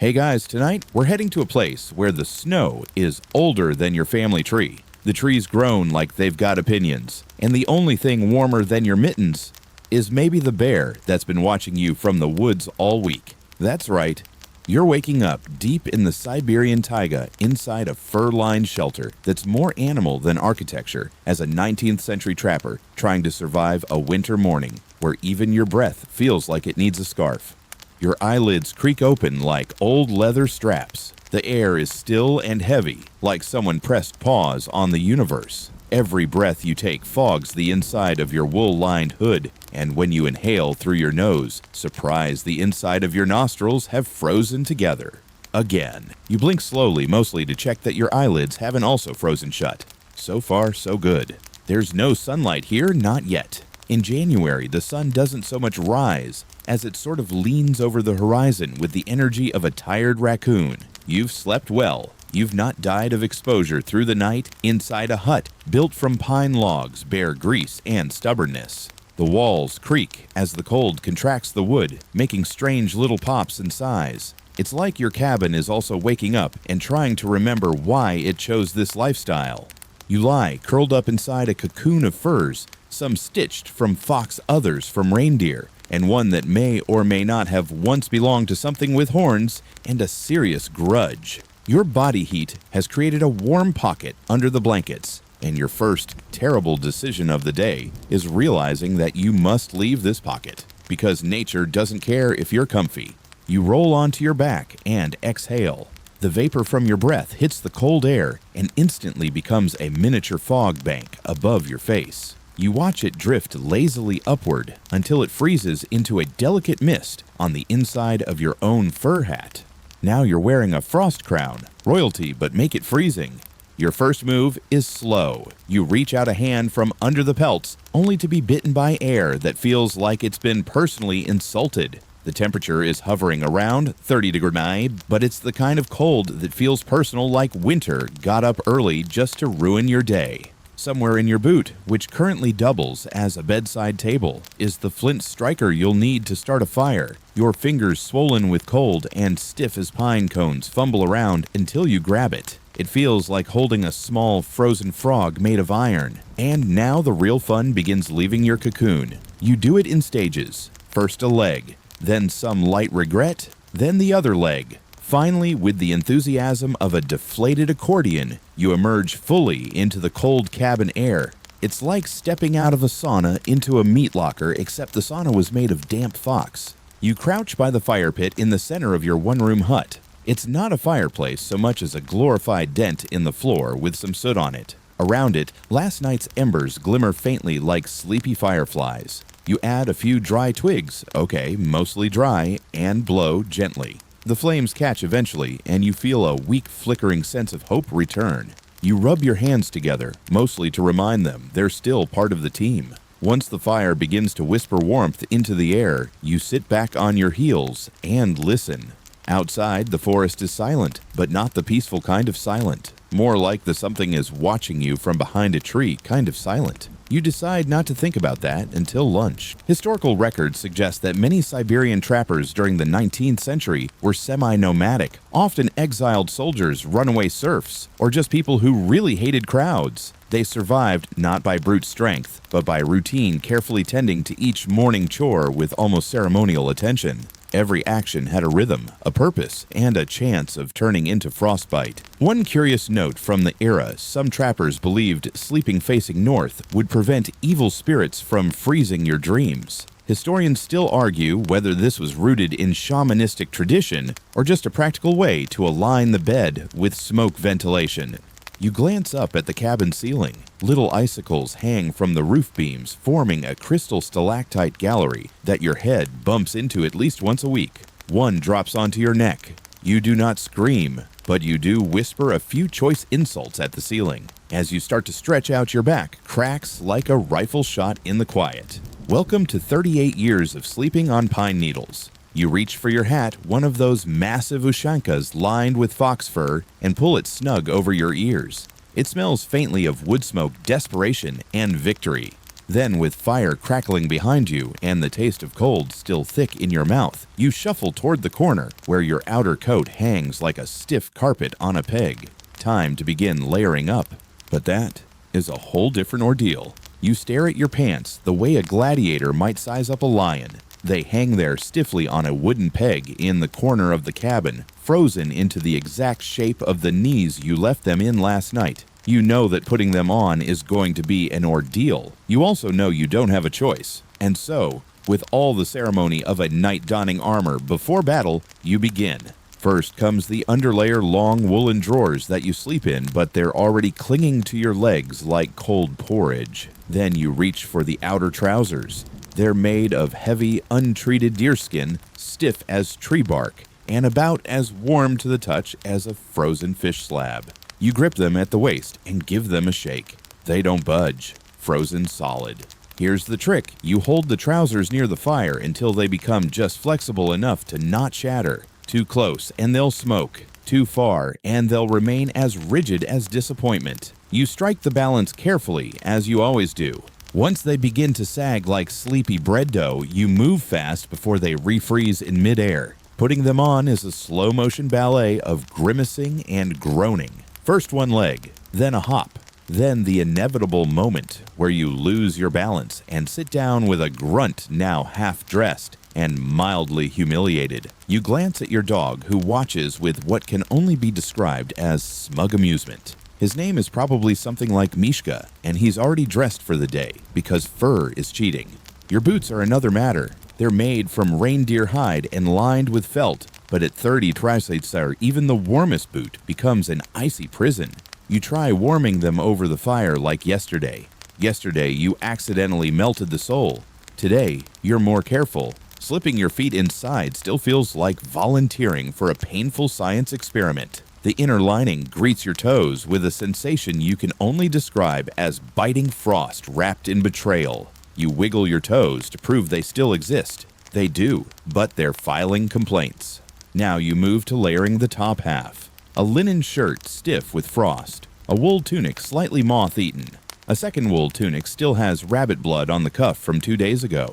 Hey guys, tonight we're heading to a place where the snow is older than your family tree. The tree's grown like they've got opinions, and the only thing warmer than your mittens is maybe the bear that's been watching you from the woods all week. That's right, you're waking up deep in the Siberian taiga inside a fur-lined shelter that's more animal than architecture as a 19th century trapper trying to survive a winter morning where even your breath feels like it needs a scarf. Your eyelids creak open like old leather straps. The air is still and heavy, like someone pressed pause on the universe. Every breath you take fogs the inside of your wool-lined hood, and when you inhale through your nose, surprise, the inside of your nostrils have frozen together. Again, you blink slowly, mostly to check that your eyelids haven't also frozen shut. So far, so good. There's no sunlight here, not yet. In January, the sun doesn't so much rise as it sort of leans over the horizon with the energy of a tired raccoon. You've slept well. You've not died of exposure through the night inside a hut built from pine logs, bare grease, and stubbornness. The walls creak as the cold contracts the wood, making strange little pops and sighs. It's like your cabin is also waking up and trying to remember why it chose this lifestyle. You lie curled up inside a cocoon of furs, some stitched from fox, others from reindeer, and one that may or may not have once belonged to something with horns and a serious grudge. Your body heat has created a warm pocket under the blankets, and your first terrible decision of the day is realizing that you must leave this pocket, because nature doesn't care if you're comfy. You roll onto your back and exhale. The vapor from your breath hits the cold air and instantly becomes a miniature fog bank above your face. You watch it drift lazily upward until it freezes into a delicate mist on the inside of your own fur hat. Now you're wearing a frost crown, royalty, but make it freezing. Your first move is slow. You reach out a hand from under the pelts, only to be bitten by air that feels like it's been personally insulted. The temperature is hovering around 30 degrees, but it's the kind of cold that feels personal, like winter got up early just to ruin your day. Somewhere in your boot, which currently doubles as a bedside table, is the flint striker you'll need to start a fire. Your fingers swollen with cold and stiff as pine cones fumble around until you grab it. It feels like holding a small frozen frog made of iron. And now the real fun begins leaving your cocoon. You do it in stages. First a leg, then some light regret, then the other leg. Finally, with the enthusiasm of a deflated accordion, you emerge fully into the cold cabin air. It's like stepping out of a sauna into a meat locker, except the sauna was made of damp fox. You crouch by the fire pit in the center of your one-room hut. It's not a fireplace so much as a glorified dent in the floor with some soot on it. Around it, last night's embers glimmer faintly like sleepy fireflies. You add a few dry twigs, okay, mostly dry, and blow gently. The flames catch eventually, and you feel a weak flickering sense of hope return. You rub your hands together, mostly to remind them they're still part of the team. Once the fire begins to whisper warmth into the air, you sit back on your heels and listen. Outside, the forest is silent, but not the peaceful kind of silent. More like the something is watching you from behind a tree kind of silent. You decide not to think about that until lunch. Historical records suggest that many Siberian trappers during the 19th century were semi-nomadic, often exiled soldiers, runaway serfs, or just people who really hated crowds. They survived not by brute strength, but by routine, carefully tending to each morning chore with almost ceremonial attention. Every action had a rhythm, a purpose, and a chance of turning into frostbite. One curious note from the era: some trappers believed sleeping facing north would prevent evil spirits from freezing your dreams. Historians still argue whether this was rooted in shamanistic tradition or just a practical way to align the bed with smoke ventilation. You glance up at the cabin ceiling. Little icicles hang from the roof beams, forming a crystal stalactite gallery that your head bumps into at least once a week. One drops onto your neck. You do not scream, but you do whisper a few choice insults at the ceiling. As you start to stretch out your back, cracks like a rifle shot in the quiet. Welcome to 38 years of sleeping on pine needles. You reach for your hat, one of those massive ushankas lined with fox fur, and pull it snug over your ears. It smells faintly of wood smoke, desperation, and victory. Then, with fire crackling behind you and the taste of cold still thick in your mouth, you shuffle toward the corner where your outer coat hangs like a stiff carpet on a peg. Time to begin layering up. But that is a whole different ordeal. You stare at your pants the way a gladiator might size up a lion. They hang there stiffly on a wooden peg in the corner of the cabin, frozen into the exact shape of the knees you left them in last night. You know that putting them on is going to be an ordeal. You also know you don't have a choice. And so, with all the ceremony of a knight donning armor before battle, you begin. First comes the underlayer long woolen drawers that you sleep in, but they're already clinging to your legs like cold porridge. Then you reach for the outer trousers. They're made of heavy, untreated deerskin, stiff as tree bark, and about as warm to the touch as a frozen fish slab. You grip them at the waist and give them a shake. They don't budge, frozen solid. Here's the trick. You hold the trousers near the fire until they become just flexible enough to not shatter. Too close and they'll smoke. Too far and they'll remain as rigid as disappointment. You strike the balance carefully, as you always do. Once they begin to sag like sleepy bread dough, you move fast before they refreeze in midair. Putting them on is a slow-motion ballet of grimacing and groaning. First one leg, then a hop, then the inevitable moment where you lose your balance and sit down with a grunt now half-dressed and mildly humiliated. You glance at your dog, who watches with what can only be described as smug amusement. His name is probably something like Mishka, and he's already dressed for the day because fur is cheating. Your boots are another matter. They're made from reindeer hide and lined with felt, but at 30 Triceitsar, even the warmest boot becomes an icy prison. You try warming them over the fire like yesterday. Yesterday, you accidentally melted the sole. Today, you're more careful. Slipping your feet inside still feels like volunteering for a painful science experiment. The inner lining greets your toes with a sensation you can only describe as biting frost wrapped in betrayal. You wiggle your toes to prove they still exist. They do, but they're filing complaints. Now you move to layering the top half. A linen shirt stiff with frost. A wool tunic slightly moth-eaten. A second wool tunic still has rabbit blood on the cuff from 2 days ago.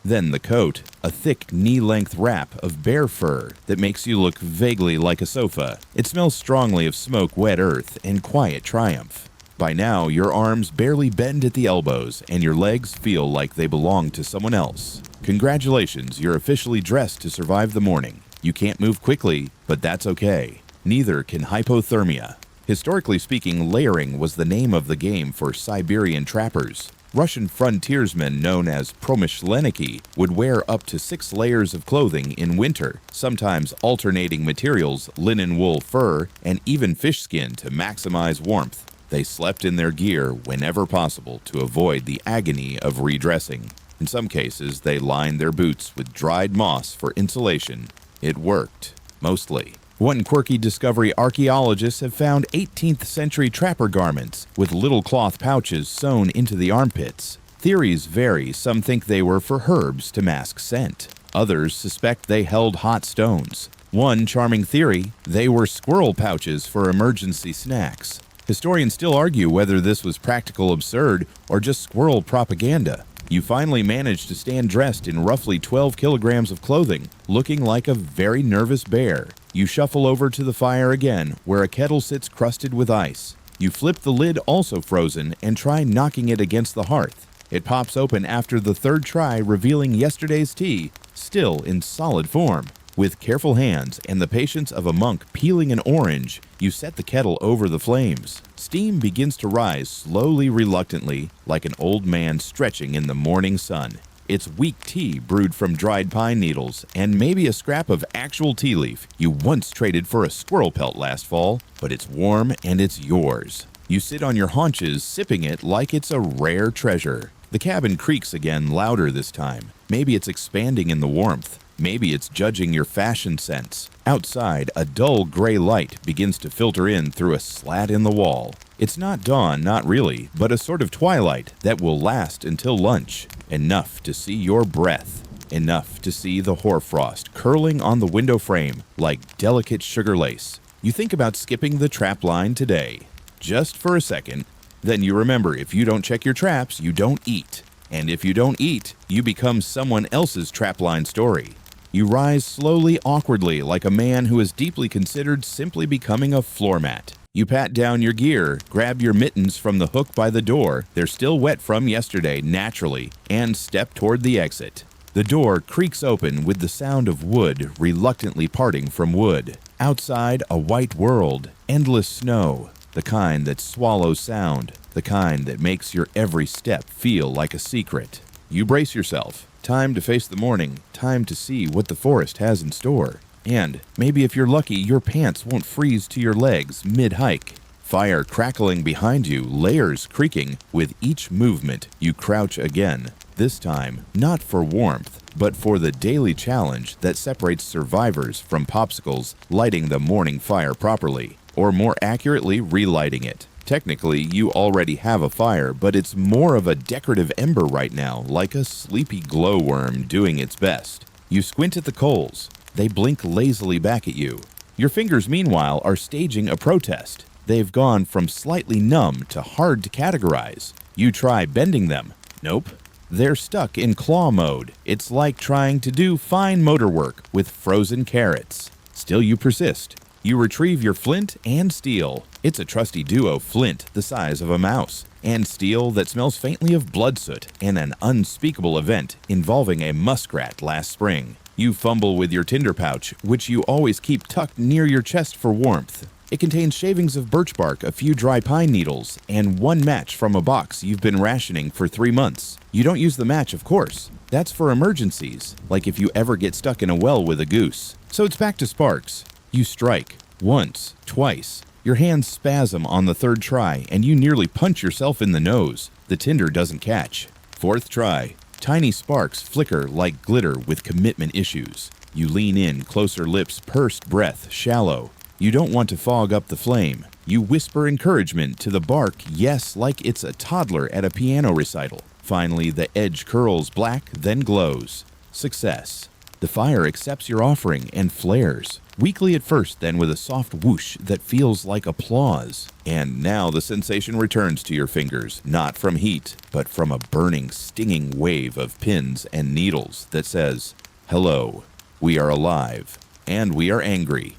Then the coat, a thick knee-length wrap of bear fur that makes you look vaguely like a sofa. It smells strongly of smoke, wet earth, and quiet triumph. By now, your arms barely bend at the elbows, and your legs feel like they belong to someone else. Congratulations, you're officially dressed to survive the morning. You can't move quickly, but that's okay. Neither can hypothermia. Historically speaking, layering was the name of the game for Siberian trappers. Russian frontiersmen known as promyshlenniki would wear up to 6 layers of clothing in winter, sometimes alternating materials, linen, wool, fur, and even fish skin to maximize warmth. They slept in their gear whenever possible to avoid the agony of redressing. In some cases, they lined their boots with dried moss for insulation. It worked, mostly. One quirky discovery: archaeologists have found 18th century trapper garments with little cloth pouches sewn into the armpits. Theories vary. Some think they were for herbs to mask scent. Others suspect they held hot stones. One charming theory: they were squirrel pouches for emergency snacks. Historians still argue whether this was practical absurd or just squirrel propaganda. You finally manage to stand dressed in roughly 12 kilograms of clothing, looking like a very nervous bear. You shuffle over to the fire again, where a kettle sits crusted with ice. You flip the lid, also frozen, and try knocking it against the hearth. It pops open after the third try, revealing yesterday's tea, still in solid form. With careful hands and the patience of a monk peeling an orange, you set the kettle over the flames. Steam begins to rise slowly, reluctantly, like an old man stretching in the morning sun. It's weak tea brewed from dried pine needles and maybe a scrap of actual tea leaf you once traded for a squirrel pelt last fall, but it's warm and it's yours. You sit on your haunches, sipping it like it's a rare treasure. The cabin creaks again, louder this time. Maybe it's expanding in the warmth. Maybe it's judging your fashion sense. Outside, a dull gray light begins to filter in through a slat in the wall. It's not dawn, not really, but a sort of twilight that will last until lunch. Enough to see your breath. Enough to see the hoarfrost curling on the window frame like delicate sugar lace. You think about skipping the trap line today. Just for a second. Then you remember, if you don't check your traps, you don't eat. And if you don't eat, you become someone else's trapline story. You rise slowly, awkwardly, like a man who is deeply considered simply becoming a floor mat. You pat down your gear, grab your mittens from the hook by the door, they're still wet from yesterday naturally, and step toward the exit. The door creaks open with the sound of wood reluctantly parting from wood. Outside, a white world, endless snow, the kind that swallows sound, the kind that makes your every step feel like a secret. You brace yourself. Time to face the morning, time to see what the forest has in store. And maybe if you're lucky, your pants won't freeze to your legs mid-hike. Fire crackling behind you, layers creaking. With each movement, you crouch again. This time, not for warmth, but for the daily challenge that separates survivors from popsicles lighting the morning fire properly, or more accurately, relighting it. Technically, you already have a fire, but it's more of a decorative ember right now, like a sleepy glowworm doing its best. You squint at the coals. They blink lazily back at you. Your fingers, meanwhile, are staging a protest. They've gone from slightly numb to hard to categorize. You try bending them. Nope. They're stuck in claw mode. It's like trying to do fine motor work with frozen carrots. Still, you persist. You retrieve your flint and steel. It's a trusty duo, flint the size of a mouse, and steel that smells faintly of blood soot and an unspeakable event involving a muskrat last spring. You fumble with your tinder pouch, which you always keep tucked near your chest for warmth. It contains shavings of birch bark, a few dry pine needles, and one match from a box you've been rationing for 3 months. You don't use the match, of course. That's for emergencies, like if you ever get stuck in a well with a goose. So it's back to sparks. You strike. Once, twice. Your hands spasm on the third try, and you nearly punch yourself in the nose. The tinder doesn't catch. Fourth try. Tiny sparks flicker like glitter with commitment issues. You lean in, closer lips, pursed breath, shallow. You don't want to fog up the flame. You whisper encouragement to the bark, yes, like it's a toddler at a piano recital. Finally, the edge curls black, then glows. Success. The fire accepts your offering and flares. Weakly at first, then with a soft whoosh that feels like applause. And now the sensation returns to your fingers, not from heat, but from a burning, stinging wave of pins and needles that says, "Hello, we are alive, and we are angry."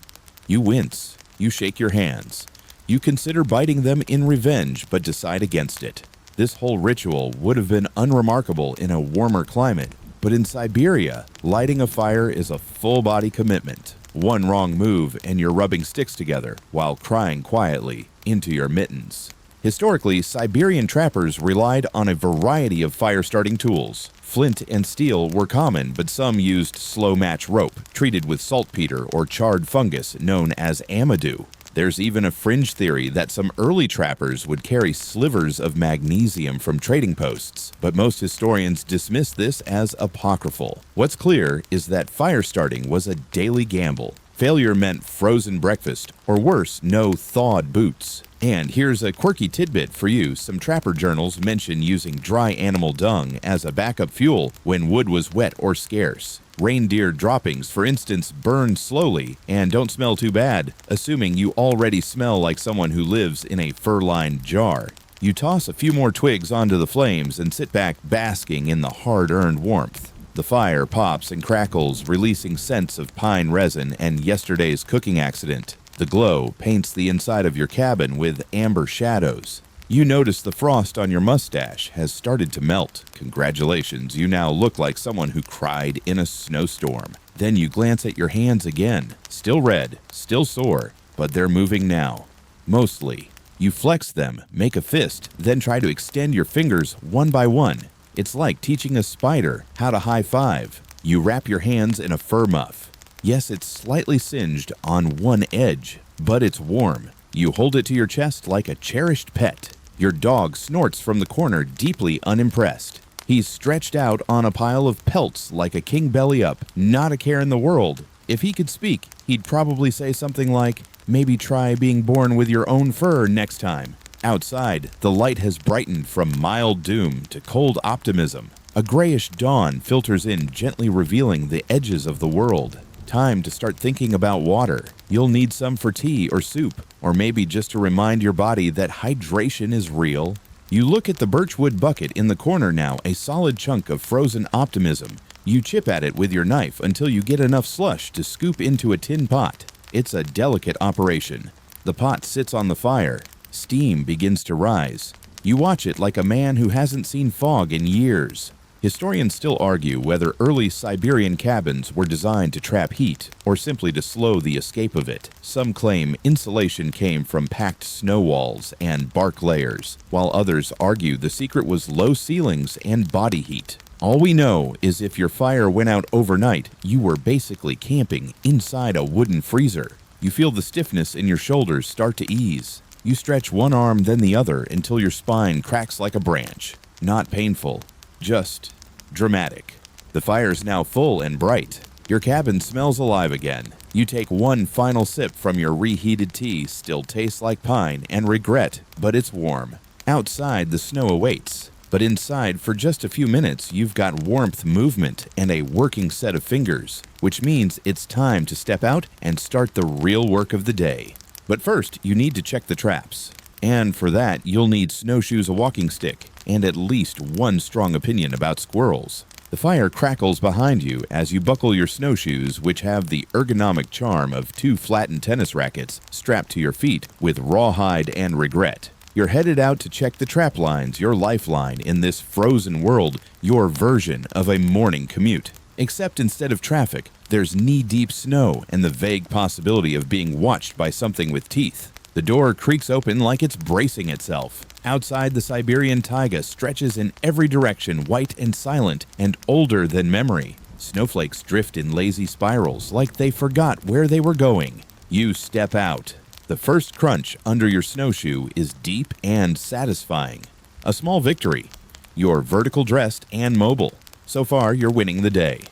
You wince. You shake your hands. You consider biting them in revenge, but decide against it. This whole ritual would have been unremarkable in a warmer climate, but in Siberia, lighting a fire is a full-body commitment. One wrong move and you're rubbing sticks together while crying quietly into your mittens. Historically, Siberian trappers relied on a variety of fire-starting tools. Flint and steel were common, but some used slow-match rope, treated with saltpeter or charred fungus known as amadou. There's even a fringe theory that some early trappers would carry slivers of magnesium from trading posts, but most historians dismiss this as apocryphal. What's clear is that fire starting was a daily gamble. Failure meant frozen breakfast, or worse, no thawed boots. And here's a quirky tidbit for you. Some trapper journals mention using dry animal dung as a backup fuel when wood was wet or scarce. Reindeer droppings, for instance, burn slowly and don't smell too bad, assuming you already smell like someone who lives in a fur-lined jar. You toss a few more twigs onto the flames and sit back basking in the hard-earned warmth. The fire pops and crackles, releasing scents of pine resin and yesterday's cooking accident. The glow paints the inside of your cabin with amber shadows. You notice the frost on your mustache has started to melt. Congratulations, you now look like someone who cried in a snowstorm. Then you glance at your hands again. Still red, still sore, but they're moving now. Mostly. You flex them, make a fist, then try to extend your fingers one by one. It's like teaching a spider how to high five. You wrap your hands in a fur muff. Yes, it's slightly singed on one edge, but it's warm. You hold it to your chest like a cherished pet. Your dog snorts from the corner, deeply unimpressed. He's stretched out on a pile of pelts like a king belly up, not a care in the world. If he could speak, he'd probably say something like, "Maybe try being born with your own fur next time." Outside, the light has brightened from mild doom to cold optimism. A grayish dawn filters in, gently revealing the edges of the world. Time to start thinking about water. You'll need some for tea or soup, or maybe just to remind your body that hydration is real. You look at the birchwood bucket in the corner now, a solid chunk of frozen optimism. You chip at it with your knife until you get enough slush to scoop into a tin pot. It's a delicate operation. The pot sits on the fire. Steam begins to rise. You watch it like a man who hasn't seen fog in years. Historians still argue whether early Siberian cabins were designed to trap heat or simply to slow the escape of it. Some claim insulation came from packed snow walls and bark layers, while others argue the secret was low ceilings and body heat. All we know is if your fire went out overnight, you were basically camping inside a wooden freezer. You feel the stiffness in your shoulders start to ease. You stretch one arm then the other until your spine cracks like a branch. Not painful, just dramatic. The fire's now full and bright. Your cabin smells alive again. You take one final sip from your reheated tea, still tastes like pine and regret, but it's warm. Outside, the snow awaits. But inside, for just a few minutes, you've got warmth, movement, and a working set of fingers, which means it's time to step out and start the real work of the day. But first, you need to check the traps. And for that, you'll need snowshoes, a walking stick, and at least one strong opinion about squirrels. The fire crackles behind you as you buckle your snowshoes, which have the ergonomic charm of two flattened tennis rackets strapped to your feet with rawhide and regret. You're headed out to check the trap lines, your lifeline in this frozen world, your version of a morning commute. Except instead of traffic, there's knee-deep snow and the vague possibility of being watched by something with teeth. The door creaks open like it's bracing itself. Outside, the Siberian taiga stretches in every direction, white and silent and older than memory. Snowflakes drift in lazy spirals like they forgot where they were going. You step out. The first crunch under your snowshoe is deep and satisfying. A small victory. You're vertical dressed and mobile. So far, you're winning the day.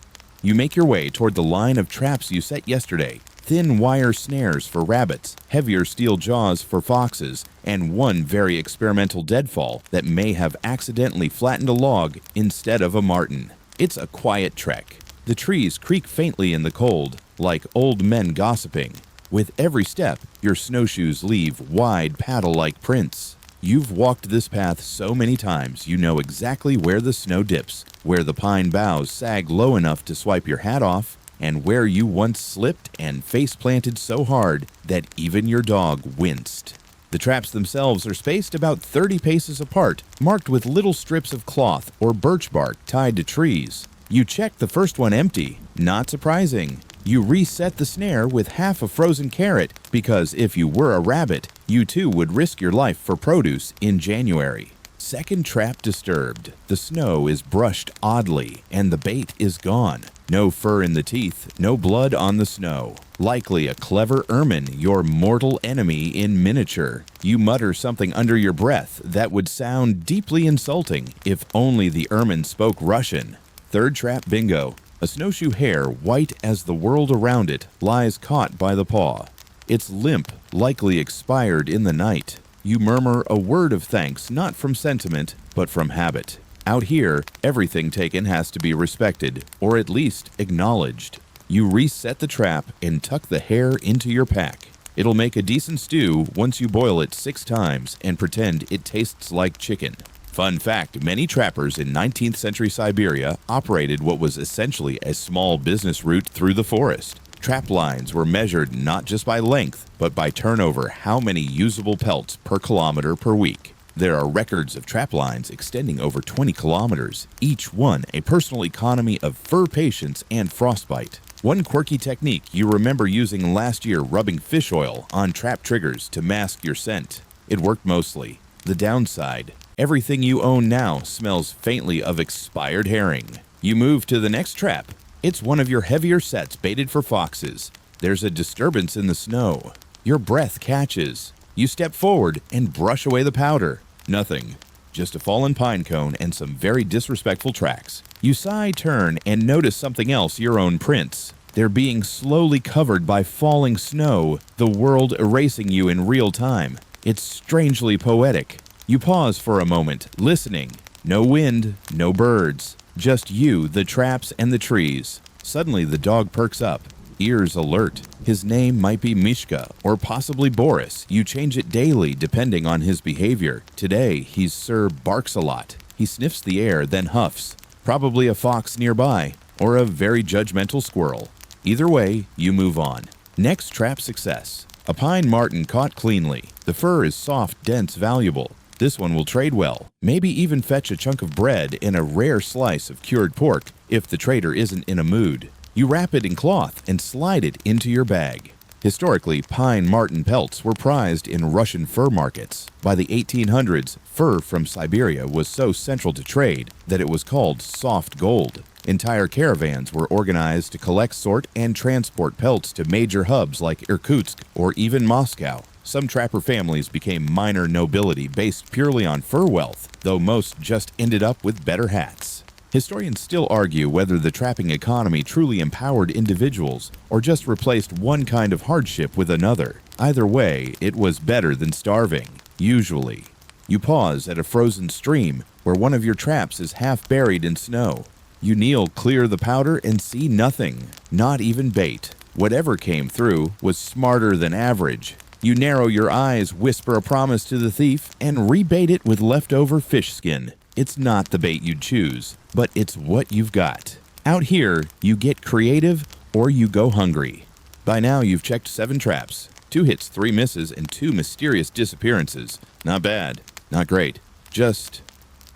You make your way toward the line of traps you set yesterday. Thin wire snares for rabbits, heavier steel jaws for foxes, and one very experimental deadfall that may have accidentally flattened a log instead of a marten. It's a quiet trek. The trees creak faintly in the cold, like old men gossiping. With every step, your snowshoes leave wide paddle-like prints. You've walked this path so many times you know exactly where the snow dips, where the pine boughs sag low enough to swipe your hat off, and where you once slipped and face-planted so hard that even your dog winced. The traps themselves are spaced about 30 paces apart, marked with little strips of cloth or birch bark tied to trees. You check the first one empty. Not surprising. You reset the snare with half a frozen carrot because if you were a rabbit, you too would risk your life for produce in January. Second trap disturbed. The snow is brushed oddly and the bait is gone. No fur in the teeth, no blood on the snow. Likely a clever ermine, your mortal enemy in miniature. You mutter something under your breath that would sound deeply insulting if only the ermine spoke Russian. Third trap bingo. A snowshoe hare, white as the world around it, lies caught by the paw. It's limp, likely expired in the night. You murmur a word of thanks, not from sentiment, but from habit. Out here, everything taken has to be respected, or at least acknowledged. You reset the trap and tuck the hare into your pack. It'll make a decent stew once you boil it 6 times and pretend it tastes like chicken. Fun fact, many trappers in 19th century Siberia operated what was essentially a small business route through the forest. Trap lines were measured not just by length, but by turnover, how many usable pelts per kilometer per week. There are records of trap lines extending over 20 kilometers, each one a personal economy of fur patience and frostbite. One quirky technique you remember using last year, rubbing fish oil on trap triggers to mask your scent. It worked mostly. The downside, everything you own now smells faintly of expired herring. You move to the next trap. It's one of your heavier sets baited for foxes. There's a disturbance in the snow. Your breath catches. You step forward and brush away the powder. Nothing. Just a fallen pine cone and some very disrespectful tracks. You sigh, turn, and notice something else, your own prints. They're being slowly covered by falling snow, the world erasing you in real time. It's strangely poetic. You pause for a moment, listening. No wind, no birds. Just you, the traps, and the trees. Suddenly, the dog perks up. ears alert. His name might be Mishka or possibly Boris. You change it daily depending on his behavior. Today, he's Sir Barks a lot. He sniffs the air, then huffs. Probably a fox nearby or a very judgmental squirrel. Either way, you move on. Next trap success. A pine marten caught cleanly. The fur is soft, dense, valuable. This one will trade well, maybe even fetch a chunk of bread and a rare slice of cured pork if the trader isn't in a mood. You wrap it in cloth and slide it into your bag. Historically, pine marten pelts were prized in Russian fur markets. By the 1800s, fur from Siberia was so central to trade that it was called soft gold. Entire caravans were organized to collect, sort, and transport pelts to major hubs like Irkutsk or even Moscow. Some trapper families became minor nobility based purely on fur wealth, though most just ended up with better hats. Historians still argue whether the trapping economy truly empowered individuals or just replaced one kind of hardship with another. Either way, it was better than starving, usually. You pause at a frozen stream where one of your traps is half buried in snow. You kneel clear the powder and see nothing, not even bait. Whatever came through was smarter than average. You narrow your eyes, whisper a promise to the thief, and rebait it with leftover fish skin. It's not the bait you'd choose, but it's what you've got. Out here, you get creative or you go hungry. By now, you've checked 7 traps, 2 hits, 3 misses, and 2 mysterious disappearances. Not bad, not great, just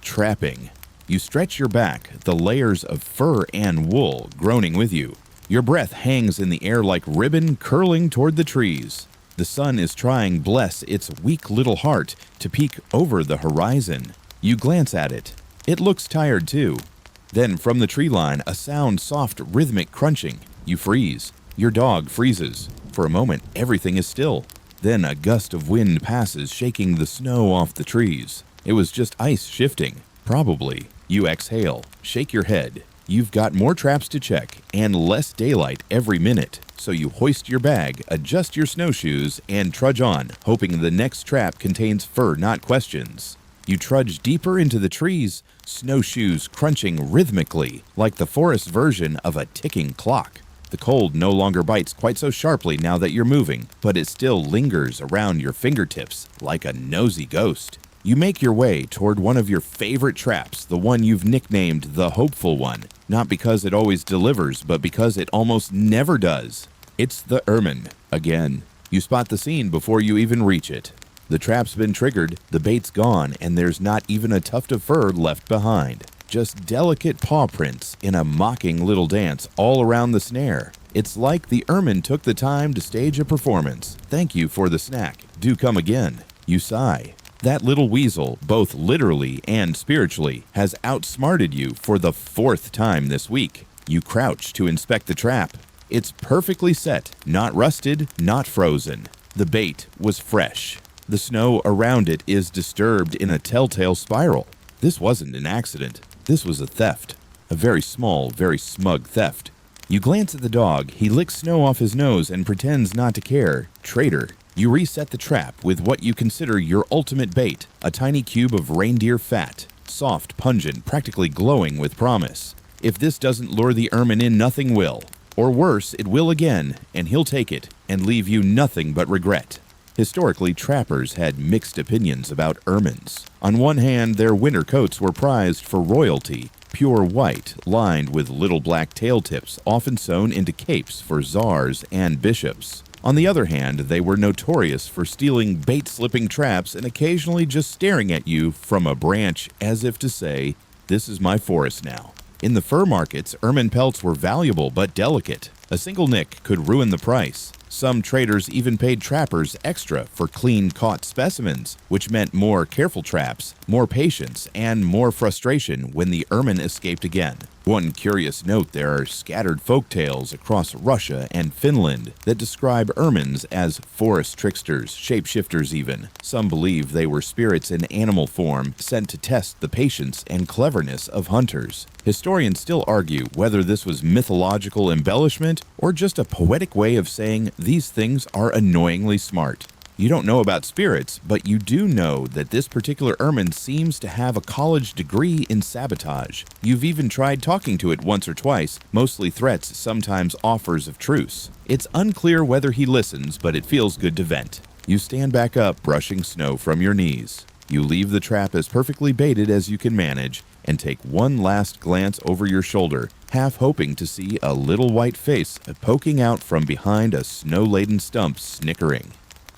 trapping. You stretch your back, the layers of fur and wool groaning with you. Your breath hangs in the air like ribbon curling toward the trees. The sun is trying bless its weak little heart to peek over the horizon. You glance at it. It looks tired too. Then from the tree line, a sound soft rhythmic crunching. You freeze. Your dog freezes. For a moment, everything is still. Then a gust of wind passes, shaking the snow off the trees. It was just ice shifting. Probably. You exhale. Shake your head. You've got more traps to check and less daylight every minute. So you hoist your bag, adjust your snowshoes, and trudge on, hoping the next trap contains fur, not questions. You trudge deeper into the trees, snowshoes crunching rhythmically, like the forest version of a ticking clock. The cold no longer bites quite so sharply now that you're moving, but it still lingers around your fingertips like a nosy ghost. You make your way toward one of your favorite traps, the one you've nicknamed the hopeful one, not because it always delivers, but because it almost never does. It's the ermine, again. You spot the scene before you even reach it. The trap's been triggered, the bait's gone, and there's not even a tuft of fur left behind. Just delicate paw prints in a mocking little dance all around the snare. It's like the ermine took the time to stage a performance. Thank you for the snack. Do come again. You sigh. That little weasel, both literally and spiritually, has outsmarted you for the 4th time this week. You crouch to inspect the trap. It's perfectly set, not rusted, not frozen. The bait was fresh. The snow around it is disturbed in a telltale spiral. This wasn't an accident. This was a theft. A very small, very smug theft. You glance at the dog. He licks snow off his nose and pretends not to care. Traitor. You reset the trap with what you consider your ultimate bait, a tiny cube of reindeer fat, soft, pungent, practically glowing with promise. If this doesn't lure the ermine in, nothing will. Or worse, it will again, and he'll take it and leave you nothing but regret. Historically, trappers had mixed opinions about ermines. On one hand, their winter coats were prized for royalty, pure white, lined with little black tail tips, often sewn into capes for czars and bishops. On the other hand, they were notorious for stealing bait-slipping traps and occasionally just staring at you from a branch as if to say, "This is my forest now." In the fur markets, ermine pelts were valuable but delicate. A single nick could ruin the price. Some traders even paid trappers extra for clean-caught specimens, which meant more careful traps, more patience, and more frustration when the ermine escaped again. One curious note, there are scattered folk tales across Russia and Finland that describe ermines as forest tricksters, shapeshifters even. Some believe they were spirits in animal form sent to test the patience and cleverness of hunters. Historians still argue whether this was mythological embellishment or just a poetic way of saying these things are annoyingly smart. You don't know about spirits, but you do know that this particular ermine seems to have a college degree in sabotage. You've even tried talking to it once or twice, mostly threats, sometimes offers of truce. It's unclear whether he listens, but it feels good to vent. You stand back up, brushing snow from your knees. You leave the trap as perfectly baited as you can manage, and take one last glance over your shoulder, half hoping to see a little white face poking out from behind a snow-laden stump, snickering.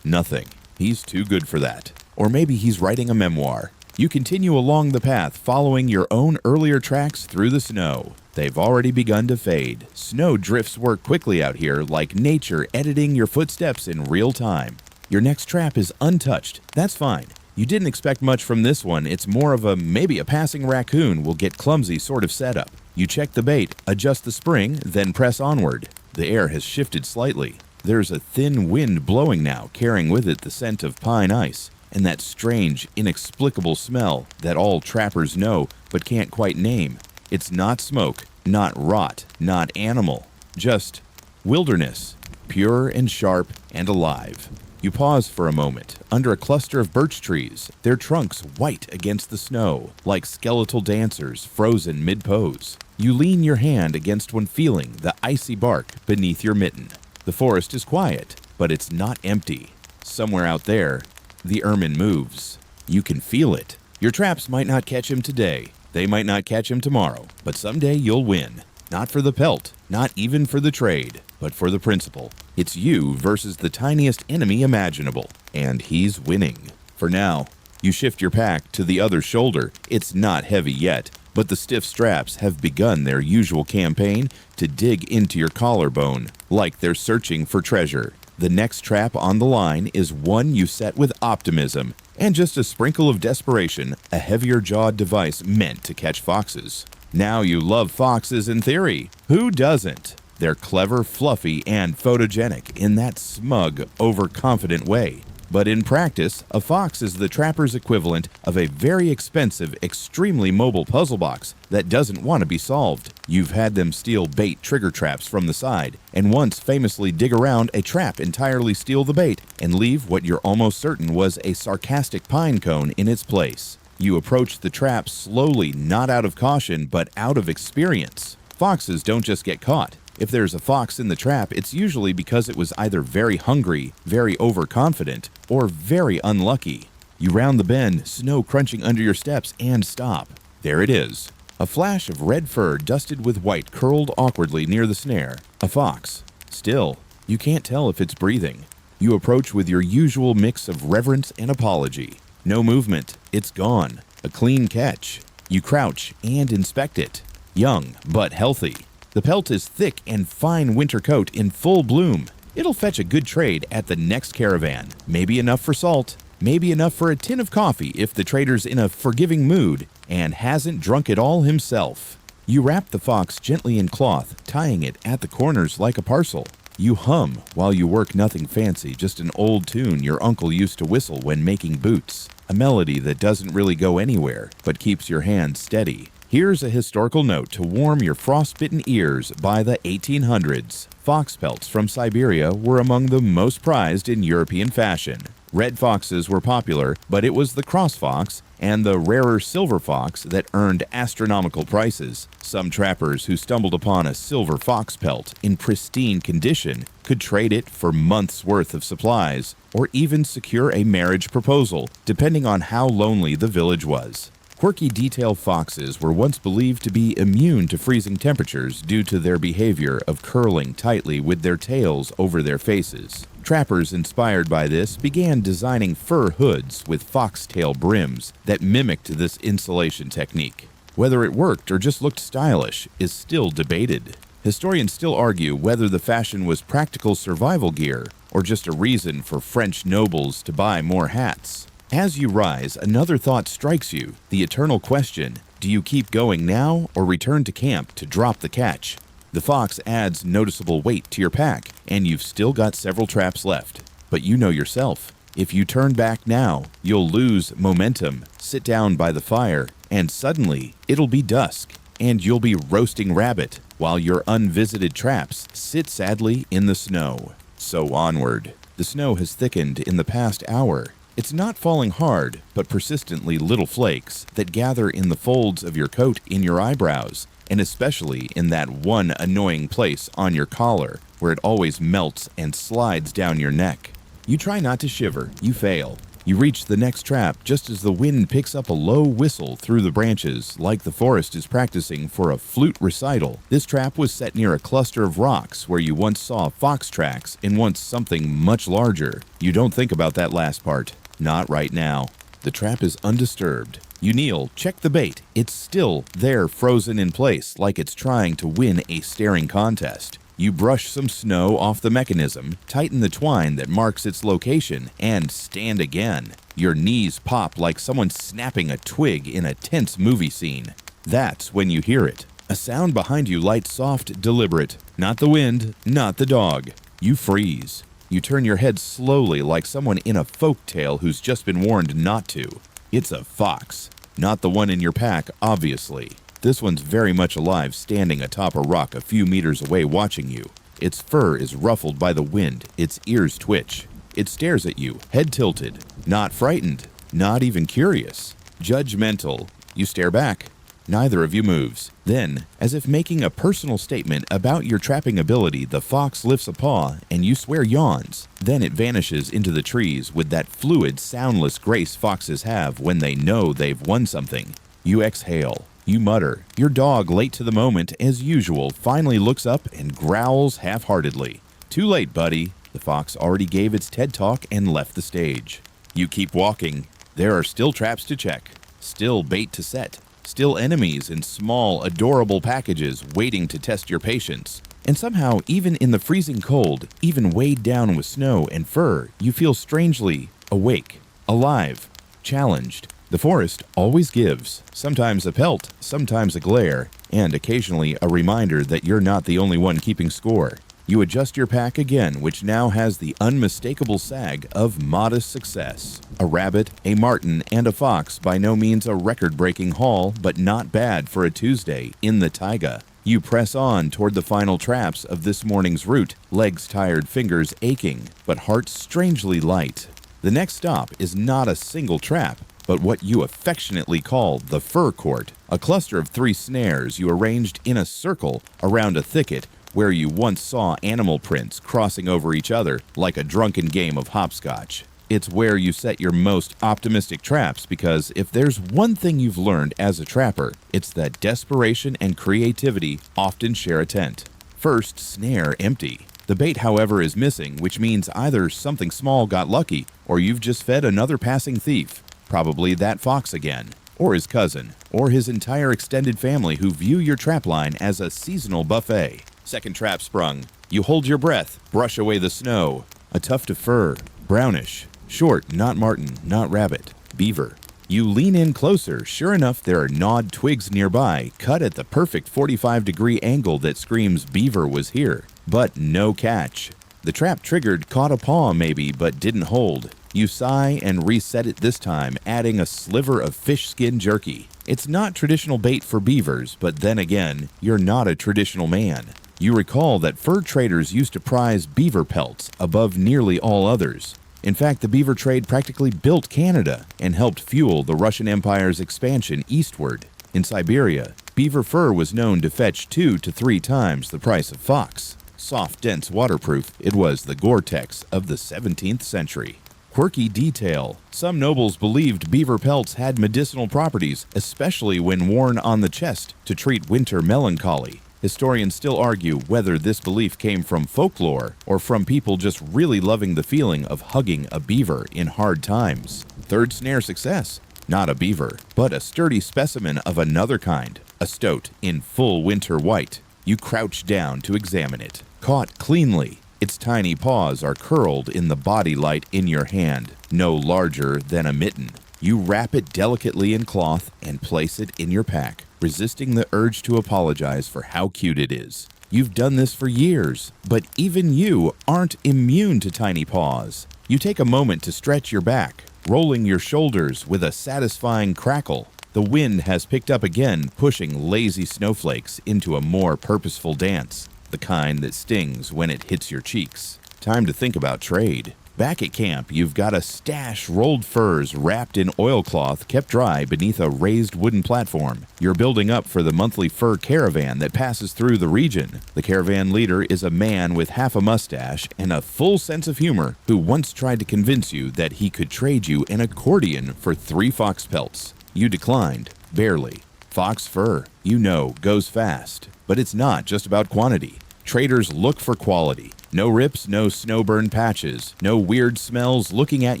Nothing. He's too good for that. Or maybe he's writing a memoir. You continue along the path, following your own earlier tracks through the snow. They've already begun to fade. Snow drifts work quickly out here, like nature editing your footsteps in real time. Your next trap is untouched. That's fine. You didn't expect much from this one. It's more of a maybe a passing raccoon will get clumsy sort of setup. You check the bait, adjust the spring, then press onward. The air has shifted slightly. There's a thin wind blowing now, carrying with it the scent of pine ice, and that strange, inexplicable smell that all trappers know but can't quite name. It's not smoke, not rot, not animal, just wilderness, pure and sharp and alive. You pause for a moment, under a cluster of birch trees, their trunks white against the snow, like skeletal dancers frozen mid-pose. You lean your hand against one, feeling the icy bark beneath your mitten. The forest is quiet, but it's not empty. Somewhere out there, the ermine moves. You can feel it. Your traps might not catch him today. They might not catch him tomorrow, but someday you'll win. Not for the pelt, not even for the trade, but for the principle. It's you versus the tiniest enemy imaginable, and he's winning. For now, you shift your pack to the other shoulder. It's not heavy yet, but the stiff straps have begun their usual campaign to dig into your collarbone, like they're searching for treasure. The next trap on the line is one you set with optimism, and just a sprinkle of desperation, a heavier-jawed device meant to catch foxes. Now you love foxes in theory. Who doesn't? They're clever, fluffy, and photogenic in that smug, overconfident way. But in practice, a fox is the trapper's equivalent of a very expensive, extremely mobile puzzle box that doesn't want to be solved. You've had them steal bait trigger traps from the side, and once famously dig around a trap, entirely steal the bait, and leave what you're almost certain was a sarcastic pine cone in its place. You approach the trap slowly, not out of caution, but out of experience. Foxes don't just get caught. If there's a fox in the trap, it's usually because it was either very hungry, very overconfident, or very unlucky. You round the bend, snow crunching under your steps, and stop. There it is. A flash of red fur dusted with white curled awkwardly near the snare. A fox. Still, you can't tell if it's breathing. You approach with your usual mix of reverence and apology. No movement. It's gone. A clean catch. You crouch and inspect it. Young, but healthy. The pelt is thick and fine winter coat in full bloom. It'll fetch a good trade at the next caravan. Maybe enough for salt, maybe enough for a tin of coffee if the trader's in a forgiving mood and hasn't drunk it all himself. You wrap the fox gently in cloth, tying it at the corners like a parcel. You hum while you work nothing fancy, just an old tune your uncle used to whistle when making boots. A melody that doesn't really go anywhere, but keeps your hand steady. Here's a historical note to warm your frostbitten ears. By the 1800s, fox pelts from Siberia were among the most prized in European fashion. Red foxes were popular, but it was the cross fox and the rarer silver fox that earned astronomical prices. Some trappers who stumbled upon a silver fox pelt in pristine condition could trade it for months' worth of supplies, or even secure a marriage proposal, depending on how lonely the village was. Quirky detail foxes were once believed to be immune to freezing temperatures due to their behavior of curling tightly with their tails over their faces. Trappers inspired by this began designing fur hoods with foxtail brims that mimicked this insulation technique. Whether it worked or just looked stylish is still debated. Historians still argue whether the fashion was practical survival gear or just a reason for French nobles to buy more hats. As you rise, another thought strikes you, the eternal question: do you keep going now or return to camp to drop the catch? The fox adds noticeable weight to your pack, and you've still got several traps left. But you know yourself. If you turn back now, you'll lose momentum, sit down by the fire, and suddenly it'll be dusk, and you'll be roasting rabbit, while your unvisited traps sit sadly in the snow. So onward. The snow has thickened in the past hour. It's not falling hard, but persistently little flakes that gather in the folds of your coat, in your eyebrows, and especially in that one annoying place on your collar where it always melts and slides down your neck. You try not to shiver. You fail. You reach the next trap just as the wind picks up a low whistle through the branches, like the forest is practicing for a flute recital. This trap was set near a cluster of rocks where you once saw fox tracks and once something much larger. You don't think about that last part. Not right now. The trap is undisturbed. You kneel, check the bait. It's still there, frozen in place, like it's trying to win a staring contest. You brush some snow off the mechanism, tighten the twine that marks its location, and stand again. Your knees pop like someone snapping a twig in a tense movie scene. That's when you hear it. A sound behind you, light, soft, deliberate. Not the wind, not the dog. You freeze. You turn your head slowly like someone in a folk tale who's just been warned not to. It's a fox. Not the one in your pack, obviously. This one's very much alive, standing atop a rock a few meters away watching you. Its fur is ruffled by the wind, its ears twitch. It stares at you, head tilted. Not frightened, not even curious. Judgmental. You stare back. Neither of you moves. Then, as if making a personal statement about your trapping ability, the fox lifts a paw and you swear yawns. Then it vanishes into the trees with that fluid, soundless grace foxes have when they know they've won something. You exhale. You mutter. Your dog, late to the moment as usual, finally looks up and growls half-heartedly. Too late, buddy. The fox already gave its TED talk and left the stage. You keep walking. There are still traps to check. Still bait to set. Still enemies in small, adorable packages waiting to test your patience. And somehow, even in the freezing cold, even weighed down with snow and fur, you feel strangely awake, alive, challenged. The forest always gives, sometimes a pelt, sometimes a glare, and occasionally a reminder that you're not the only one keeping score. You adjust your pack again, which now has the unmistakable sag of modest success. A rabbit, a marten, and a fox, by no means a record-breaking haul, but not bad for a Tuesday in the taiga. You press on toward the final traps of this morning's route, legs tired, fingers aching, but hearts strangely light. The next stop is not a single trap, but what you affectionately call the fur court, a cluster of 3 snares you arranged in a circle around a thicket where you once saw animal prints crossing over each other like a drunken game of hopscotch. It's where you set your most optimistic traps because if there's one thing you've learned as a trapper, it's that desperation and creativity often share a tent. First snare empty. The bait, however, is missing, which means either something small got lucky or you've just fed another passing thief. Probably that fox again, or his cousin, or his entire extended family who view your trapline as a seasonal buffet. Second trap sprung. You hold your breath, brush away the snow. A tuft of fur, brownish, short, not marten, not rabbit, beaver. You lean in closer. Sure enough, there are gnawed twigs nearby, cut at the perfect 45-degree angle that screams beaver was here. But no catch. The trap triggered caught a paw maybe, but didn't hold. You sigh and reset it this time, adding a sliver of fish skin jerky. It's not traditional bait for beavers, but then again, you're not a traditional man. You recall that fur traders used to prize beaver pelts above nearly all others. In fact, the beaver trade practically built Canada and helped fuel the Russian Empire's expansion eastward. In Siberia, beaver fur was known to fetch 2 to 3 times the price of fox. Soft, dense, waterproof, it was the Gore-Tex of the 17th century. Quirky detail. Some nobles believed beaver pelts had medicinal properties, especially when worn on the chest to treat winter melancholy. Historians still argue whether this belief came from folklore or from people just really loving the feeling of hugging a beaver in hard times. Third snare success. Not a beaver, but a sturdy specimen of another kind, a stoat in full winter white. You crouch down to examine it. Caught cleanly. Its tiny paws are curled in the body light in your hand, no larger than a mitten. You wrap it delicately in cloth and place it in your pack, resisting the urge to apologize for how cute it is. You've done this for years, but even you aren't immune to tiny paws. You take a moment to stretch your back, rolling your shoulders with a satisfying crackle. The wind has picked up again, pushing lazy snowflakes into a more purposeful dance. The kind that stings when it hits your cheeks. Time to think about trade. Back at camp, you've got a stash rolled furs wrapped in oilcloth kept dry beneath a raised wooden platform. You're building up for the monthly fur caravan that passes through the region. The caravan leader is a man with half a mustache and a full sense of humor who once tried to convince you that he could trade you an accordion for 3 fox pelts. You declined, barely. Fox fur, you know, goes fast. But it's not just about quantity. Traders look for quality. No rips, no snowburn patches, no weird smells looking at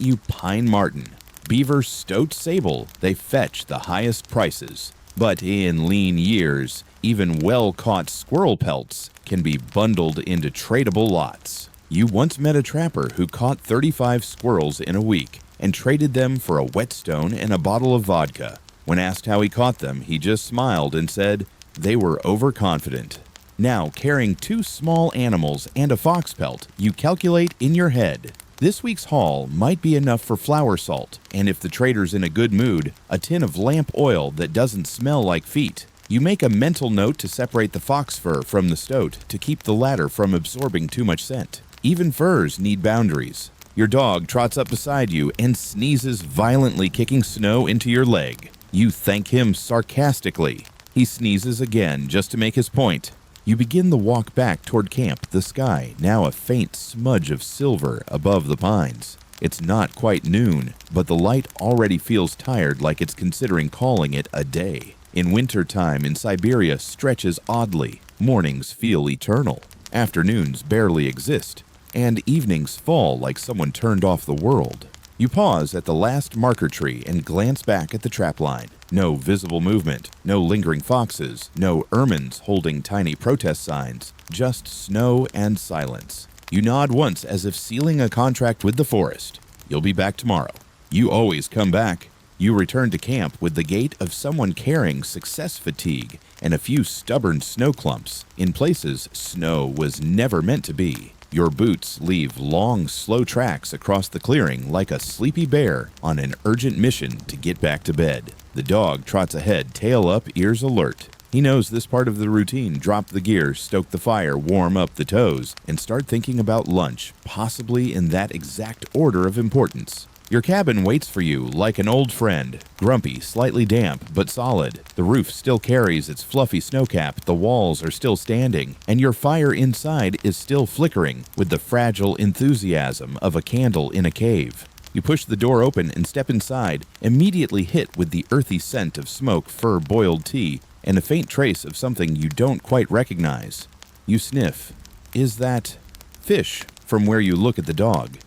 you pine marten. Beaver stoat sable, they fetch the highest prices. But in lean years, even well-caught squirrel pelts can be bundled into tradable lots. You once met a trapper who caught 35 squirrels in a week and traded them for a whetstone and a bottle of vodka. When asked how he caught them, he just smiled and said they were overconfident. Now, carrying 2 small animals and a fox pelt, you calculate in your head. This week's haul might be enough for flour salt, and if the trader's in a good mood, a tin of lamp oil that doesn't smell like feet. You make a mental note to separate the fox fur from the stoat to keep the latter from absorbing too much scent. Even furs need boundaries. Your dog trots up beside you and sneezes violently, kicking snow into your leg. You thank him sarcastically. He sneezes again just to make his point. You begin the walk back toward camp, the sky now a faint smudge of silver above the pines. It's not quite noon, but the light already feels tired, like it's considering calling it a day. In winter time in Siberia stretches oddly. Mornings feel eternal. Afternoons barely exist. And evenings fall like someone turned off the world. You pause at the last marker tree and glance back at the trapline. No visible movement, no lingering foxes, no ermines holding tiny protest signs, just snow and silence. You nod once as if sealing a contract with the forest. You'll be back tomorrow. You always come back. You return to camp with the gait of someone carrying success fatigue and a few stubborn snow clumps. In places, snow was never meant to be. Your boots leave long, slow tracks across the clearing like a sleepy bear on an urgent mission to get back to bed. The dog trots ahead, tail up, ears alert. He knows this part of the routine: drop the gear, stoke the fire, warm up the toes, and start thinking about lunch, possibly in that exact order of importance. Your cabin waits for you like an old friend, grumpy, slightly damp, but solid. The roof still carries its fluffy snowcap, the walls are still standing, and your fire inside is still flickering with the fragile enthusiasm of a candle in a cave. You push the door open and step inside, immediately hit with the earthy scent of smoke, fur, boiled tea, and a faint trace of something you don't quite recognize. You sniff. Is that fish from where you look at the dog?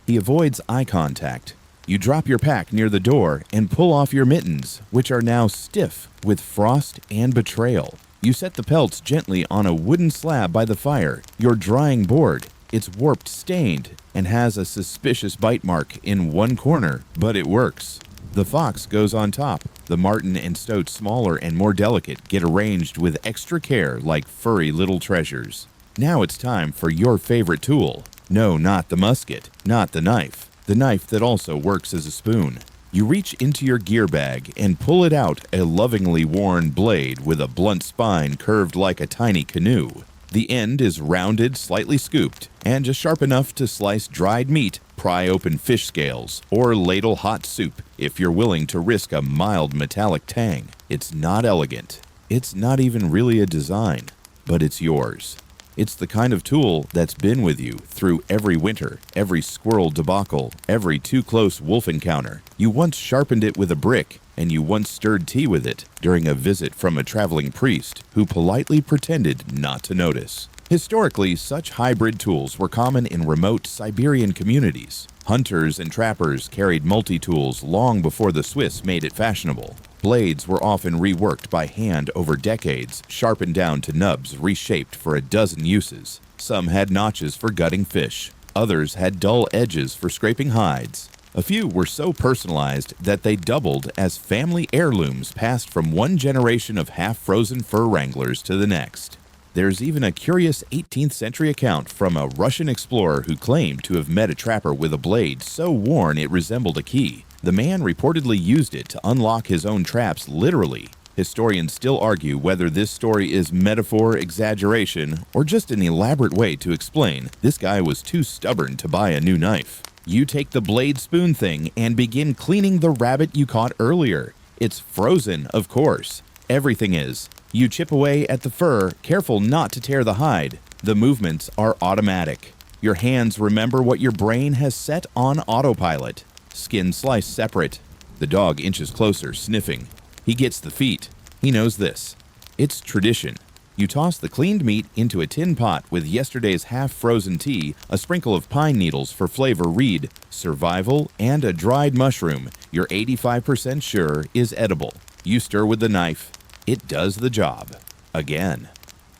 He avoids eye contact. You drop your pack near the door and pull off your mittens, which are now stiff with frost and betrayal. You set the pelts gently on a wooden slab by the fire. Your drying board. It's warped, stained, and has a suspicious bite mark in one corner, but it works. The fox goes on top. The marten and stoat, smaller and more delicate, get arranged with extra care like furry little treasures. Now it's time for your favorite tool. No, not the musket, not the knife that also works as a spoon. You reach into your gear bag and pull it out, a lovingly worn blade with a blunt spine curved like a tiny canoe. The end is rounded, slightly scooped, and just sharp enough to slice dried meat, pry open fish scales, or ladle hot soup if you're willing to risk a mild metallic tang. It's not elegant. It's not even really a design, but it's yours. It's the kind of tool that's been with you through every winter, every squirrel debacle, every too-close wolf encounter. You once sharpened it with a brick, and you once stirred tea with it during a visit from a traveling priest who politely pretended not to notice. Historically, such hybrid tools were common in remote Siberian communities. Hunters and trappers carried multi-tools long before the Swiss made it fashionable. Blades were often reworked by hand over decades, sharpened down to nubs reshaped for a dozen uses. Some had notches for gutting fish. Others had dull edges for scraping hides. A few were so personalized that they doubled as family heirlooms passed from one generation of half-frozen fur wranglers to the next. There's even a curious 18th century account from a Russian explorer who claimed to have met a trapper with a blade so worn it resembled a key. The man reportedly used it to unlock his own traps literally. Historians still argue whether this story is metaphor, exaggeration, or just an elaborate way to explain this guy was too stubborn to buy a new knife. You take the blade spoon thing and begin cleaning the rabbit you caught earlier. It's frozen, of course. Everything is. You chip away at the fur, careful not to tear the hide. The movements are automatic. Your hands remember what your brain has set on autopilot. Skin sliced separate. The dog inches closer, sniffing. He gets the feet. He knows this. It's tradition. You toss the cleaned meat into a tin pot with yesterday's half-frozen tea, a sprinkle of pine needles for flavor reed, survival, and a dried mushroom you're 85% sure is edible. You stir with the knife. It does the job. Again.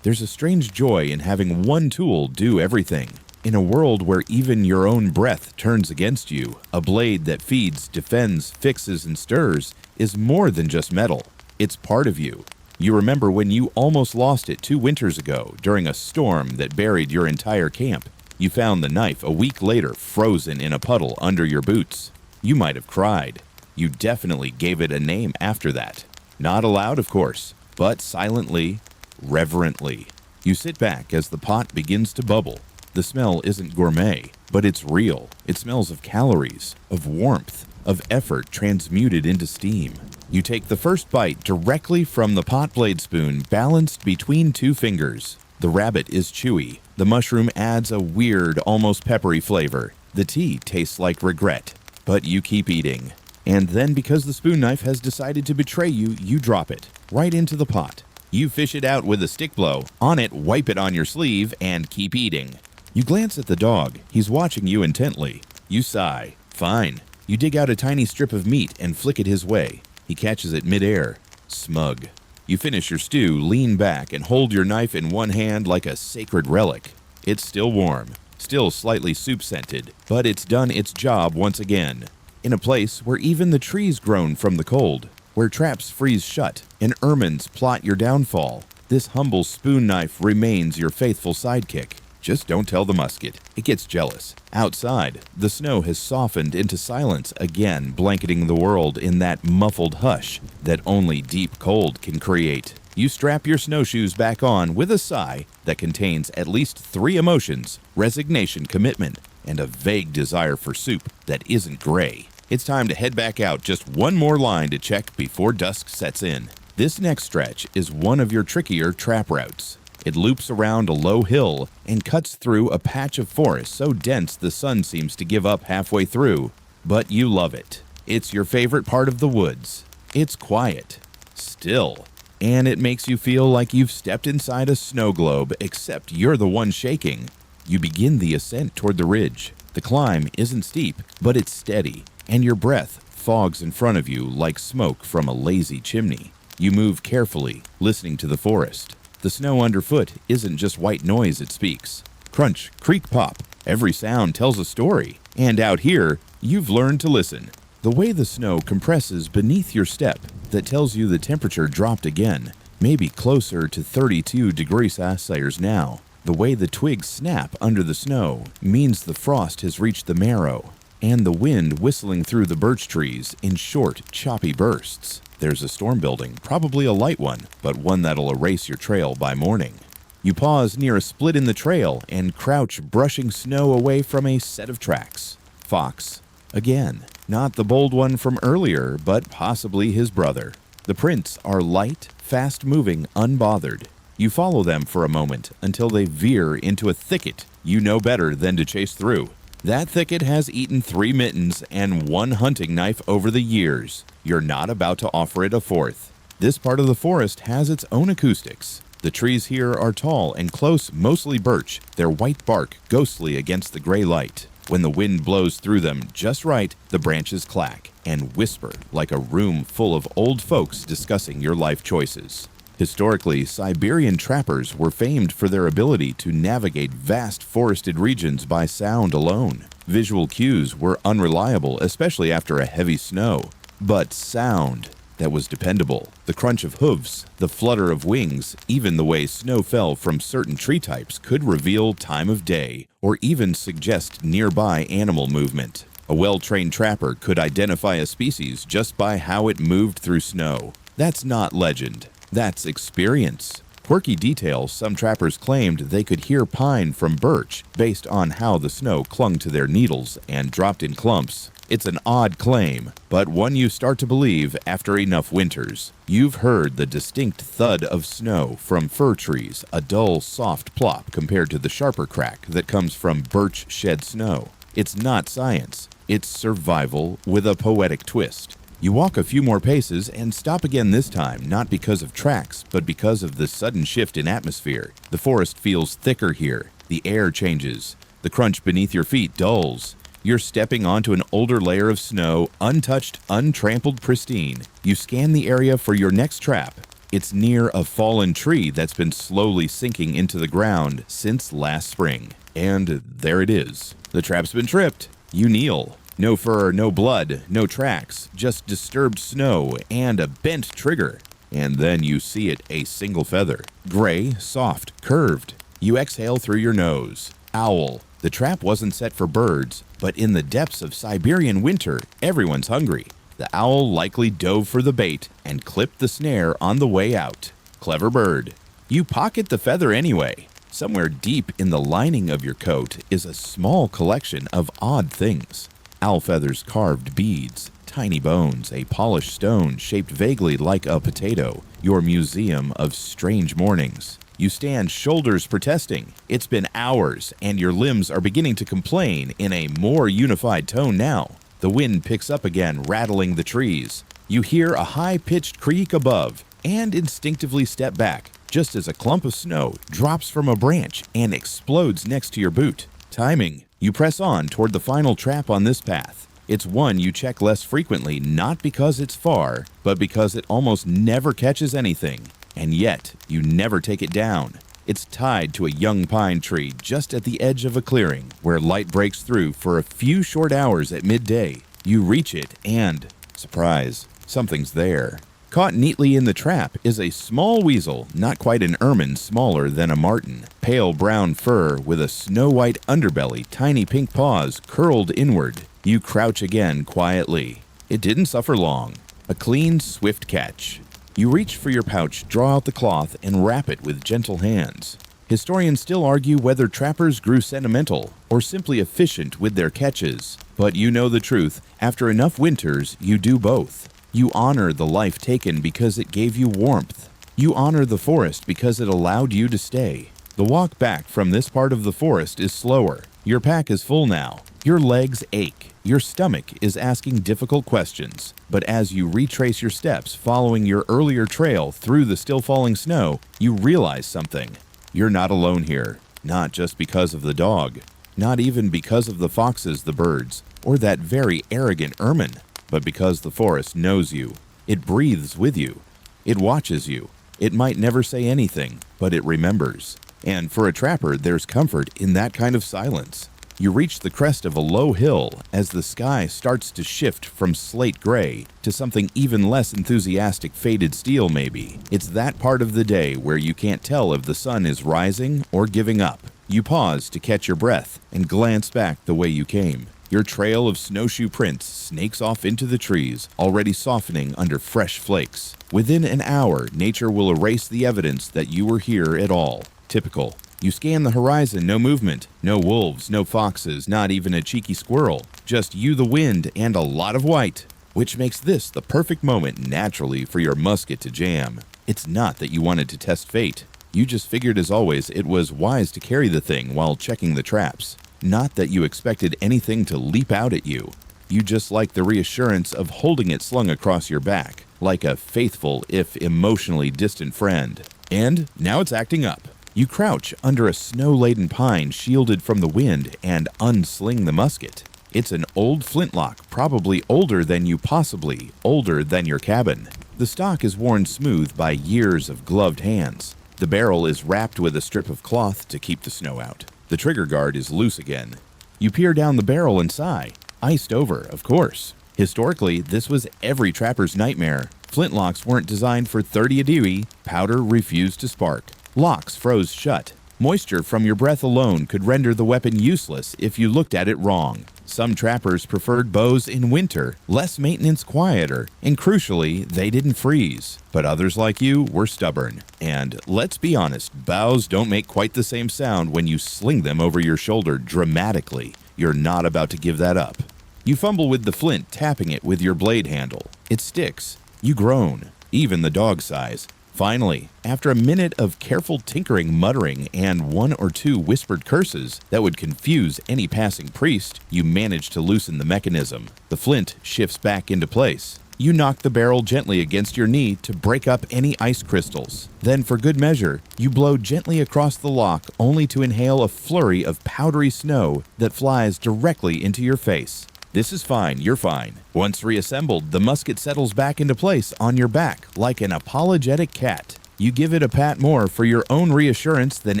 There's a strange joy in having one tool do everything. In a world where even your own breath turns against you, a blade that feeds, defends, fixes, and stirs is more than just metal. It's part of you. You remember when you almost lost it 2 winters ago during a storm that buried your entire camp. You found the knife a week later frozen in a puddle under your boots. You might have cried. You definitely gave it a name after that. Not aloud, of course, but silently, reverently. You sit back as the pot begins to bubble. The smell isn't gourmet, but it's real. It smells of calories, of warmth, of effort transmuted into steam. You take the first bite directly from the pot blade spoon balanced between 2 fingers. The rabbit is chewy. The mushroom adds a weird, almost peppery flavor. The tea tastes like regret, but you keep eating. And then because the spoon knife has decided to betray you, you drop it right into the pot. You fish it out with a stick blow. On it, wipe it on your sleeve, and keep eating. You glance at the dog. He's watching you intently. You sigh. Fine. You dig out a tiny strip of meat and flick it his way. He catches it midair. Smug. You finish your stew, lean back, and hold your knife in one hand like a sacred relic. It's still warm, still slightly soup-scented, but it's done its job once again. In a place where even the trees groan from the cold, where traps freeze shut and ermines plot your downfall, this humble spoon knife remains your faithful sidekick. Just don't tell the musket. It gets jealous. Outside, the snow has softened into silence again, blanketing the world in that muffled hush that only deep cold can create. You strap your snowshoes back on with a sigh that contains at least 3 emotions: resignation, commitment, and a vague desire for soup that isn't gray. It's time to head back out. Just one more line to check before dusk sets in. This next stretch is one of your trickier trap routes. It loops around a low hill and cuts through a patch of forest so dense the sun seems to give up halfway through. But you love it. It's your favorite part of the woods. It's quiet, still, and it makes you feel like you've stepped inside a snow globe, except you're the one shaking. You begin the ascent toward the ridge. The climb isn't steep, but it's steady, and your breath fogs in front of you like smoke from a lazy chimney. You move carefully, listening to the forest. The snow underfoot isn't just white noise it speaks. Crunch, creak, pop. Every sound tells a story. And out here, you've learned to listen. The way the snow compresses beneath your step, that tells you the temperature dropped again, maybe closer to 32 degrees Celsius now. The way the twigs snap under the snow means the frost has reached the marrow. And the wind whistling through the birch trees in short, choppy bursts. There's a storm building, probably a light one, but one that'll erase your trail by morning. You pause near a split in the trail and crouch, brushing snow away from a set of tracks. Fox. Again. Not the bold one from earlier, but possibly his brother. The prints are light, fast-moving, unbothered. You follow them for a moment until they veer into a thicket you know better than to chase through. That thicket has eaten 3 mittens and 1 hunting knife over the years. You're not about to offer it a 4th. This part of the forest has its own acoustics. The trees here are tall and close, mostly birch, their white bark ghostly against the gray light. When the wind blows through them just right, the branches clack and whisper like a room full of old folks discussing your life choices. Historically, Siberian trappers were famed for their ability to navigate vast forested regions by sound alone. Visual cues were unreliable, especially after a heavy snow. But sound that was dependable. The crunch of hooves, the flutter of wings, even the way snow fell from certain tree types could reveal time of day or even suggest nearby animal movement. A well-trained trapper could identify a species just by how it moved through snow. That's not legend. That's experience. Quirky details, some trappers claimed they could hear pine from birch based on how the snow clung to their needles and dropped in clumps. It's an odd claim, but one you start to believe after enough winters. You've heard the distinct thud of snow from fir trees, a dull, soft plop compared to the sharper crack that comes from birch-shed snow. It's not science. It's survival with a poetic twist. You walk a few more paces and stop again this time, not because of tracks, but because of the sudden shift in atmosphere. The forest feels thicker here. The air changes. The crunch beneath your feet dulls. You're stepping onto an older layer of snow, untouched, untrampled, pristine. You scan the area for your next trap. It's near a fallen tree that's been slowly sinking into the ground since last spring. And there it is. The trap's been tripped. You kneel. No fur, no blood, no tracks, just disturbed snow and a bent trigger. And then you see it, a single feather. Gray, soft, curved. You exhale through your nose. Owl. The trap wasn't set for birds, but in the depths of Siberian winter, everyone's hungry. The owl likely dove for the bait and clipped the snare on the way out. Clever bird. You pocket the feather anyway. Somewhere deep in the lining of your coat is a small collection of odd things. Owl feathers, carved beads, tiny bones, a polished stone shaped vaguely like a potato, your museum of strange mornings. You stand shoulders protesting. It's been hours, and your limbs are beginning to complain in a more unified tone now. The wind picks up again, rattling the trees. You hear a high-pitched creak above, and instinctively step back, just as a clump of snow drops from a branch and explodes next to your boot. Timing. You press on toward the final trap on this path. It's one you check less frequently, not because it's far, but because it almost never catches anything. And yet, you never take it down. It's tied to a young pine tree just at the edge of a clearing, where light breaks through for a few short hours at midday. You reach it and, surprise, something's there. Caught neatly in the trap is a small weasel, not quite an ermine, smaller than a marten. Pale brown fur with a snow-white underbelly, tiny pink paws curled inward. You crouch again quietly. It didn't suffer long. A clean, swift catch. You reach for your pouch, draw out the cloth, and wrap it with gentle hands. Historians still argue whether trappers grew sentimental or simply efficient with their catches. But you know the truth. After enough winters, you do both. You honor the life taken because it gave you warmth. You honor the forest because it allowed you to stay. The walk back from this part of the forest is slower. Your pack is full now. Your legs ache. Your stomach is asking difficult questions. But as you retrace your steps following your earlier trail through the still falling snow, you realize something. You're not alone here. Not just because of the dog. Not even because of the foxes, the birds, or that very arrogant ermine. But because the forest knows you. It breathes with you. It watches you. It might never say anything, but it remembers. And for a trapper, there's comfort in that kind of silence. You reach the crest of a low hill as the sky starts to shift from slate gray to something even less enthusiastic, faded steel maybe. It's that part of the day where you can't tell if the sun is rising or giving up. You pause to catch your breath and glance back the way you came. Your trail of snowshoe prints snakes off into the trees, already softening under fresh flakes. Within an hour, nature will erase the evidence that you were here at all. Typical. You scan the horizon, no movement, no wolves, no foxes, not even a cheeky squirrel. Just you, the wind, and a lot of white, which makes this the perfect moment naturally for your musket to jam. It's not that you wanted to test fate. You just figured, as always, it was wise to carry the thing while checking the traps. Not that you expected anything to leap out at you. You just like the reassurance of holding it slung across your back, like a faithful, if emotionally distant friend. And now it's acting up. You crouch under a snow-laden pine shielded from the wind and unsling the musket. It's an old flintlock, probably older than you, possibly older than your cabin. The stock is worn smooth by years of gloved hands. The barrel is wrapped with a strip of cloth to keep the snow out. The trigger guard is loose again. You peer down the barrel and sigh. Iced over, of course. Historically, this was every trapper's nightmare. Flintlocks weren't designed for 30 a degree. Powder refused to spark. Locks froze shut. Moisture from your breath alone could render the weapon useless if you looked at it wrong. Some trappers preferred bows in winter, less maintenance, quieter, and crucially, they didn't freeze. But others like you were stubborn. And let's be honest, bows don't make quite the same sound when you sling them over your shoulder dramatically. You're not about to give that up. You fumble with the flint, tapping it with your blade handle. It sticks. You groan, even the dog size. Finally, after a minute of careful tinkering, muttering, and one or two whispered curses that would confuse any passing priest, you manage to loosen the mechanism. The flint shifts back into place. You knock the barrel gently against your knee to break up any ice crystals. Then, for good measure, you blow gently across the lock only to inhale a flurry of powdery snow that flies directly into your face. This is fine, you're fine. Once reassembled, the musket settles back into place on your back like an apologetic cat. You give it a pat more for your own reassurance than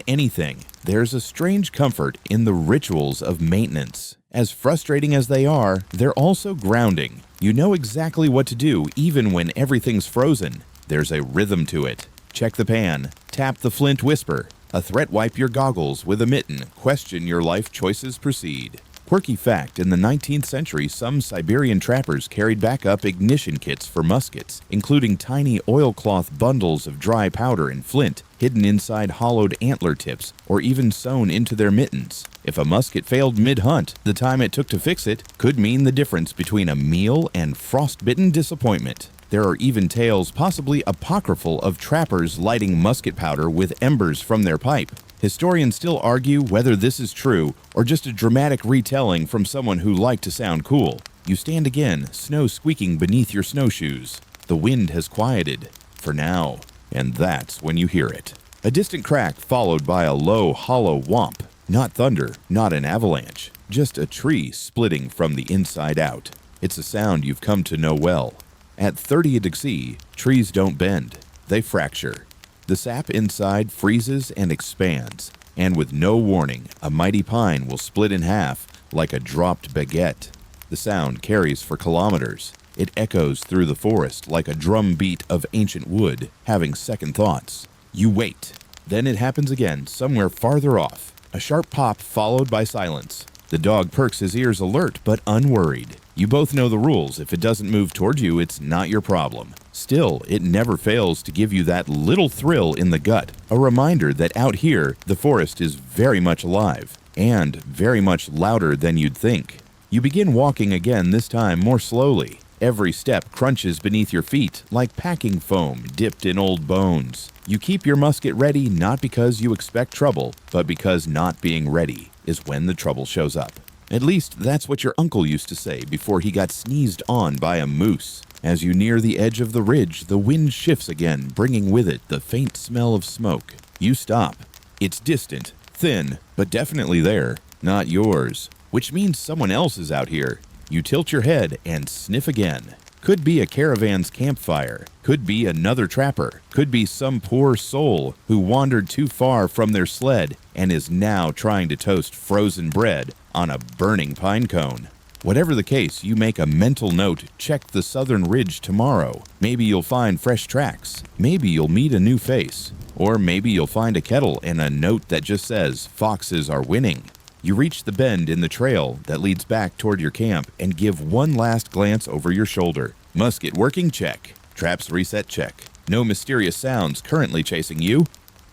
anything. There's a strange comfort in the rituals of maintenance. As frustrating as they are, they're also grounding. You know exactly what to do even when everything's frozen. There's a rhythm to it. Check the pan, tap the flint whisper, a threat wipe your goggles with a mitten, question your life choices, proceed. Quirky fact, in the 19th century, some Siberian trappers carried backup ignition kits for muskets, including tiny oilcloth bundles of dry powder and flint, hidden inside hollowed antler tips, or even sewn into their mittens. If a musket failed mid-hunt, the time it took to fix it could mean the difference between a meal and frostbitten disappointment. There are even tales, possibly apocryphal, of trappers lighting musket powder with embers from their pipe. Historians still argue whether this is true or just a dramatic retelling from someone who liked to sound cool. You stand again, snow squeaking beneath your snowshoes. The wind has quieted, for now, and that's when you hear it. A distant crack followed by a low, hollow whomp. Not thunder, not an avalanche, just a tree splitting from the inside out. It's a sound you've come to know well. At 30°C, trees don't bend, they fracture. The sap inside freezes and expands, and with no warning, a mighty pine will split in half like a dropped baguette. The sound carries for kilometers. It echoes through the forest like a drum beat of ancient wood, having second thoughts. You wait. Then it happens again, somewhere farther off. A sharp pop followed by silence. The dog perks his ears alert but unworried. You both know the rules. If it doesn't move toward you, it's not your problem. Still, it never fails to give you that little thrill in the gut, a reminder that out here, the forest is very much alive, and very much louder than you'd think. You begin walking again, this time more slowly. Every step crunches beneath your feet like packing foam dipped in old bones. You keep your musket ready not because you expect trouble, but because not being ready is when the trouble shows up. At least that's what your uncle used to say before he got sneezed on by a moose. As you near the edge of the ridge, the wind shifts again, bringing with it the faint smell of smoke. You stop. It's distant, thin, but definitely there. Not yours, which means someone else is out here. You tilt your head and sniff again. Could be a caravan's campfire. Could be another trapper. Could be some poor soul who wandered too far from their sled and is now trying to toast frozen bread on a burning pine cone. Whatever the case, you make a mental note, check the southern ridge tomorrow. Maybe you'll find fresh tracks. Maybe you'll meet a new face. Or maybe you'll find a kettle and a note that just says, foxes are winning. You reach the bend in the trail that leads back toward your camp and give one last glance over your shoulder. Musket working? Check. Traps reset? Check. No mysterious sounds currently chasing you?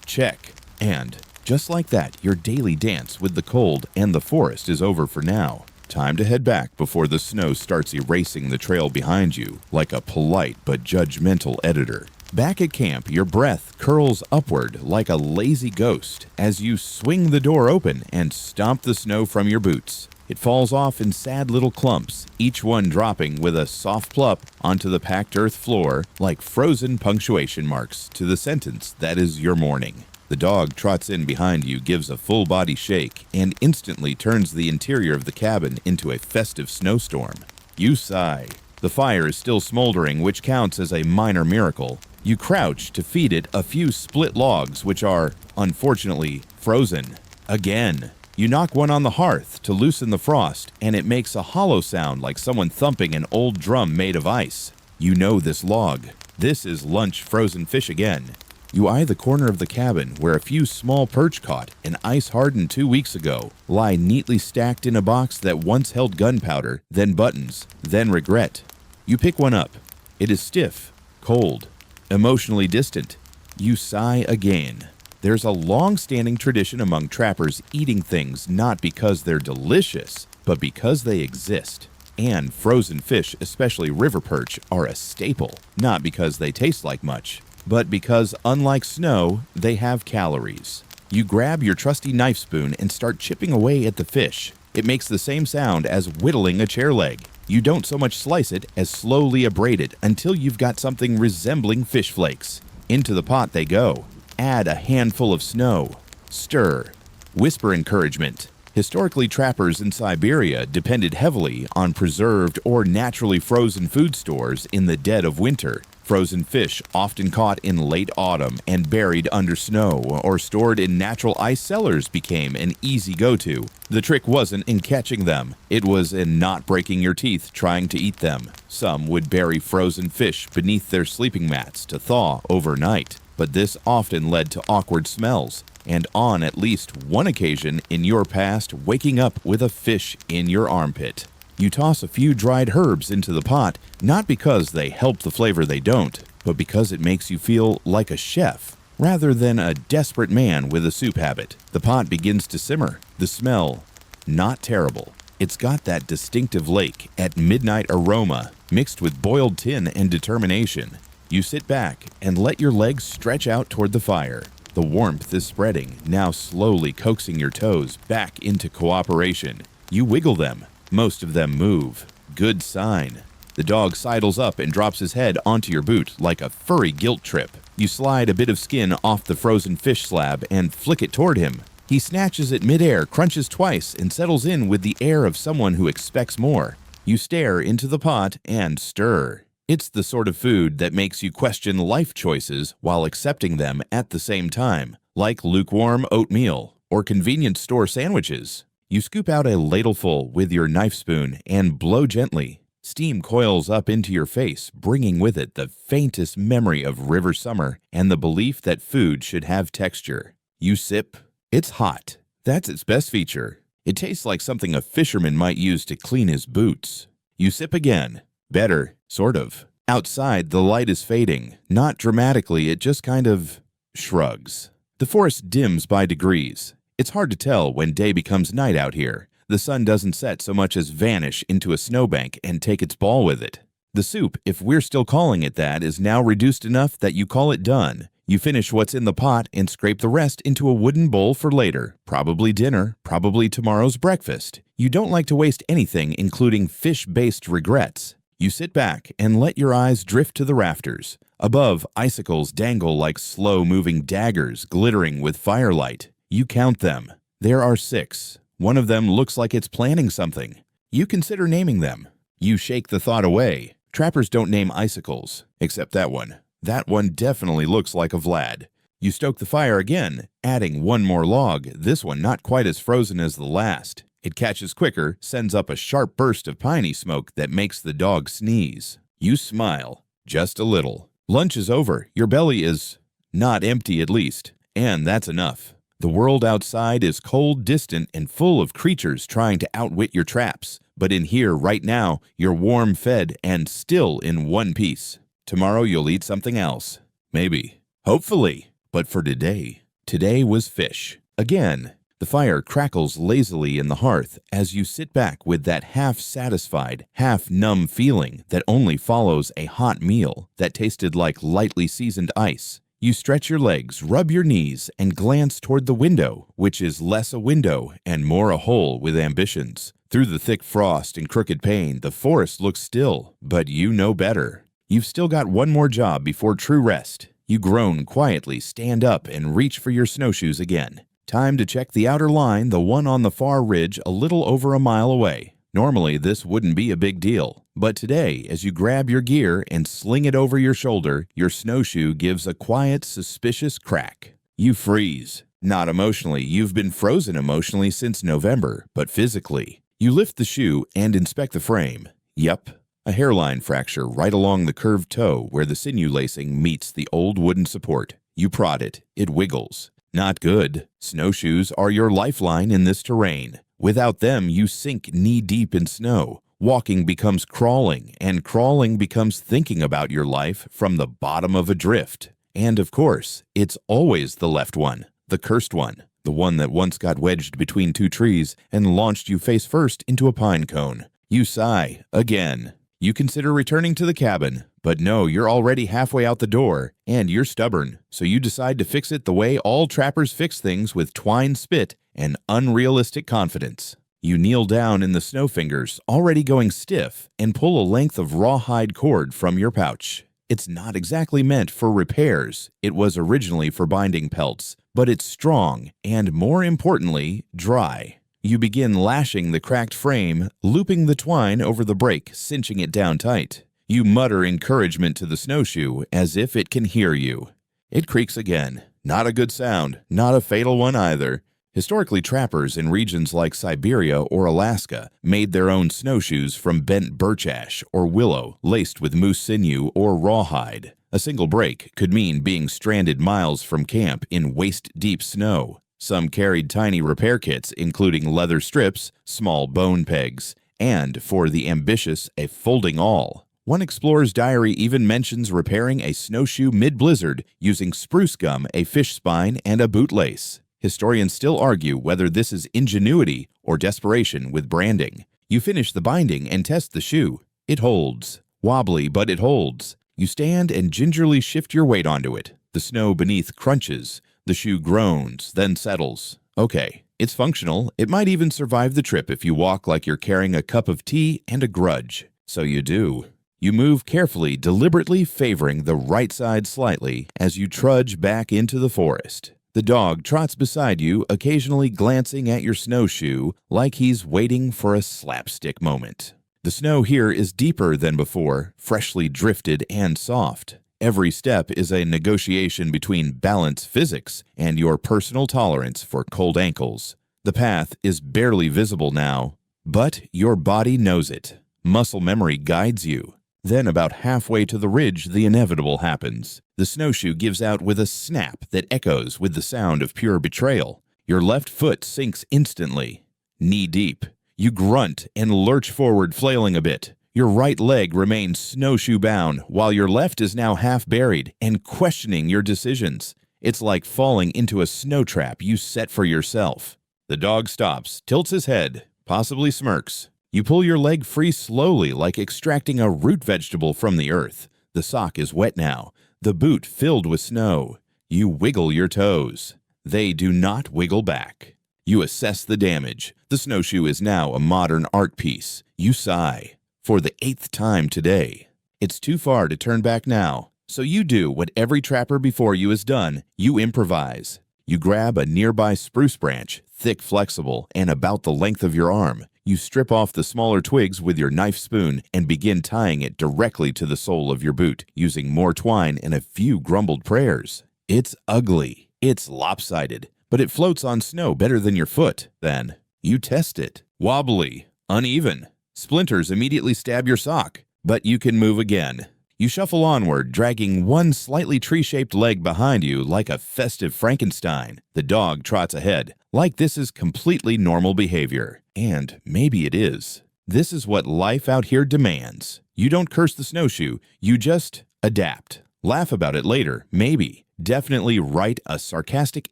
Check. And just like that, your daily dance with the cold and the forest is over for now. Time to head back before the snow starts erasing the trail behind you like a polite but judgmental editor. Back at camp, your breath curls upward like a lazy ghost as you swing the door open and stomp the snow from your boots. It falls off in sad little clumps, each one dropping with a soft plop onto the packed earth floor like frozen punctuation marks to the sentence that is your morning. The dog trots in behind you, gives a full-body shake, and instantly turns the interior of the cabin into a festive snowstorm. You sigh. The fire is still smoldering, which counts as a minor miracle. You crouch to feed it a few split logs, which are, unfortunately, frozen. Again. You knock one on the hearth to loosen the frost, and it makes a hollow sound like someone thumping an old drum made of ice. You know this log. This is lunch frozen fish again. You eye the corner of the cabin where a few small perch caught and ice-hardened 2 weeks ago lie neatly stacked in a box that once held gunpowder, then buttons, then regret. You pick one up. It is stiff, cold, emotionally distant. You sigh again. There's a long-standing tradition among trappers eating things not because they're delicious, but because they exist. And frozen fish, especially river perch, are a staple, not because they taste like much, but because, unlike snow, they have calories. You grab your trusty knife spoon and start chipping away at the fish. It makes the same sound as whittling a chair leg. You don't so much slice it as slowly abrade it until you've got something resembling fish flakes. Into the pot they go. Add a handful of snow. Stir. Whisper encouragement. Historically, trappers in Siberia depended heavily on preserved or naturally frozen food stores in the dead of winter. Frozen fish, often caught in late autumn and buried under snow or stored in natural ice cellars, became an easy go-to. The trick wasn't in catching them, it was in not breaking your teeth trying to eat them. Some would bury frozen fish beneath their sleeping mats to thaw overnight, but this often led to awkward smells, and on at least one occasion in your past, waking up with a fish in your armpit. You toss a few dried herbs into the pot, not because they help the flavor, they don't, but because it makes you feel like a chef, rather than a desperate man with a soup habit. The pot begins to simmer. The smell, not terrible. It's got that distinctive lake at midnight aroma mixed with boiled tin and determination. You sit back and let your legs stretch out toward the fire. The warmth is spreading, now slowly coaxing your toes back into cooperation. You wiggle them. Most of them move. Good sign. The dog sidles up and drops his head onto your boot like a furry guilt trip. You slide a bit of skin off the frozen fish slab and flick it toward him. He snatches it midair, crunches twice, and settles in with the air of someone who expects more. You stare into the pot and stir. It's the sort of food that makes you question life choices while accepting them at the same time, like lukewarm oatmeal or convenience store sandwiches. You scoop out a ladleful with your knife spoon and blow gently. Steam coils up into your face, bringing with it the faintest memory of river summer and the belief that food should have texture. You sip. It's hot. That's its best feature. It tastes like something a fisherman might use to clean his boots. You sip again. Better, sort of. Outside, the light is fading. Not dramatically, it just kind of shrugs. The forest dims by degrees. It's hard to tell when day becomes night out here. The sun doesn't set so much as vanish into a snowbank and take its ball with it. The soup, if we're still calling it that, is now reduced enough that you call it done. You finish what's in the pot and scrape the rest into a wooden bowl for later. Probably dinner, probably tomorrow's breakfast. You don't like to waste anything, including fish-based regrets. You sit back and let your eyes drift to the rafters. Above, icicles dangle like slow-moving daggers glittering with firelight. You count them. There are 6. One of them looks like it's planning something. You consider naming them. You shake the thought away. Trappers don't name icicles, except that one. That one definitely looks like a Vlad. You stoke the fire again, adding one more log, this one not quite as frozen as the last. It catches quicker, sends up a sharp burst of piney smoke that makes the dog sneeze. You smile, just a little. Lunch is over. Your belly is not empty, at least, and that's enough. The world outside is cold, distant, and full of creatures trying to outwit your traps. But in here, right now, you're warm fed and still in one piece. Tomorrow you'll eat something else. Maybe. Hopefully. But for today was fish. Again, the fire crackles lazily in the hearth as you sit back with that half-satisfied, half-numb feeling that only follows a hot meal that tasted like lightly seasoned ice. You stretch your legs, rub your knees, and glance toward the window, which is less a window and more a hole with ambitions. Through the thick frost and crooked pane, the forest looks still, but you know better. You've still got one more job before true rest. You groan quietly, stand up, and reach for your snowshoes again. Time to check the outer line, the one on the far ridge a little over a mile away. Normally, this wouldn't be a big deal, but today, as you grab your gear and sling it over your shoulder, your snowshoe gives a quiet, suspicious crack. You freeze. Not emotionally, you've been frozen emotionally since November, but physically. You lift the shoe and inspect the frame. Yup, a hairline fracture right along the curved toe where the sinew lacing meets the old wooden support. You prod it. It wiggles. Not good. Snowshoes are your lifeline in this terrain. Without them, you sink knee-deep in snow. Walking becomes crawling, and crawling becomes thinking about your life from the bottom of a drift. And of course, it's always the left one, the cursed one, the one that once got wedged between two trees and launched you face first into a pine cone. You sigh again. You consider returning to the cabin, but no, you're already halfway out the door, and you're stubborn, so you decide to fix it the way all trappers fix things, with twine spit and unrealistic confidence. You kneel down in the snow fingers, already going stiff, and pull a length of rawhide cord from your pouch. It's not exactly meant for repairs. It was originally for binding pelts, but it's strong and, more importantly, dry. You begin lashing the cracked frame, looping the twine over the break, cinching it down tight. You mutter encouragement to the snowshoe as if it can hear you. It creaks again. Not a good sound, not a fatal one either. Historically, trappers in regions like Siberia or Alaska made their own snowshoes from bent birch ash or willow laced with moose sinew or rawhide. A single break could mean being stranded miles from camp in waist-deep snow. Some carried tiny repair kits, including leather strips, small bone pegs, and, for the ambitious, a folding awl. One explorer's diary even mentions repairing a snowshoe mid-blizzard using spruce gum, a fish spine, and a bootlace. Historians still argue whether this is ingenuity or desperation with branding. You finish the binding and test the shoe. It holds. Wobbly, but it holds. You stand and gingerly shift your weight onto it. The snow beneath crunches. The shoe groans, then settles. Okay, it's functional. It might even survive the trip if you walk like you're carrying a cup of tea and a grudge. So you do. You move carefully, deliberately favoring the right side slightly as you trudge back into the forest. The dog trots beside you, occasionally glancing at your snowshoe like he's waiting for a slapstick moment. The snow here is deeper than before, freshly drifted and soft. Every step is a negotiation between balance physics and your personal tolerance for cold ankles. The path is barely visible now, but your body knows it. Muscle memory guides you. Then about halfway to the ridge, the inevitable happens. The snowshoe gives out with a snap that echoes with the sound of pure betrayal. Your left foot sinks instantly, knee-deep. You grunt and lurch forward, flailing a bit. Your right leg remains snowshoe-bound, while your left is now half-buried and questioning your decisions. It's like falling into a snow trap you set for yourself. The dog stops, tilts his head, possibly smirks. You pull your leg free slowly, like extracting a root vegetable from the earth. The sock is wet now, the boot filled with snow. You wiggle your toes. They do not wiggle back. You assess the damage. The snowshoe is now a modern art piece. You sigh. For the 8th time today. It's too far to turn back now, so you do what every trapper before you has done. You improvise. You grab a nearby spruce branch, thick, flexible, and about the length of your arm. You strip off the smaller twigs with your knife spoon and begin tying it directly to the sole of your boot, using more twine and a few grumbled prayers. It's ugly. It's lopsided, but it floats on snow better than your foot. Then you test it. Wobbly. Uneven. Splinters immediately stab your sock, but you can move again. You shuffle onward, dragging one slightly tree-shaped leg behind you like a festive Frankenstein. The dog trots ahead, like this is completely normal behavior. And maybe it is. This is what life out here demands. You don't curse the snowshoe, you just adapt. Laugh about it later, maybe. Definitely write a sarcastic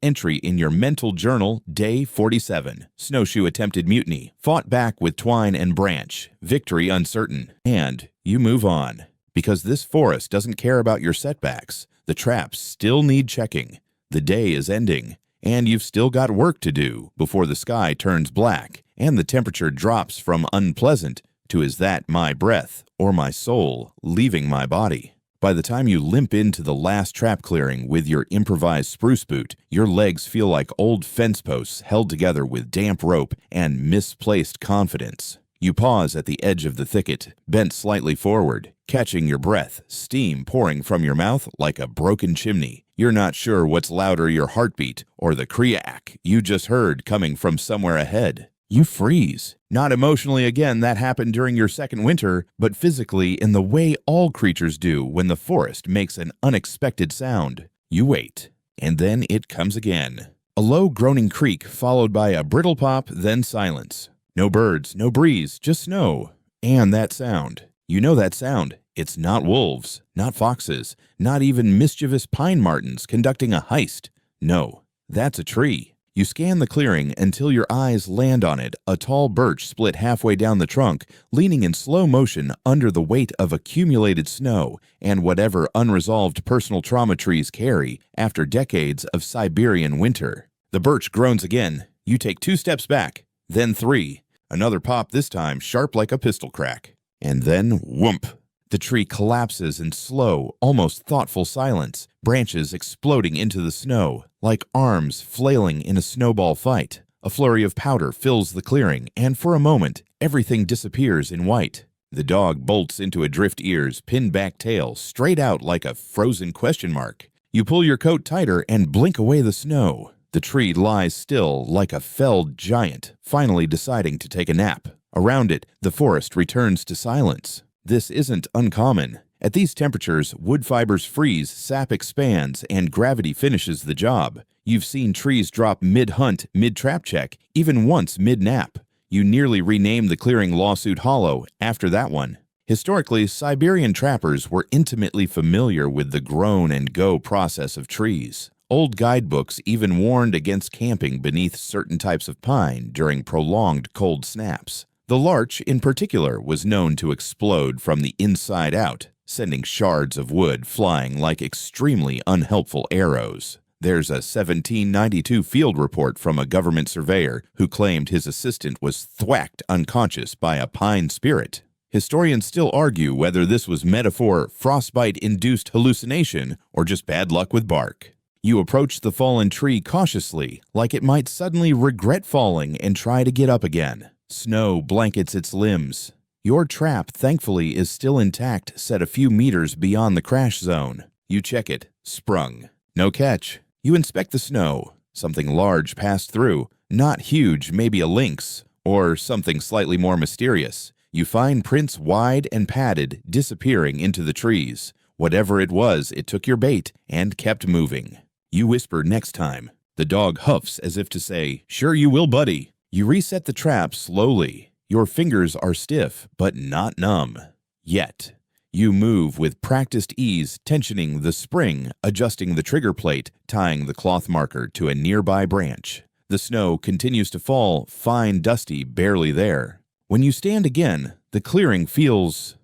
entry in your mental journal, day 47. Snowshoe attempted mutiny, fought back with twine and branch, victory uncertain, and you move on. Because this forest doesn't care about your setbacks. The traps still need checking. The day is ending, and you've still got work to do before the sky turns black and the temperature drops from unpleasant to is that my breath or my soul leaving my body. By the time you limp into the last trap clearing with your improvised spruce boot, your legs feel like old fence posts held together with damp rope and misplaced confidence. You pause at the edge of the thicket, bent slightly forward, catching your breath, steam pouring from your mouth like a broken chimney. You're not sure what's louder, your heartbeat or the creak you just heard coming from somewhere ahead. You freeze. Not emotionally again, that happened during your second winter, but physically in the way all creatures do when the forest makes an unexpected sound. You wait. And then it comes again. A low groaning creak followed by a brittle pop, then silence. No birds, no breeze, just snow. And that sound. You know that sound. It's not wolves, not foxes, not even mischievous pine martens conducting a heist. No, that's a tree. You scan the clearing until your eyes land on it, a tall birch split halfway down the trunk, leaning in slow motion under the weight of accumulated snow and whatever unresolved personal trauma trees carry after decades of Siberian winter. The birch groans again. You take 2 steps back, then 3. Another pop, this time sharp like a pistol crack. And then whoomp. The tree collapses in slow, almost thoughtful silence, branches exploding into the snow, like arms flailing in a snowball fight. A flurry of powder fills the clearing, and for a moment, everything disappears in white. The dog bolts into a drift ears, pinned back tail, straight out like a frozen question mark. You pull your coat tighter and blink away the snow. The tree lies still like a felled giant, finally deciding to take a nap. Around it, the forest returns to silence. This isn't uncommon. At these temperatures, wood fibers freeze, sap expands, and gravity finishes the job. You've seen trees drop mid-hunt, mid-trap check, even once mid-nap. You nearly renamed the clearing Lawsuit Hollow after that one. Historically, Siberian trappers were intimately familiar with the grown and go process of trees. Old guidebooks even warned against camping beneath certain types of pine during prolonged cold snaps. The larch, in particular, was known to explode from the inside out, sending shards of wood flying like extremely unhelpful arrows. There's a 1792 field report from a government surveyor who claimed his assistant was thwacked unconscious by a pine spirit. Historians still argue whether this was metaphor, frostbite-induced hallucination, or just bad luck with bark. You approach the fallen tree cautiously, like it might suddenly regret falling and try to get up again. Snow blankets its limbs. Your trap, thankfully, is still intact, set a few meters beyond the crash zone. You check it. Sprung. No catch. You inspect the snow. Something large passed through. Not huge, maybe a lynx, or something slightly more mysterious. You find prints wide and padded, disappearing into the trees. Whatever it was, it took your bait and kept moving. You whisper next time. The dog huffs as if to say, "Sure you will, buddy." You reset the trap slowly. Your fingers are stiff, but not numb. Yet. You move with practiced ease, tensioning the spring, adjusting the trigger plate, tying the cloth marker to a nearby branch. The snow continues to fall, fine, dusty, barely there. When you stand again, the clearing feels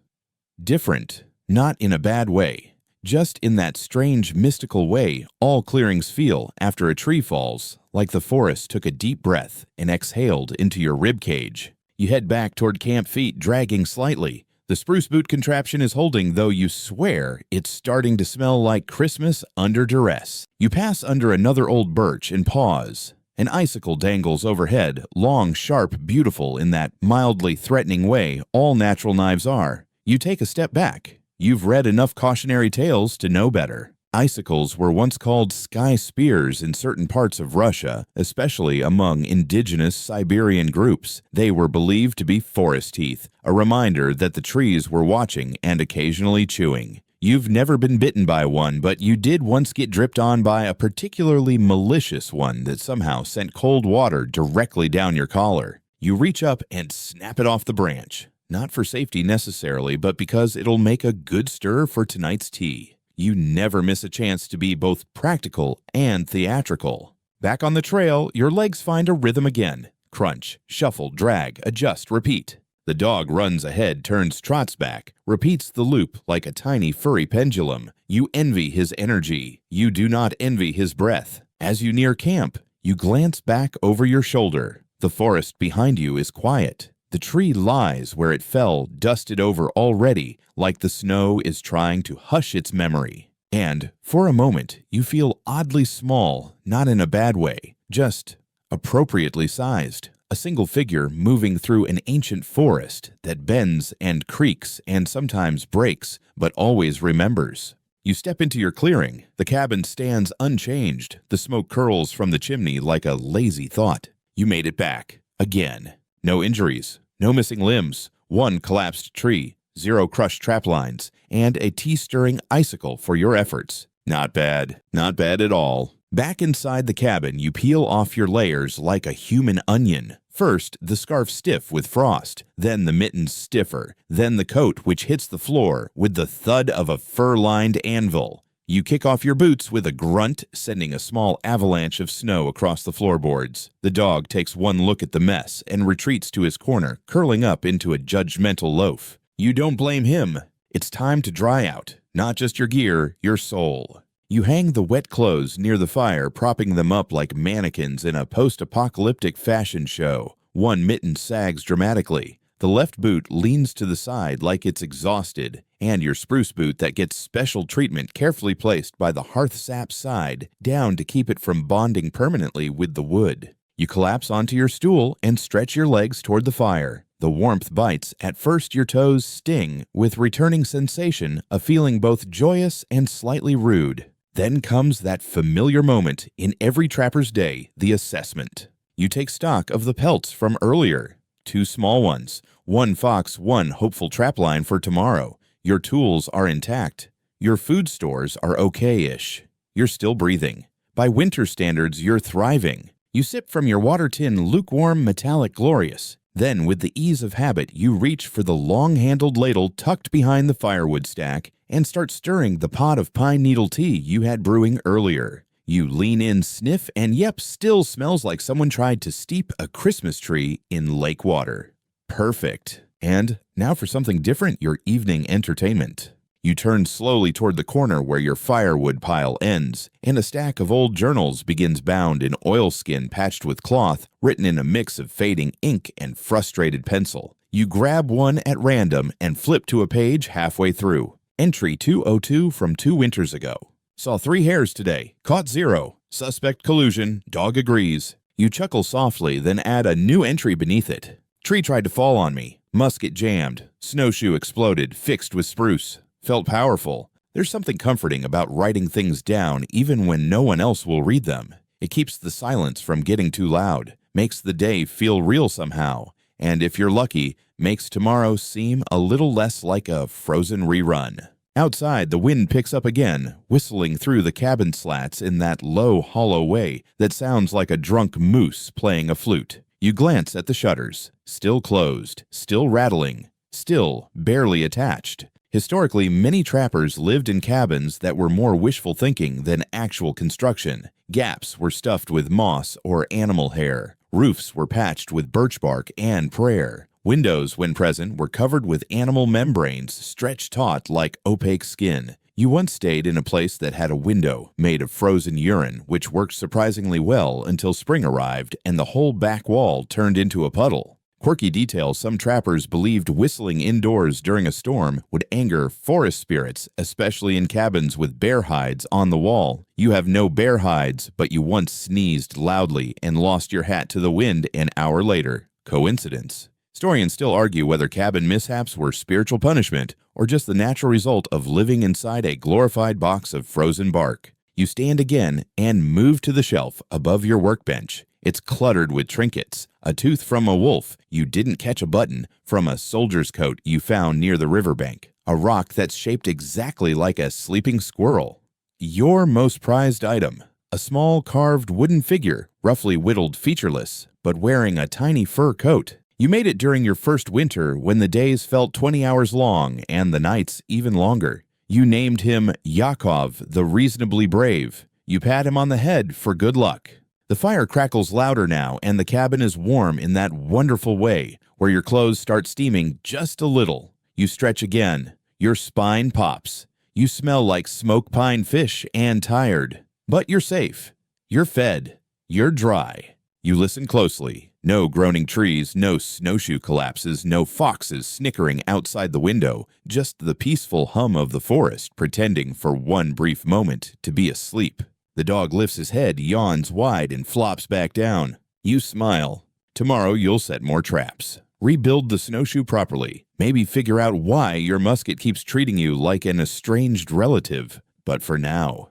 different, not in a bad way. Just in that strange, mystical way all clearings feel after a tree falls, like the forest took a deep breath and exhaled into your rib cage. You head back toward camp feet, dragging slightly. The spruce boot contraption is holding, though you swear it's starting to smell like Christmas under duress. You pass under another old birch and pause. An icicle dangles overhead, long, sharp, beautiful in that mildly threatening way all natural knives are. You take a step back. You've read enough cautionary tales to know better. Icicles were once called sky spears in certain parts of Russia, especially among indigenous Siberian groups. They were believed to be forest teeth, a reminder that the trees were watching and occasionally chewing. You've never been bitten by one, but you did once get dripped on by a particularly malicious one that somehow sent cold water directly down your collar. You reach up and snap it off the branch. Not for safety necessarily, but because it'll make a good stir for tonight's tea. You never miss a chance to be both practical and theatrical. Back on the trail, your legs find a rhythm again. Crunch, shuffle, drag, adjust, repeat. The dog runs ahead, turns, trots back, repeats the loop like a tiny furry pendulum. You envy his energy. You do not envy his breath. As you near camp, you glance back over your shoulder. The forest behind you is quiet. The tree lies where it fell, dusted over already, like the snow is trying to hush its memory. And, for a moment, you feel oddly small, not in a bad way, just appropriately sized. A single figure moving through an ancient forest that bends and creaks and sometimes breaks, but always remembers. You step into your clearing. The cabin stands unchanged. The smoke curls from the chimney like a lazy thought. You made it back. Again. No injuries. No missing limbs, 1 collapsed tree, 0 crushed trap lines, and a tea-stirring icicle for your efforts. Not bad. Not bad at all. Back inside the cabin, you peel off your layers like a human onion. First, the scarf stiff with frost, then the mittens stiffer, then the coat which hits the floor with the thud of a fur-lined anvil. You kick off your boots with a grunt, sending a small avalanche of snow across the floorboards. The dog takes one look at the mess and retreats to his corner, curling up into a judgmental loaf. You don't blame him. It's time to dry out, not just your gear, your soul. You hang the wet clothes near the fire, propping them up like mannequins in a post-apocalyptic fashion show. One mitten sags dramatically. The left boot leans to the side like it's exhausted, and your spruce boot that gets special treatment carefully placed by the hearth sap's side down to keep it from bonding permanently with the wood. You collapse onto your stool and stretch your legs toward the fire. The warmth bites. At first your toes sting, with returning sensation, a feeling both joyous and slightly rude. Then comes that familiar moment in every trapper's day, the assessment. You take stock of the pelts from earlier. 2 small ones, 1 fox, 1 hopeful trapline for tomorrow. Your tools are intact. Your food stores are okay-ish. You're still breathing. By winter standards, you're thriving. You sip from your water tin lukewarm metallic glorious. Then, with the ease of habit, you reach for the long-handled ladle tucked behind the firewood stack and start stirring the pot of pine needle tea you had brewing earlier. You lean in, sniff, and yep, still smells like someone tried to steep a Christmas tree in lake water. Perfect. And now for something different, your evening entertainment. You turn slowly toward the corner where your firewood pile ends, and a stack of old journals begins bound in oilskin patched with cloth, written in a mix of fading ink and frustrated pencil. You grab one at random and flip to a page halfway through. Entry 202 from 2 winters ago. Saw 3 hares today. Caught 0. Suspect collusion. Dog agrees. You chuckle softly, then add a new entry beneath it. Tree tried to fall on me. Musket jammed. Snowshoe exploded, fixed with spruce. Felt powerful. There's something comforting about writing things down even when no one else will read them. It keeps the silence from getting too loud, makes the day feel real somehow, and if you're lucky, makes tomorrow seem a little less like a frozen rerun. Outside, the wind picks up again, whistling through the cabin slats in that low, hollow way that sounds like a drunk moose playing a flute. You glance at the shutters. Still closed, still rattling, still barely attached. Historically, many trappers lived in cabins that were more wishful thinking than actual construction. Gaps were stuffed with moss or animal hair. Roofs were patched with birch bark and prayer. Windows, when present, were covered with animal membranes stretched taut like opaque skin. You once stayed in a place that had a window made of frozen urine, which worked surprisingly well until spring arrived and the whole back wall turned into a puddle. Quirky detail: some trappers believed whistling indoors during a storm would anger forest spirits, especially in cabins with bear hides on the wall. You have no bear hides, but you once sneezed loudly and lost your hat to the wind an hour later. Coincidence? Historians still argue whether cabin mishaps were spiritual punishment or just the natural result of living inside a glorified box of frozen bark. You stand again and move to the shelf above your workbench. It's cluttered with trinkets: a tooth from a wolf you didn't catch a button from a soldier's coat you found near the riverbank, a rock that's shaped exactly like a sleeping squirrel. Your most prized item: a small carved wooden figure, roughly whittled featureless, but wearing a tiny fur coat. You made it during your first winter when the days felt 20 hours long and the nights even longer. You named him Yakov, the reasonably brave. You pat him on the head for good luck. The fire crackles louder now, and the cabin is warm in that wonderful way where your clothes start steaming just a little. You stretch again. Your spine pops. You smell like smoked pine fish and tired. But you're safe. You're fed. You're dry. You listen closely. No groaning trees, no snowshoe collapses, no foxes snickering outside the window, just the peaceful hum of the forest pretending for one brief moment to be asleep. The dog lifts his head, yawns wide, and flops back down. You smile. Tomorrow you'll set more traps. Rebuild the snowshoe properly. Maybe figure out why your musket keeps treating you like an estranged relative. But for now,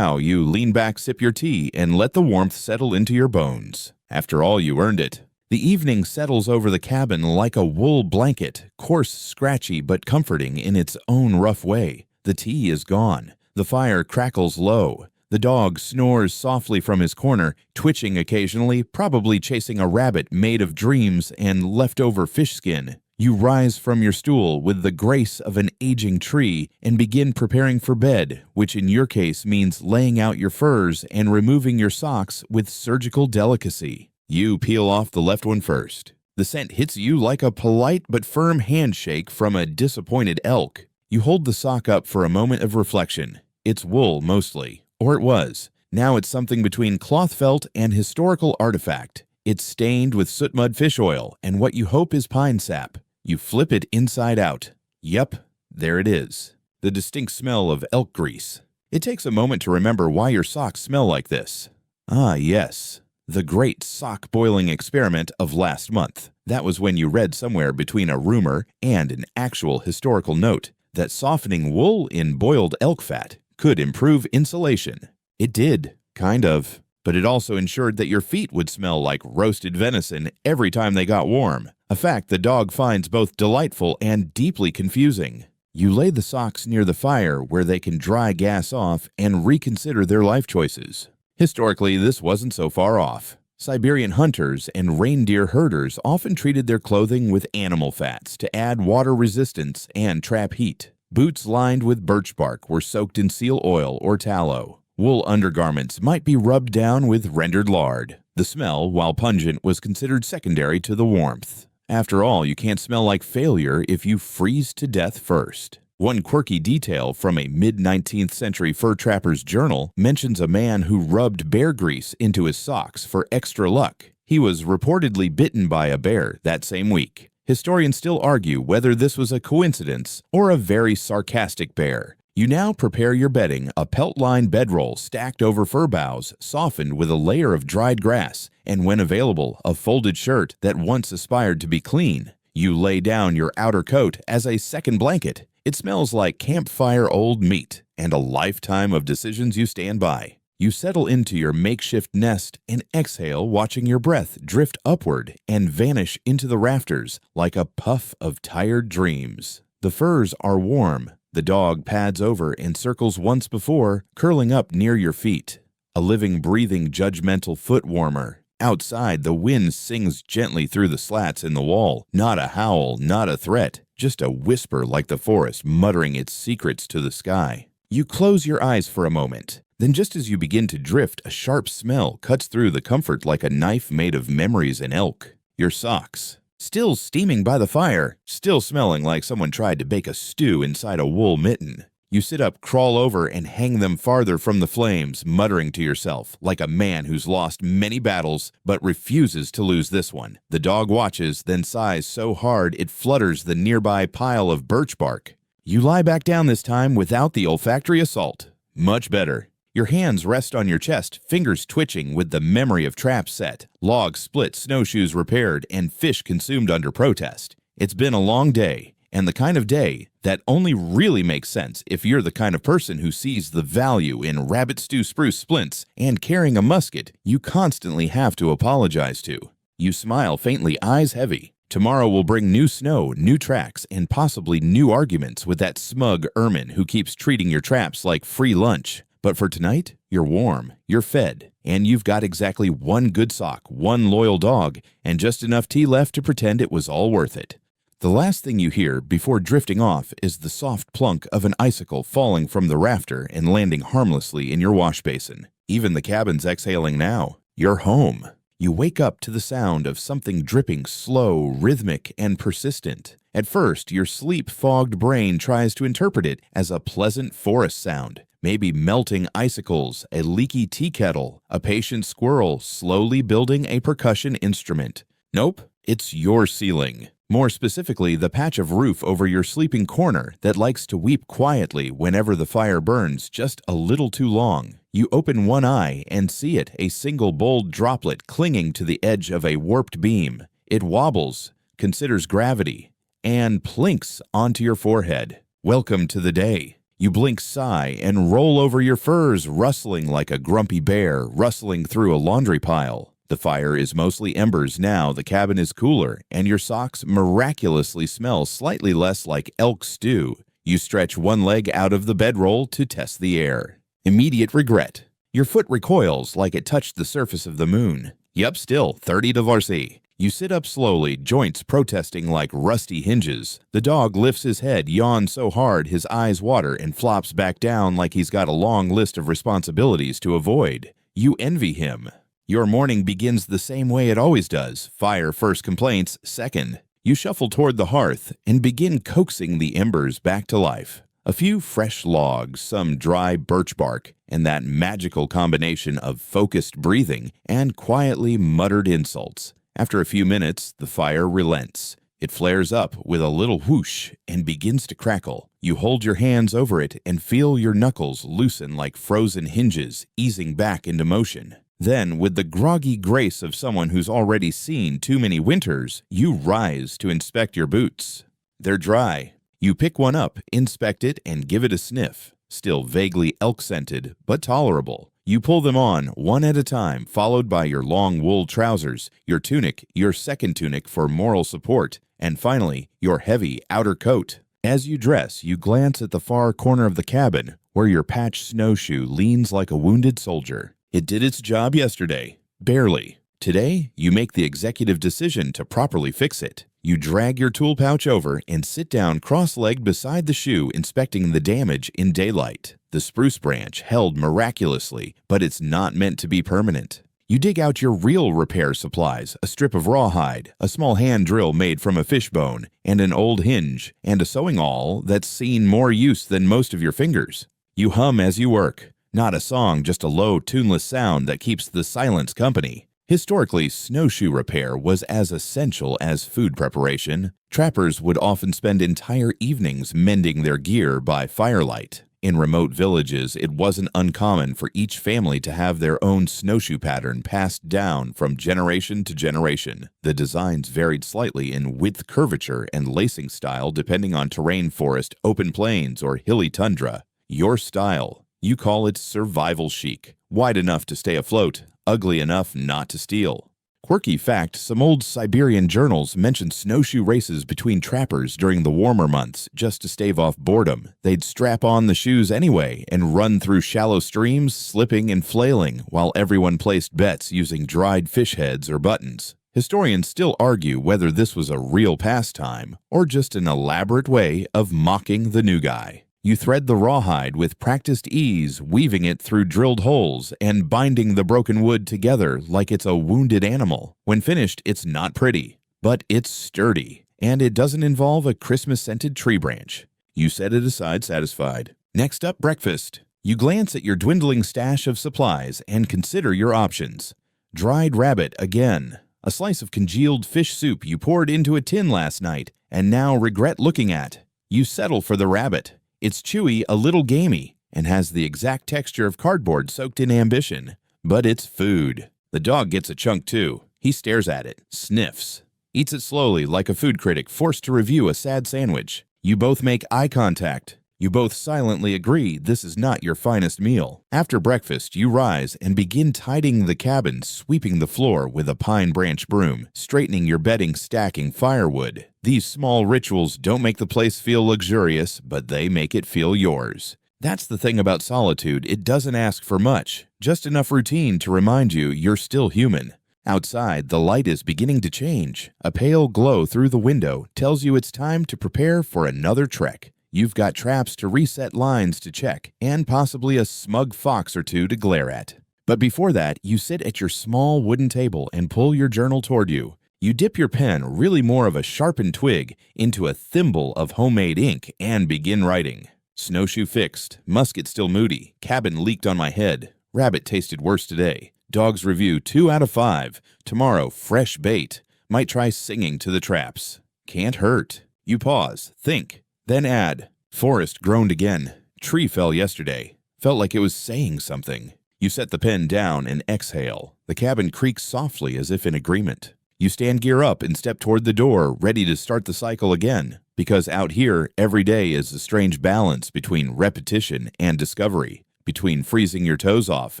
you lean back, sip your tea, and let the warmth settle into your bones. After all, you earned it. The evening settles over the cabin like a wool blanket, coarse, scratchy, but comforting in its own rough way. The tea is gone. The fire crackles low. The dog snores softly from his corner, twitching occasionally, probably chasing a rabbit made of dreams and leftover fish skin. You rise from your stool with the grace of an aging tree and begin preparing for bed, which in your case means laying out your furs and removing your socks with surgical delicacy. You peel off the left one first. The scent hits you like a polite but firm handshake from a disappointed elk. You hold the sock up for a moment of reflection. It's wool mostly. Or it was. Now it's something between cloth felt and historical artifact. It's stained with soot mud fish oil and what you hope is pine sap. You flip it inside out. Yep, there it is. The distinct smell of elk grease. It takes a moment to remember why your socks smell like this. Ah, yes. The great sock boiling experiment of last month. That was when you read somewhere between a rumor and an actual historical note that softening wool in boiled elk fat could improve insulation. It did, kind of, but it also ensured that your feet would smell like roasted venison every time they got warm, a fact the dog finds both delightful and deeply confusing. You lay the socks near the fire where they can dry gas off and reconsider their life choices. Historically, this wasn't so far off. Siberian hunters and reindeer herders often treated their clothing with animal fats to add water resistance and trap heat. Boots lined with birch bark were soaked in seal oil or tallow. Wool undergarments might be rubbed down with rendered lard. The smell, while pungent, was considered secondary to the warmth. After all, you can't smell like failure if you freeze to death first. One quirky detail from a mid-19th century fur trapper's journal mentions a man who rubbed bear grease into his socks for extra luck. He was reportedly bitten by a bear that same week. Historians still argue whether this was a coincidence or a very sarcastic bear. You now prepare your bedding, a pelt-lined bedroll stacked over fir boughs, softened with a layer of dried grass, and when available, a folded shirt that once aspired to be clean. You lay down your outer coat as a second blanket. It smells like campfire old meat and a lifetime of decisions you stand by. You settle into your makeshift nest and exhale, watching your breath drift upward and vanish into the rafters like a puff of tired dreams. The furs are warm. The dog pads over and circles once before, curling up near your feet. A living, breathing, judgmental foot warmer. Outside, the wind sings gently through the slats in the wall. Not a howl, not a threat, just a whisper like the forest muttering its secrets to the sky. You close your eyes for a moment. Then just as you begin to drift, a sharp smell cuts through the comfort like a knife made of memories and elk. Your socks. Still steaming by the fire, still smelling like someone tried to bake a stew inside a wool mitten. You sit up, crawl over, and hang them farther from the flames, muttering to yourself, like a man who's lost many battles but refuses to lose this one. The dog watches, then sighs so hard it flutters the nearby pile of birch bark. You lie back down this time without the olfactory assault. Much better. Your hands rest on your chest, fingers twitching with the memory of traps set, logs split, snowshoes repaired, and fish consumed under protest. It's been a long day, and the kind of day that only really makes sense if you're the kind of person who sees the value in rabbit stew spruce splints and carrying a musket you constantly have to apologize to. You smile faintly, eyes heavy. Tomorrow will bring new snow, new tracks, and possibly new arguments with that smug ermine who keeps treating your traps like free lunch. But for tonight, you're warm, you're fed, and you've got exactly one good sock, one loyal dog, and just enough tea left to pretend it was all worth it. The last thing you hear before drifting off is the soft plunk of an icicle falling from the rafter and landing harmlessly in your wash basin. Even the cabin's exhaling now. You're home. You wake up to the sound of something dripping slow, rhythmic, and persistent. At first, your sleep-fogged brain tries to interpret it as a pleasant forest sound. Maybe melting icicles, a leaky tea kettle, a patient squirrel slowly building a percussion instrument. Nope, it's your ceiling. More specifically, the patch of roof over your sleeping corner that likes to weep quietly whenever the fire burns just a little too long. You open one eye and see it, a single bold droplet clinging to the edge of a warped beam. It wobbles, considers gravity, and plinks onto your forehead. Welcome to the day. You blink, sigh, and roll over your furs, rustling like a grumpy bear rustling through a laundry pile. The fire is mostly embers now, the cabin is cooler, and your socks miraculously smell slightly less like elk stew. You stretch one leg out of the bedroll to test the air. Immediate regret. Your foot recoils like it touched the surface of the moon. Yup, still 30 divorcee. You sit up slowly, joints protesting like rusty hinges. The dog lifts his head, yawns so hard his eyes water, and flops back down like he's got a long list of responsibilities to avoid. You envy him. Your morning begins the same way it always does. Fire first, complaints second. You shuffle toward the hearth and begin coaxing the embers back to life. A few fresh logs, some dry birch bark, and that magical combination of focused breathing and quietly muttered insults. After a few minutes, the fire relents. It flares up with a little whoosh and begins to crackle. You hold your hands over it and feel your knuckles loosen like frozen hinges, easing back into motion. Then, with the groggy grace of someone who's already seen too many winters, you rise to inspect your boots. They're dry. You pick one up, inspect it, and give it a sniff. Still vaguely elk-scented, but tolerable. You pull them on, one at a time, followed by your long wool trousers, your tunic, your second tunic for moral support, and finally, your heavy outer coat. As you dress, you glance at the far corner of the cabin, where your patched snowshoe leans like a wounded soldier. It did its job yesterday. Barely. Today, you make the executive decision to properly fix it. You drag your tool pouch over and sit down cross-legged beside the shoe, inspecting the damage in daylight. The spruce branch held miraculously, but it's not meant to be permanent. You dig out your real repair supplies, a strip of rawhide, a small hand drill made from a fishbone, and an old hinge, and a sewing awl that's seen more use than most of your fingers. You hum as you work. Not a song, just a low, tuneless sound that keeps the silence company. Historically, snowshoe repair was as essential as food preparation. Trappers would often spend entire evenings mending their gear by firelight. In remote villages, it wasn't uncommon for each family to have their own snowshoe pattern passed down from generation to generation. The designs varied slightly in width, curvature, and lacing style depending on terrain, forest, open plains, or hilly tundra. Your style. You call it survival chic. Wide enough to stay afloat, ugly enough not to steal. Quirky fact, some old Siberian journals mention snowshoe races between trappers during the warmer months just to stave off boredom. They'd strap on the shoes anyway and run through shallow streams, slipping and flailing, while everyone placed bets using dried fish heads or buttons. Historians still argue whether this was a real pastime or just an elaborate way of mocking the new guy. You thread the rawhide with practiced ease, weaving it through drilled holes and binding the broken wood together like it's a wounded animal. When finished, it's not pretty, but it's sturdy, and it doesn't involve a Christmas-scented tree branch. You set it aside satisfied. Next up, breakfast. You glance at your dwindling stash of supplies and consider your options. Dried rabbit again. A slice of congealed fish soup you poured into a tin last night and now regret looking at. You settle for the rabbit. It's chewy, a little gamey, and has the exact texture of cardboard soaked in ambition. But it's food. The dog gets a chunk too. He stares at it, sniffs, eats it slowly like a food critic forced to review a sad sandwich. You both make eye contact. You both silently agree this is not your finest meal. After breakfast, you rise and begin tidying the cabin, sweeping the floor with a pine branch broom, straightening your bedding, stacking firewood. These small rituals don't make the place feel luxurious, but they make it feel yours. That's the thing about solitude. It doesn't ask for much, just enough routine to remind you you're still human. Outside, the light is beginning to change. A pale glow through the window tells you it's time to prepare for another trek. You've got traps to reset, lines to check, and possibly a smug fox or two to glare at. But before that, you sit at your small wooden table and pull your journal toward you. You dip your pen, really more of a sharpened twig, into a thimble of homemade ink and begin writing. Snowshoe fixed, musket still moody, cabin leaked on my head, rabbit tasted worse today, dog's review 2 out of 5, tomorrow fresh bait, might try singing to the traps. Can't hurt. You pause, think. Then add, forest groaned again. Tree fell yesterday. Felt like it was saying something. You set the pen down and exhale. The cabin creaks softly as if in agreement. You stand gear up and step toward the door, ready to start the cycle again. Because out here, every day is a strange balance between repetition and discovery. Between freezing your toes off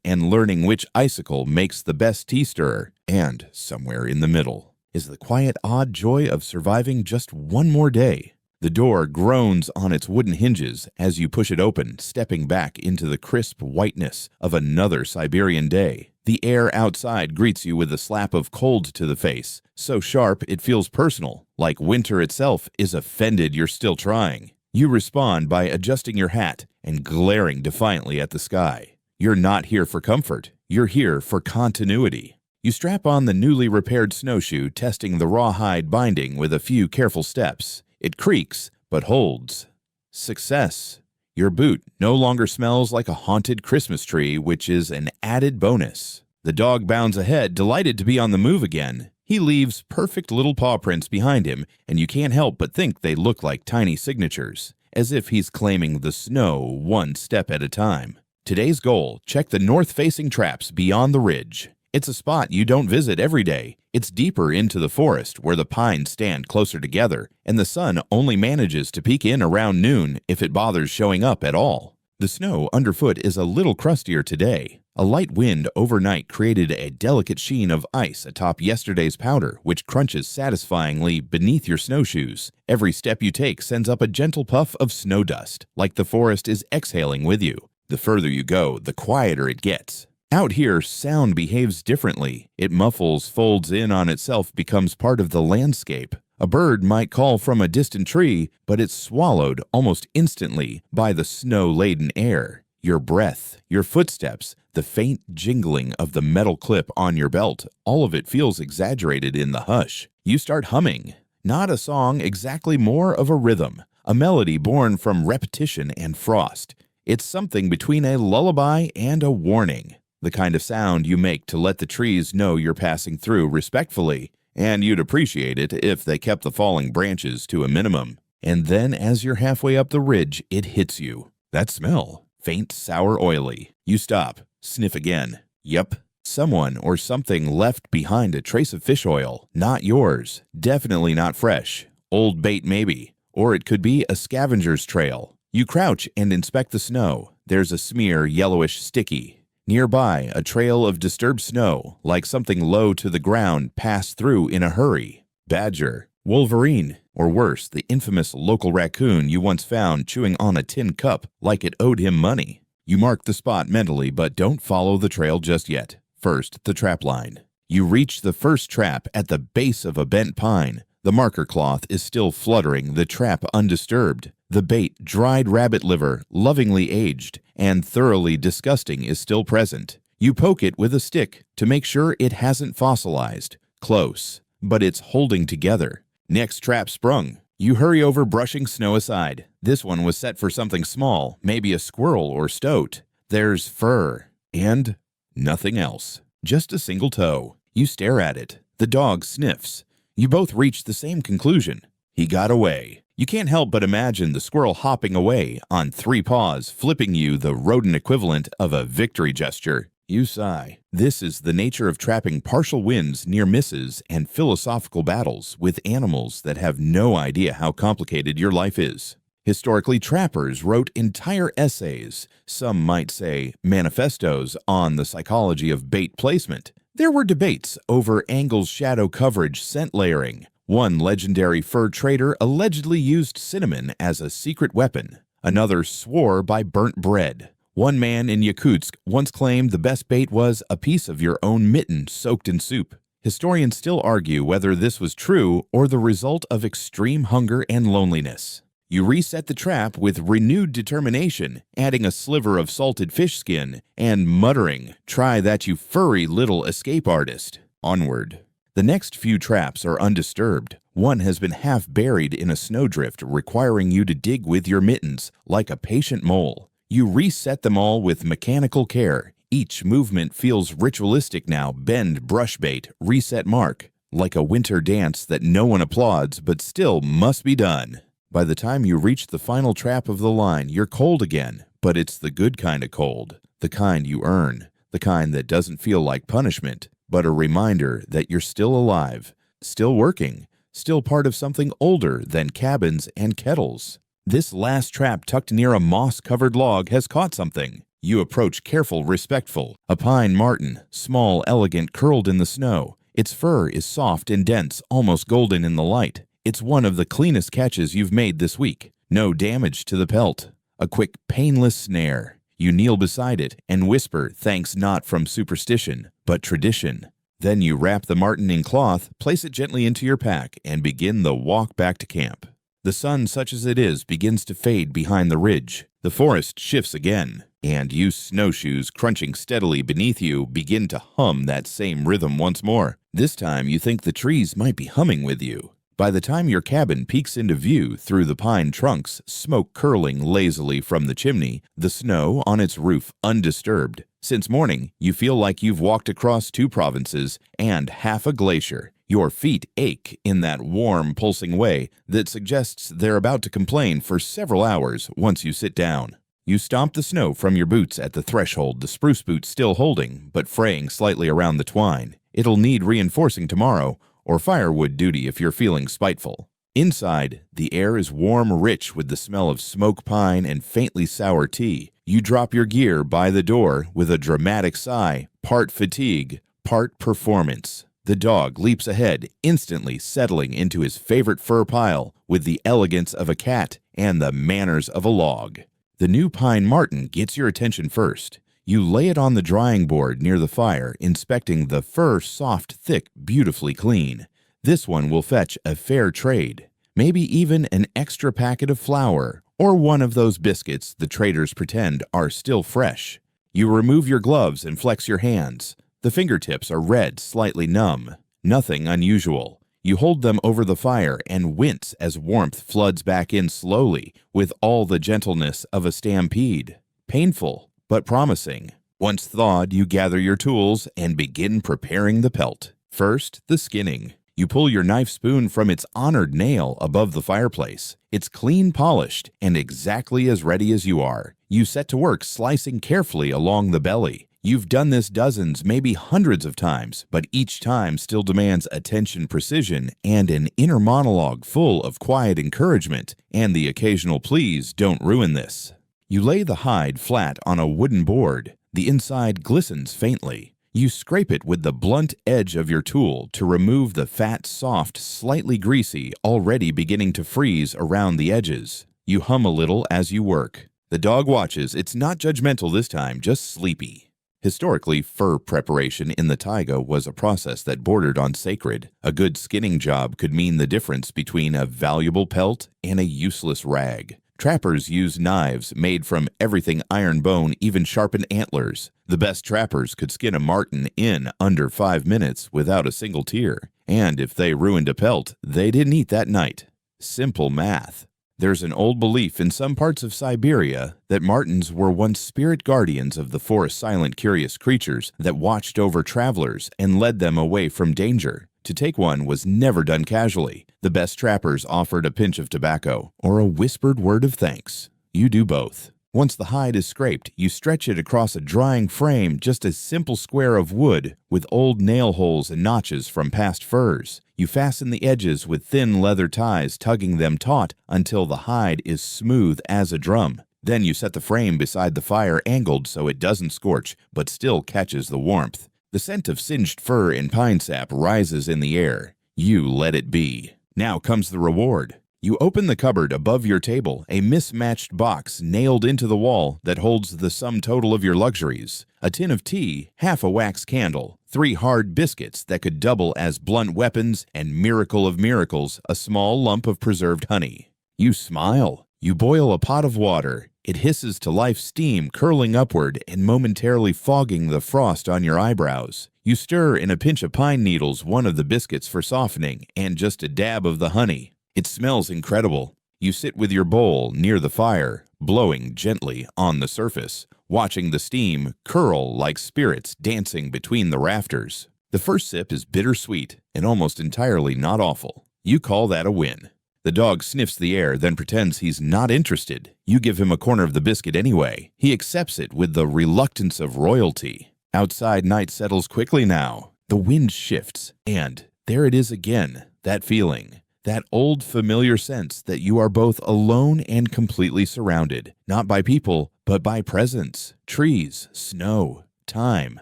and learning which icicle makes the best tea stirrer. And somewhere in the middle is the quiet, odd joy of surviving just one more day. The door groans on its wooden hinges as you push it open, stepping back into the crisp whiteness of another Siberian day. The air outside greets you with a slap of cold to the face, so sharp it feels personal, like winter itself is offended you're still trying. You respond by adjusting your hat and glaring defiantly at the sky. You're not here for comfort, you're here for continuity. You strap on the newly repaired snowshoe, testing the rawhide binding with a few careful steps. It creaks, but holds. Success. Your boot no longer smells like a haunted Christmas tree, which is an added bonus. The dog bounds ahead, delighted to be on the move again. He leaves perfect little paw prints behind him, and you can't help but think they look like tiny signatures, as if he's claiming the snow one step at a time. Today's goal: check the north-facing traps beyond the ridge. It's a spot you don't visit every day. It's deeper into the forest where the pines stand closer together, and the sun only manages to peek in around noon if it bothers showing up at all. The snow underfoot is a little crustier today. A light wind overnight created a delicate sheen of ice atop yesterday's powder, which crunches satisfyingly beneath your snowshoes. Every step you take sends up a gentle puff of snow dust, like the forest is exhaling with you. The further you go, the quieter it gets. Out here, sound behaves differently. It muffles, folds in on itself, becomes part of the landscape. A bird might call from a distant tree, but it's swallowed almost instantly by the snow-laden air. Your breath, your footsteps, the faint jingling of the metal clip on your belt, all of it feels exaggerated in the hush. You start humming. Not a song exactly, more of a rhythm, a melody born from repetition and frost. It's something between a lullaby and a warning. The kind of sound you make to let the trees know you're passing through respectfully, and you'd appreciate it if they kept the falling branches to a minimum. And then as you're halfway up the ridge, it hits you. That smell. Faint, sour, oily. You stop. Sniff again. Yep. Someone or something left behind a trace of fish oil. Not yours. Definitely not fresh. Old bait maybe. Or it could be a scavenger's trail. You crouch and inspect the snow. There's a smear, yellowish, sticky. Nearby, a trail of disturbed snow, like something low to the ground passed through in a hurry. Badger, wolverine, or worse, the infamous local raccoon you once found chewing on a tin cup like it owed him money. You mark the spot mentally, but don't follow the trail just yet. First, the trap line. You reach the first trap at the base of a bent pine. The marker cloth is still fluttering, the trap undisturbed. The bait, dried rabbit liver, lovingly aged, and thoroughly disgusting, is still present. You poke it with a stick to make sure it hasn't fossilized. Close, but it's holding together. Next trap sprung. You hurry over, brushing snow aside. This one was set for something small, maybe a squirrel or stoat. There's fur, and nothing else. Just a single toe. You stare at it. The dog sniffs. You both reach the same conclusion. He got away. You can't help but imagine the squirrel hopping away on 3 paws, flipping you the rodent equivalent of a victory gesture. You sigh. This is the nature of trapping partial wins, near misses, and philosophical battles with animals that have no idea how complicated your life is. Historically, trappers wrote entire essays, some might say manifestos, on the psychology of bait placement. There were debates over angles, shadow coverage, scent layering. One legendary fur trader allegedly used cinnamon as a secret weapon. Another swore by burnt bread. One man in Yakutsk once claimed the best bait was a piece of your own mitten soaked in soup. Historians still argue whether this was true or the result of extreme hunger and loneliness. You reset the trap with renewed determination, adding a sliver of salted fish skin and muttering, "Try that, you furry little escape artist." Onward. The next few traps are undisturbed. One has been half buried in a snowdrift, requiring you to dig with your mittens like a patient mole. You reset them all with mechanical care. Each movement feels ritualistic now. Bend, brush bait, reset, mark. Like a winter dance that no one applauds but still must be done. By the time you reach the final trap of the line, you're cold again, but it's the good kind of cold. The kind you earn. The kind that doesn't feel like punishment, but a reminder that you're still alive, still working, still part of something older than cabins and kettles. This last trap, tucked near a moss-covered log, has caught something. You approach, careful, respectful. A pine marten, small, elegant, curled in the snow. Its fur is soft and dense, almost golden in the light. It's one of the cleanest catches you've made this week. No damage to the pelt. A quick, painless snare. You kneel beside it and whisper thanks not from superstition, but tradition. Then you wrap the marten in cloth, place it gently into your pack, and begin the walk back to camp. The sun, such as it is, begins to fade behind the ridge. The forest shifts again, and you snowshoes crunching steadily beneath you begin to hum that same rhythm once more. This time you think the trees might be humming with you. By the time your cabin peeks into view through the pine trunks, smoke curling lazily from the chimney, the snow on its roof undisturbed. Since morning, you feel like you've walked across 2 provinces and half a glacier. Your feet ache in that warm, pulsing way that suggests they're about to complain for several hours once you sit down. You stomp the snow from your boots at the threshold, the spruce boots still holding, but fraying slightly around the twine. It'll need reinforcing tomorrow, or firewood duty if you're feeling spiteful. Inside, the air is warm, rich with the smell of smoke pine and faintly sour tea. You drop your gear by the door with a dramatic sigh, part fatigue, part performance. The dog leaps ahead, instantly settling into his favorite fur pile with the elegance of a cat and the manners of a log. The new pine marten gets your attention first. You lay it on the drying board near the fire, inspecting the fur soft, thick, beautifully clean. This one will fetch a fair trade, maybe even an extra packet of flour, or one of those biscuits the traders pretend are still fresh. You remove your gloves and flex your hands. The fingertips are red, slightly numb. Nothing unusual. You hold them over the fire and wince as warmth floods back in slowly with all the gentleness of a stampede. Painful, but promising. Once thawed, you gather your tools and begin preparing the pelt. First, the skinning. You pull your knife spoon from its honored nail above the fireplace. It's clean polished and exactly as ready as you are. You set to work slicing carefully along the belly. You've done this dozens, maybe hundreds of times, but each time still demands attention, precision, and an inner monologue full of quiet encouragement and the occasional please don't ruin this. You lay the hide flat on a wooden board. The inside glistens faintly. You scrape it with the blunt edge of your tool to remove the fat, soft, slightly greasy, already beginning to freeze around the edges. You hum a little as you work. The dog watches. It's not judgmental this time, just sleepy. Historically, fur preparation in the taiga was a process that bordered on sacred. A good skinning job could mean the difference between a valuable pelt and a useless rag. Trappers used knives made from everything iron bone, even sharpened antlers. The best trappers could skin a marten in under 5 minutes without a single tear. And if they ruined a pelt, they didn't eat that night. Simple math. There's an old belief in some parts of Siberia that martens were once spirit guardians of the forest's silent, curious creatures that watched over travelers and led them away from danger. To take one was never done casually. The best trappers offered a pinch of tobacco or a whispered word of thanks. You do both. Once the hide is scraped, you stretch it across a drying frame, just a simple square of wood with old nail holes and notches from past furs. You fasten the edges with thin leather ties, tugging them taut until the hide is smooth as a drum. Then you set the frame beside the fire, angled so it doesn't scorch but still catches the warmth. The scent of singed fur and pine sap rises in the air. You let it be. Now comes the reward. You open the cupboard above your table, a mismatched box nailed into the wall that holds the sum total of your luxuries. A tin of tea, half a wax candle, 3 hard biscuits that could double as blunt weapons, and miracle of miracles, a small lump of preserved honey. You smile. You boil a pot of water. It hisses to life, steam curling upward and momentarily fogging the frost on your eyebrows. You stir in a pinch of pine needles, one of the biscuits for softening, and just a dab of the honey. It smells incredible. You sit with your bowl near the fire, blowing gently on the surface, watching the steam curl like spirits dancing between the rafters. The first sip is bittersweet and almost entirely not awful. You call that a win. The dog sniffs the air, then pretends he's not interested. You give him a corner of the biscuit anyway. He accepts it with the reluctance of royalty. Outside, night settles quickly now. The wind shifts, and there it is again, that feeling. That old familiar sense that you are both alone and completely surrounded, not by people, but by presence, trees, snow, time,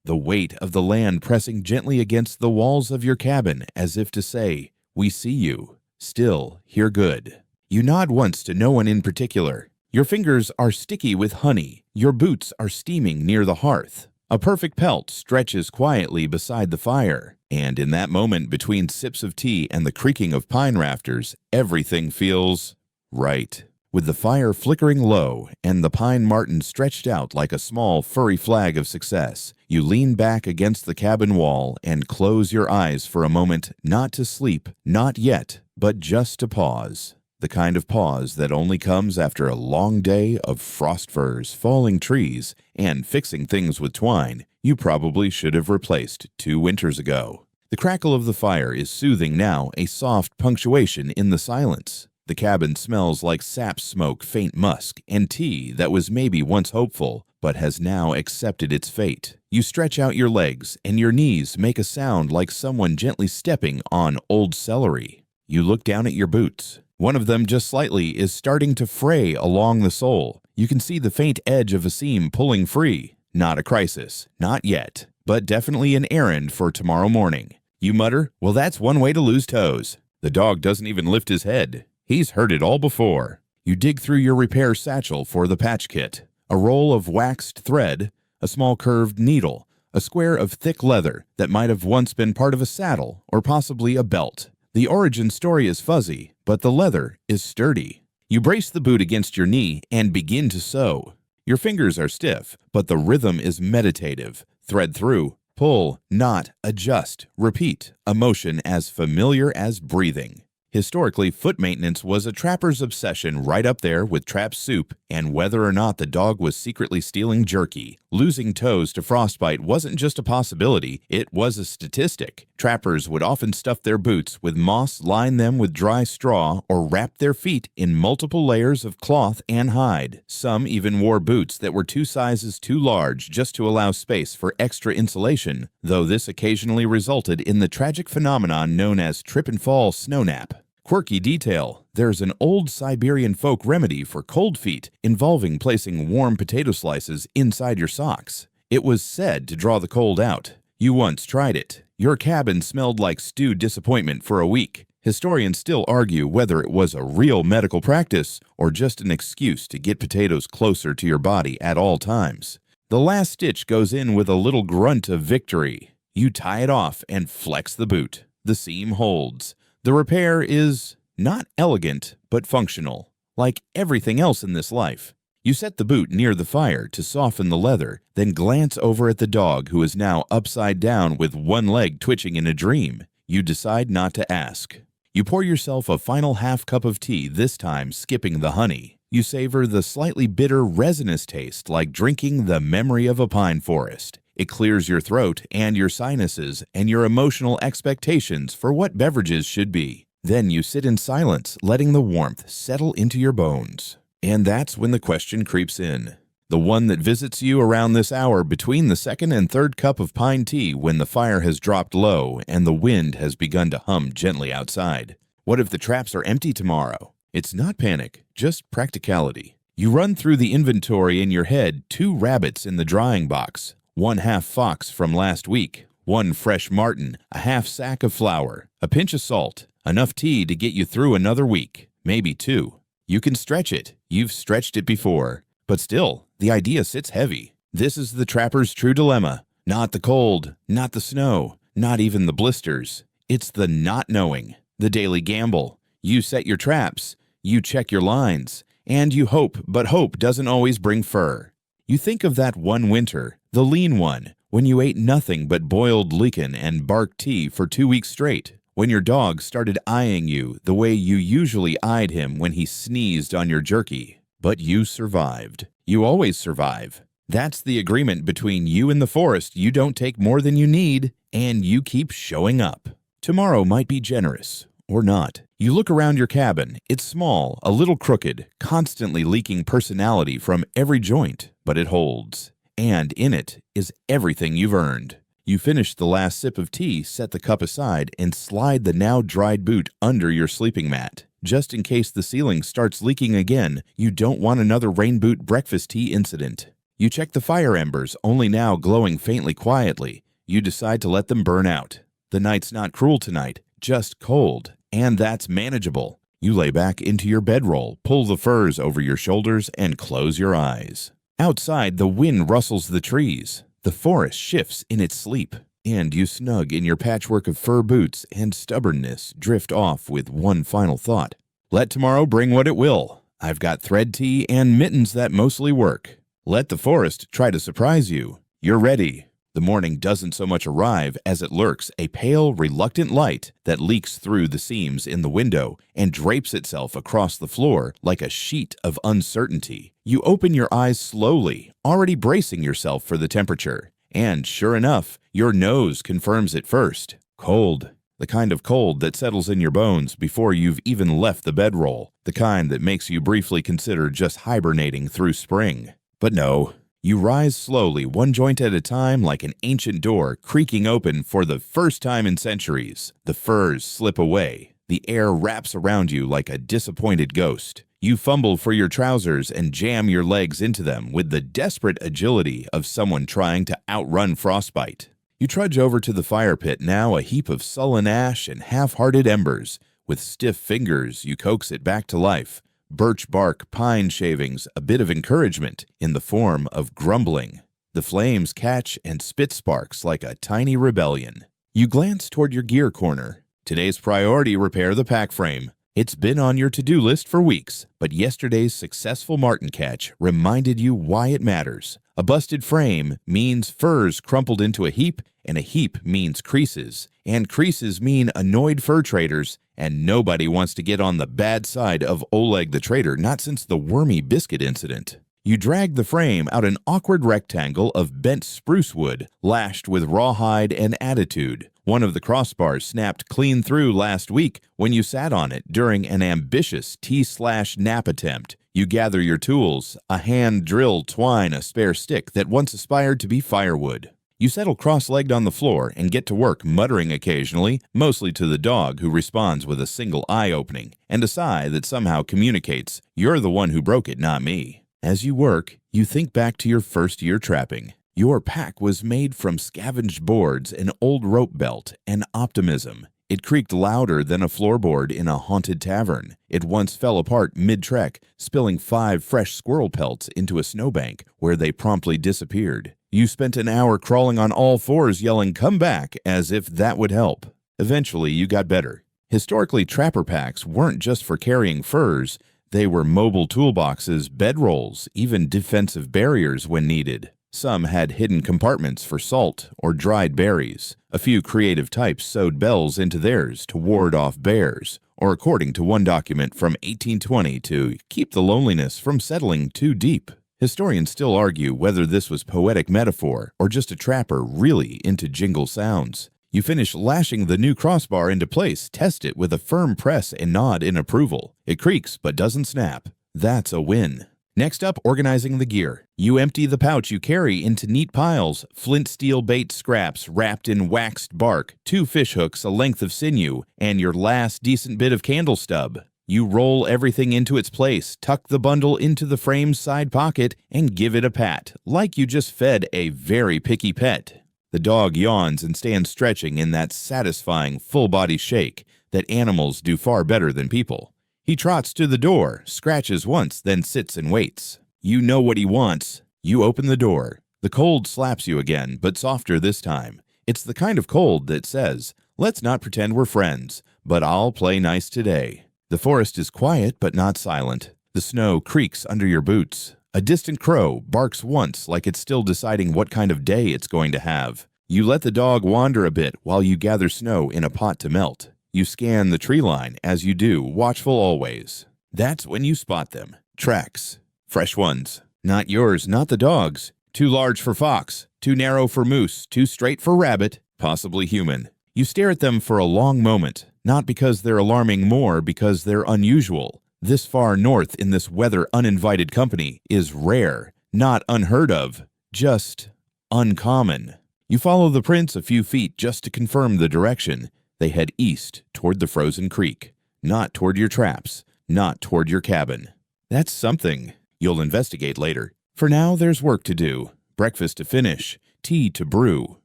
the weight of the land pressing gently against the walls of your cabin as if to say, "We see you." Still, hear good. You nod once to no one in particular. Your fingers are sticky with honey. Your boots are steaming near the hearth. A perfect pelt stretches quietly beside the fire. And in that moment between sips of tea and the creaking of pine rafters, everything feels right. With the fire flickering low and the pine marten stretched out like a small, furry flag of success, you lean back against the cabin wall and close your eyes for a moment, not to sleep, not yet, but just to pause. The kind of pause that only comes after a long day of frost furs, falling trees, and fixing things with twine you probably should have replaced 2 winters ago. The crackle of the fire is soothing now, a soft punctuation in the silence. The cabin smells like sap smoke, faint musk, and tea that was maybe once hopeful, but has now accepted its fate. You stretch out your legs, and your knees make a sound like someone gently stepping on old celery. You look down at your boots. One of them, just slightly, is starting to fray along the sole. You can see the faint edge of a seam pulling free. Not a crisis, not yet, but definitely an errand for tomorrow morning. You mutter, "Well, that's one way to lose toes." The dog doesn't even lift his head. He's heard it all before. You dig through your repair satchel for the patch kit. A roll of waxed thread, a small curved needle, a square of thick leather that might have once been part of a saddle or possibly a belt. The origin story is fuzzy, but the leather is sturdy. You brace the boot against your knee and begin to sew. Your fingers are stiff, but the rhythm is meditative. Thread through, pull, knot, adjust, repeat, a motion as familiar as breathing. Historically, foot maintenance was a trapper's obsession, right up there with trap soup and whether or not the dog was secretly stealing jerky. Losing toes to frostbite wasn't just a possibility, it was a statistic. Trappers would often stuff their boots with moss, line them with dry straw, or wrap their feet in multiple layers of cloth and hide. Some even wore boots that were 2 sizes too large just to allow space for extra insulation, though this occasionally resulted in the tragic phenomenon known as trip and fall snow nap. Quirky detail: there's an old Siberian folk remedy for cold feet involving placing warm potato slices inside your socks. It was said to draw the cold out. You once tried it. Your cabin smelled like stewed disappointment for a week. Historians still argue whether it was a real medical practice or just an excuse to get potatoes closer to your body at all times. The last stitch goes in with a little grunt of victory. You tie it off and flex the boot. The seam holds. The repair is not elegant, but functional. Like everything else in this life. You set the boot near the fire to soften the leather, then glance over at the dog who is now upside down with one leg twitching in a dream. You decide not to ask. You pour yourself a final half cup of tea, this time skipping the honey. You savor the slightly bitter, resinous taste like drinking the memory of a pine forest. It clears your throat and your sinuses and your emotional expectations for what beverages should be. Then you sit in silence, letting the warmth settle into your bones. And that's when the question creeps in. The one that visits you around this hour between the second and third cup of pine tea when the fire has dropped low and the wind has begun to hum gently outside. What if the traps are empty tomorrow? It's not panic, just practicality. You run through the inventory in your head: 2 rabbits in the drying box, 1 half fox from last week, 1 fresh marten, a half sack of flour, a pinch of salt, enough tea to get you through another week, maybe 2. You can stretch it. You've stretched it before. But still, the idea sits heavy. This is the trapper's true dilemma. Not the cold, not the snow, not even the blisters. It's the not knowing, the daily gamble. You set your traps, you check your lines, and you hope, but hope doesn't always bring fur. You think of that one winter, the lean one, when you ate nothing but boiled lichen and bark tea for 2 weeks straight, when your dog started eyeing you the way you usually eyed him when he sneezed on your jerky. But you survived. You always survive. That's the agreement between you and the forest. You don't take more than you need, and you keep showing up. Tomorrow might be generous, or not. You look around your cabin. It's small, a little crooked, constantly leaking personality from every joint, but it holds. And in it is everything you've earned. You finish the last sip of tea, set the cup aside, and slide the now dried boot under your sleeping mat. Just in case the ceiling starts leaking again, you don't want another rain boot breakfast tea incident. You check the fire embers, only now glowing faintly quietly. You decide to let them burn out. The night's not cruel tonight, just cold. and that's manageable. You lay back into your bedroll, pull the furs over your shoulders, and close your eyes. Outside, the wind rustles the trees. The forest shifts in its sleep, and you snug in your patchwork of fur boots and stubbornness drift off with one final thought. Let tomorrow bring what it will. I've got thread tea and mittens that mostly work. Let the forest try to surprise you. You're ready. The morning doesn't so much arrive as it lurks, a pale, reluctant light that leaks through the seams in the window and drapes itself across the floor like a sheet of uncertainty. You open your eyes slowly, already bracing yourself for the temperature. And sure enough, your nose confirms it first. Cold. The kind of cold that settles in your bones before you've even left the bedroll. The kind that makes you briefly consider just hibernating through spring. But no. You rise slowly, one joint at a time, like an ancient door creaking open for the first time in centuries. The furs slip away. The air wraps around you like a disappointed ghost. You fumble for your trousers and jam your legs into them with the desperate agility of someone trying to outrun frostbite. You trudge over to the fire pit, now a heap of sullen ash and half-hearted embers. With stiff fingers, you coax it back to life. Birch bark, pine shavings, a bit of encouragement in the form of grumbling. The flames catch and spit sparks like a tiny rebellion. You glance toward your gear corner. Today's priority: repair the pack frame. It's been on your to-do list for weeks, but yesterday's successful marten catch reminded you why it matters. A busted frame means furs crumpled into a heap, and a heap means creases, and creases mean annoyed fur traders, and nobody wants to get on the bad side of Oleg the trader, not since the wormy biscuit incident. You drag the frame out an awkward rectangle of bent spruce wood, lashed with rawhide and attitude. One of the crossbars snapped clean through last week when you sat on it during an ambitious T/nap attempt. You gather your tools, a hand-drilled twine, a spare stick that once aspired to be firewood. You settle cross-legged on the floor and get to work, muttering occasionally, mostly to the dog, who responds with a single eye opening and a sigh that somehow communicates, "You're the one who broke it, not me." As you work, you think back to your first year trapping. Your pack was made from scavenged boards, an old rope belt, and optimism. It creaked louder than a floorboard in a haunted tavern. It once fell apart mid-trek, spilling 5 fresh squirrel pelts into a snowbank, where they promptly disappeared. You spent an hour crawling on all fours yelling, "Come back," as if that would help. Eventually, you got better. Historically, trapper packs weren't just for carrying furs. They were mobile toolboxes, bedrolls, even defensive barriers when needed. Some had hidden compartments for salt or dried berries. A few creative types sewed bells into theirs to ward off bears, or according to one document from 1820, to keep the loneliness from settling too deep. Historians still argue whether this was poetic metaphor or just a trapper really into jingle sounds. You finish lashing the new crossbar into place, test it with a firm press and nod in approval. It creaks but doesn't snap. That's a win. Next up, organizing the gear. You empty the pouch you carry into neat piles: flint steel bait scraps wrapped in waxed bark, 2 fish hooks a length of sinew, and your last decent bit of candle stub. You roll everything into its place, tuck the bundle into the frame's side pocket, and give it a pat, like you just fed a very picky pet. The dog yawns and stands stretching in that satisfying full-body shake that animals do far better than people. He trots to the door, scratches once, then sits and waits. You know what he wants. You open the door. The cold slaps you again, but softer this time. It's the kind of cold that says, "Let's not pretend we're friends, but I'll play nice today." The forest is quiet but not silent. The snow creaks under your boots. A distant crow barks once, like it's still deciding what kind of day it's going to have. You let the dog wander a bit while you gather snow in a pot to melt. You scan the tree line, as you do, watchful always. That's when you spot them. Tracks. Fresh ones. Not yours, not the dog's. Too large for fox, too narrow for moose, too straight for rabbit, possibly human. You stare at them for a long moment, not because they're alarming, more because they're unusual. This far north in this weather uninvited company is rare, not unheard of, just uncommon. You follow the prints a few feet just to confirm the direction. They head east toward the frozen creek, not toward your traps, not toward your cabin. That's something. You'll investigate later. For now, there's work to do. Breakfast to finish, tea to brew,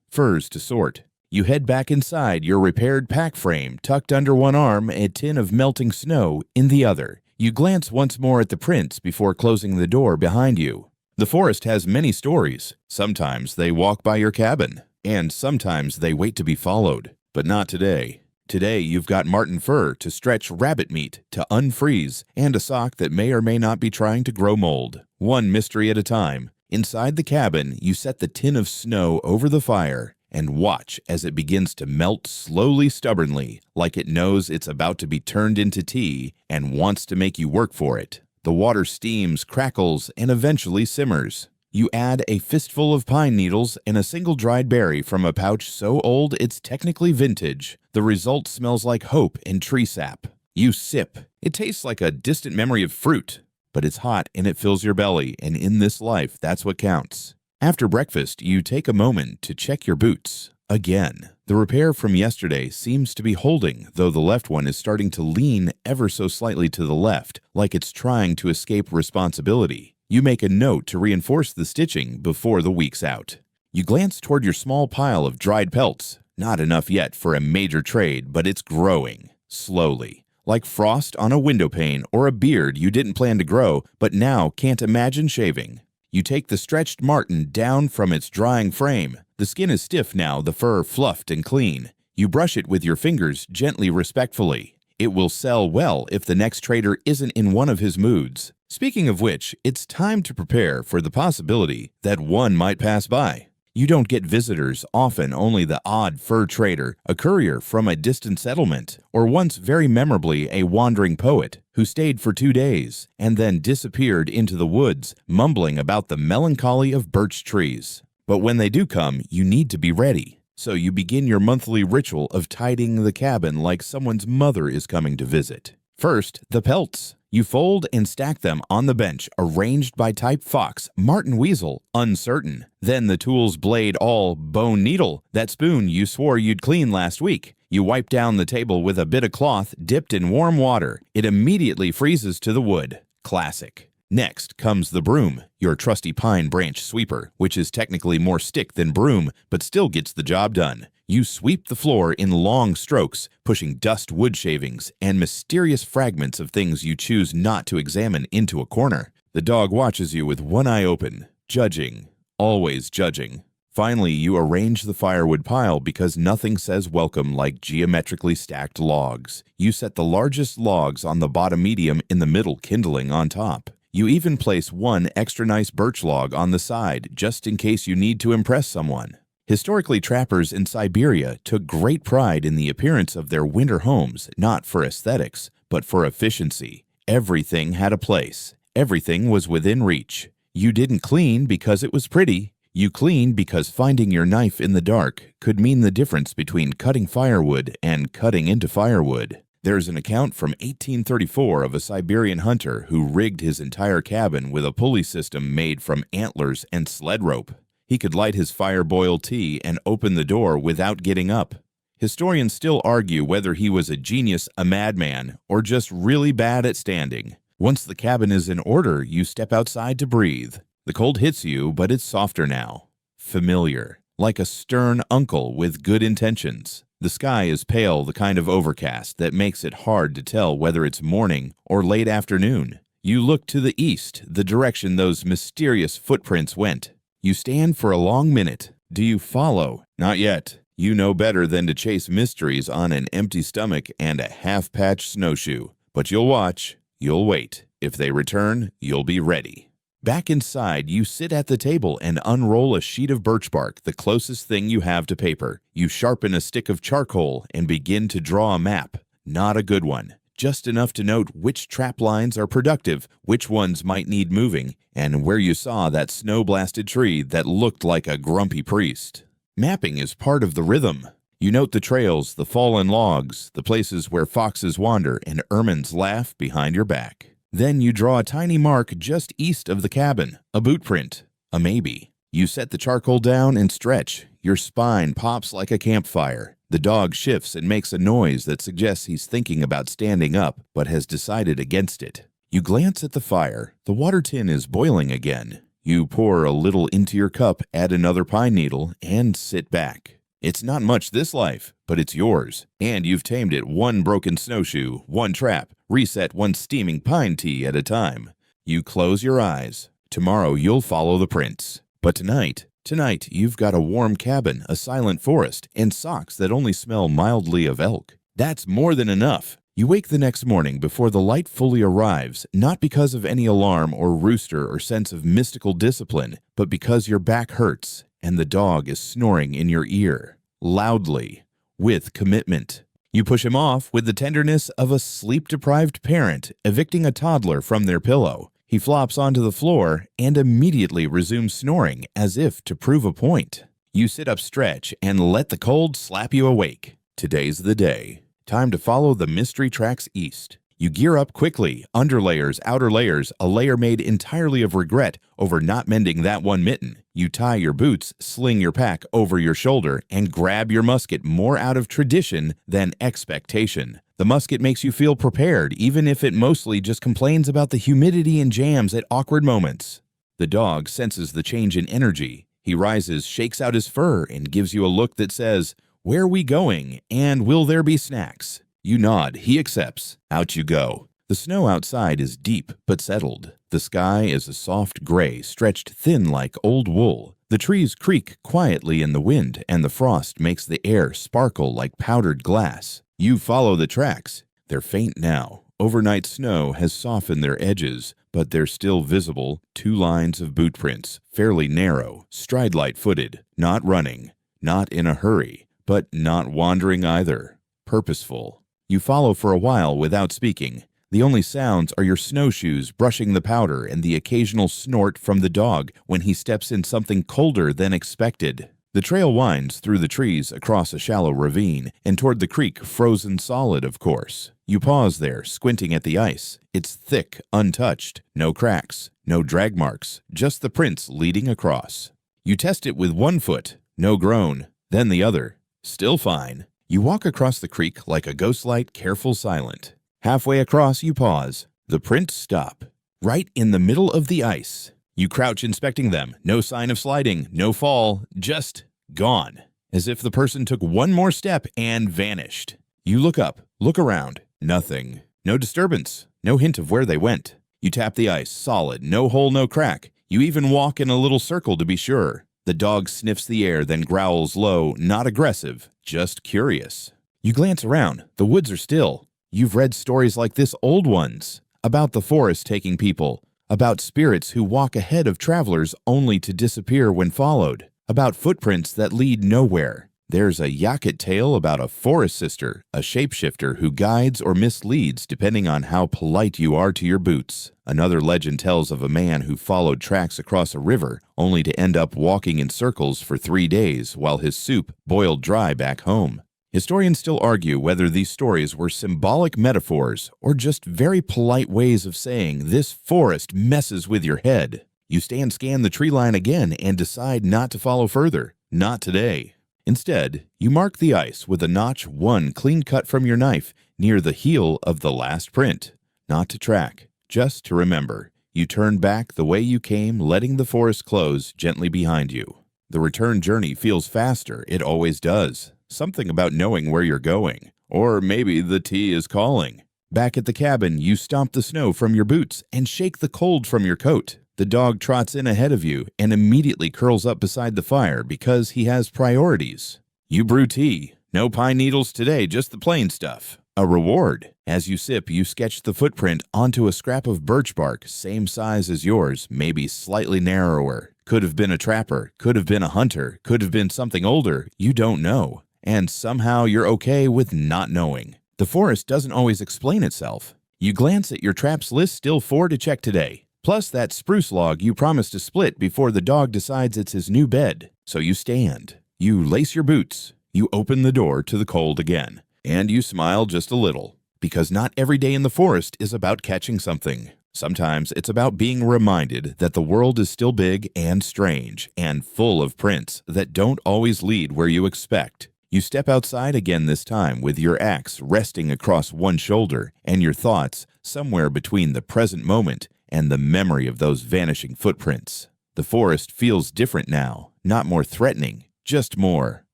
furs to sort. You head back inside your repaired pack frame, tucked under one arm, a tin of melting snow in the other. You glance once more at the prints before closing the door behind you. The forest has many stories. Sometimes they walk by your cabin, and sometimes they wait to be followed. But not today. Today you've got marten fur to stretch rabbit meat to unfreeze, and a sock that may or may not be trying to grow mold. One mystery at a time. Inside the cabin, you set the tin of snow over the fire and watch as it begins to melt slowly, stubbornly, like it knows it's about to be turned into tea and wants to make you work for it. The water steams, crackles, and eventually simmers. You add a fistful of pine needles and a single dried berry from a pouch so old it's technically vintage. The result smells like hope and tree sap. You sip. It tastes like a distant memory of fruit, but it's hot and it fills your belly, and in this life, that's what counts. After breakfast, you take a moment to check your boots. Again, the repair from yesterday seems to be holding, though the left one is starting to lean ever so slightly to the left, like it's trying to escape responsibility. You make a note to reinforce the stitching before the week's out. You glance toward your small pile of dried pelts. Not enough yet for a major trade, but it's growing. Slowly. Like frost on a window pane or a beard you didn't plan to grow, but now can't imagine shaving. You take the stretched marten down from its drying frame. The skin is stiff now, the fur fluffed and clean. You brush it with your fingers gently, respectfully. It will sell well if the next trader isn't in one of his moods. Speaking of which, it's time to prepare for the possibility that one might pass by. You don't get visitors, often only the odd fur trader, a courier from a distant settlement, or once very memorably a wandering poet who stayed for 2 days and then disappeared into the woods, mumbling about the melancholy of birch trees. But when they do come, you need to be ready. So you begin your monthly ritual of tidying the cabin like someone's mother is coming to visit. First, the pelts. You fold and stack them on the bench, arranged by type fox, marten weasel, uncertain. Then the tool's blade all bone needle, that spoon you swore you'd clean last week. You wipe down the table with a bit of cloth dipped in warm water. It immediately freezes to the wood. Classic. Next comes the broom, your trusty pine branch sweeper, which is technically more stick than broom, but still gets the job done. You sweep the floor in long strokes, pushing dust, wood shavings, and mysterious fragments of things you choose not to examine into a corner. The dog watches you with one eye open, judging, always judging. Finally, you arrange the firewood pile because nothing says welcome like geometrically stacked logs. You set the largest logs on the bottom medium in the middle, kindling on top. You even place one extra nice birch log on the side, just in case you need to impress someone. Historically, trappers in Siberia took great pride in the appearance of their winter homes, not for aesthetics, but for efficiency. Everything had a place. Everything was within reach. You didn't clean because it was pretty. You cleaned because finding your knife in the dark could mean the difference between cutting firewood and cutting into firewood. There's an account from 1834 of a Siberian hunter who rigged his entire cabin with a pulley system made from antlers and sled rope. He could light his fire-boiled tea and open the door without getting up. Historians still argue whether he was a genius, a madman, or just really bad at standing. Once the cabin is in order, you step outside to breathe. The cold hits you, but it's softer now. Familiar, like a stern uncle with good intentions. The sky is pale, the kind of overcast that makes it hard to tell whether it's morning or late afternoon. You look to the east, the direction those mysterious footprints went. You stand for a long minute. Do you follow? Not yet. You know better than to chase mysteries on an empty stomach and a half-patched snowshoe. But you'll watch. You'll wait. If they return, you'll be ready. Back inside, you sit at the table and unroll a sheet of birch bark, the closest thing you have to paper. You sharpen a stick of charcoal and begin to draw a map. Not a good one. Just enough to note which trap lines are productive, which ones might need moving, and where you saw that snow-blasted tree that looked like a grumpy priest. Mapping is part of the rhythm. You note the trails, the fallen logs, the places where foxes wander and ermines laugh behind your back. Then you draw a tiny mark just east of the cabin, a boot print, a maybe. You set the charcoal down and stretch. Your spine pops like a campfire. The dog shifts and makes a noise that suggests he's thinking about standing up, but has decided against it. You glance at the fire. The water tin is boiling again. You pour a little into your cup, add another pine needle, and sit back. It's not much this life, but it's yours, and you've tamed it one broken snowshoe, one trap, reset one steaming pine tea at a time. You close your eyes. Tomorrow you'll follow the prints. But tonight you've got a warm cabin, a silent forest, and socks that only smell mildly of elk. That's more than enough. You wake the next morning before the light fully arrives, not because of any alarm or rooster or sense of mystical discipline, but because your back hurts and the dog is snoring in your ear, loudly, with commitment. You push him off with the tenderness of a sleep-deprived parent evicting a toddler from their pillow. He flops onto the floor and immediately resumes snoring as if to prove a point. You sit up, stretch, and let the cold slap you awake. Today's the day. Time to follow the mystery tracks east. You gear up quickly, underlayers, outer layers, a layer made entirely of regret over not mending that one mitten. You tie your boots, sling your pack over your shoulder, and grab your musket more out of tradition than expectation. The musket makes you feel prepared, even if it mostly just complains about the humidity and jams at awkward moments. The dog senses the change in energy. He rises, shakes out his fur, and gives you a look that says, "Where are we going, and will there be snacks?" You nod, he accepts. Out you go. The snow outside is deep but settled. The sky is a soft gray, stretched thin like old wool. The trees creak quietly in the wind, and the frost makes the air sparkle like powdered glass. You follow the tracks. They're faint now. Overnight snow has softened their edges, but they're still visible. 2 lines of boot prints, fairly narrow, stride-light-footed, not running, not in a hurry, but not wandering either. Purposeful. You follow for a while without speaking. The only sounds are your snowshoes brushing the powder and the occasional snort from the dog when he steps in something colder than expected. The trail winds through the trees across a shallow ravine and toward the creek, frozen solid, of course. You pause there, squinting at the ice. It's thick, untouched. No cracks, no drag marks, just the prints leading across. You test it with one foot. No groan. Then the other. Still fine. You walk across the creek like a ghostlight, careful, silent. Halfway across, you pause. The prints stop. Right in the middle of the ice. You crouch inspecting them. No sign of sliding, no fall, just gone. As if the person took one more step and vanished. You look up, look around. Nothing. No disturbance. No hint of where they went. You tap the ice, solid, no hole, no crack. You even walk in a little circle to be sure. The dog sniffs the air, then growls low, not aggressive, just curious. You glance around. The woods are still. You've read stories like this, old ones, about the forest taking people, about spirits who walk ahead of travelers only to disappear when followed, about footprints that lead nowhere. There's a Yakut tale about a forest sister, a shapeshifter who guides or misleads depending on how polite you are to your boots. Another legend tells of a man who followed tracks across a river only to end up walking in circles for 3 days while his soup boiled dry back home. Historians still argue whether these stories were symbolic metaphors or just very polite ways of saying this forest messes with your head. You scan the tree line again and decide not to follow further. Not today. Instead, you mark the ice with a notch 1 clean cut from your knife near the heel of the last print. Not to track, just to remember. You turn back the way you came, letting the forest close gently behind you. The return journey feels faster, it always does. Something about knowing where you're going. Or maybe the tea is calling. Back at the cabin, you stomp the snow from your boots and shake the cold from your coat. The dog trots in ahead of you and immediately curls up beside the fire because he has priorities. You brew tea. No pine needles today, just the plain stuff. A reward. As you sip, you sketch the footprint onto a scrap of birch bark, same size as yours, maybe slightly narrower. Could have been a trapper, could have been a hunter, could have been something older, you don't know. And somehow you're okay with not knowing. The forest doesn't always explain itself. You glance at your traps list, still 4 to check today. Plus that spruce log you promised to split before the dog decides it's his new bed. So you stand. You lace your boots. You open the door to the cold again. And you smile just a little. Because not every day in the forest is about catching something. Sometimes it's about being reminded that the world is still big and strange and full of prints that don't always lead where you expect. You step outside again this time with your axe resting across one shoulder and your thoughts somewhere between the present moment and the memory of those vanishing footprints. The forest feels different now, not more threatening, just more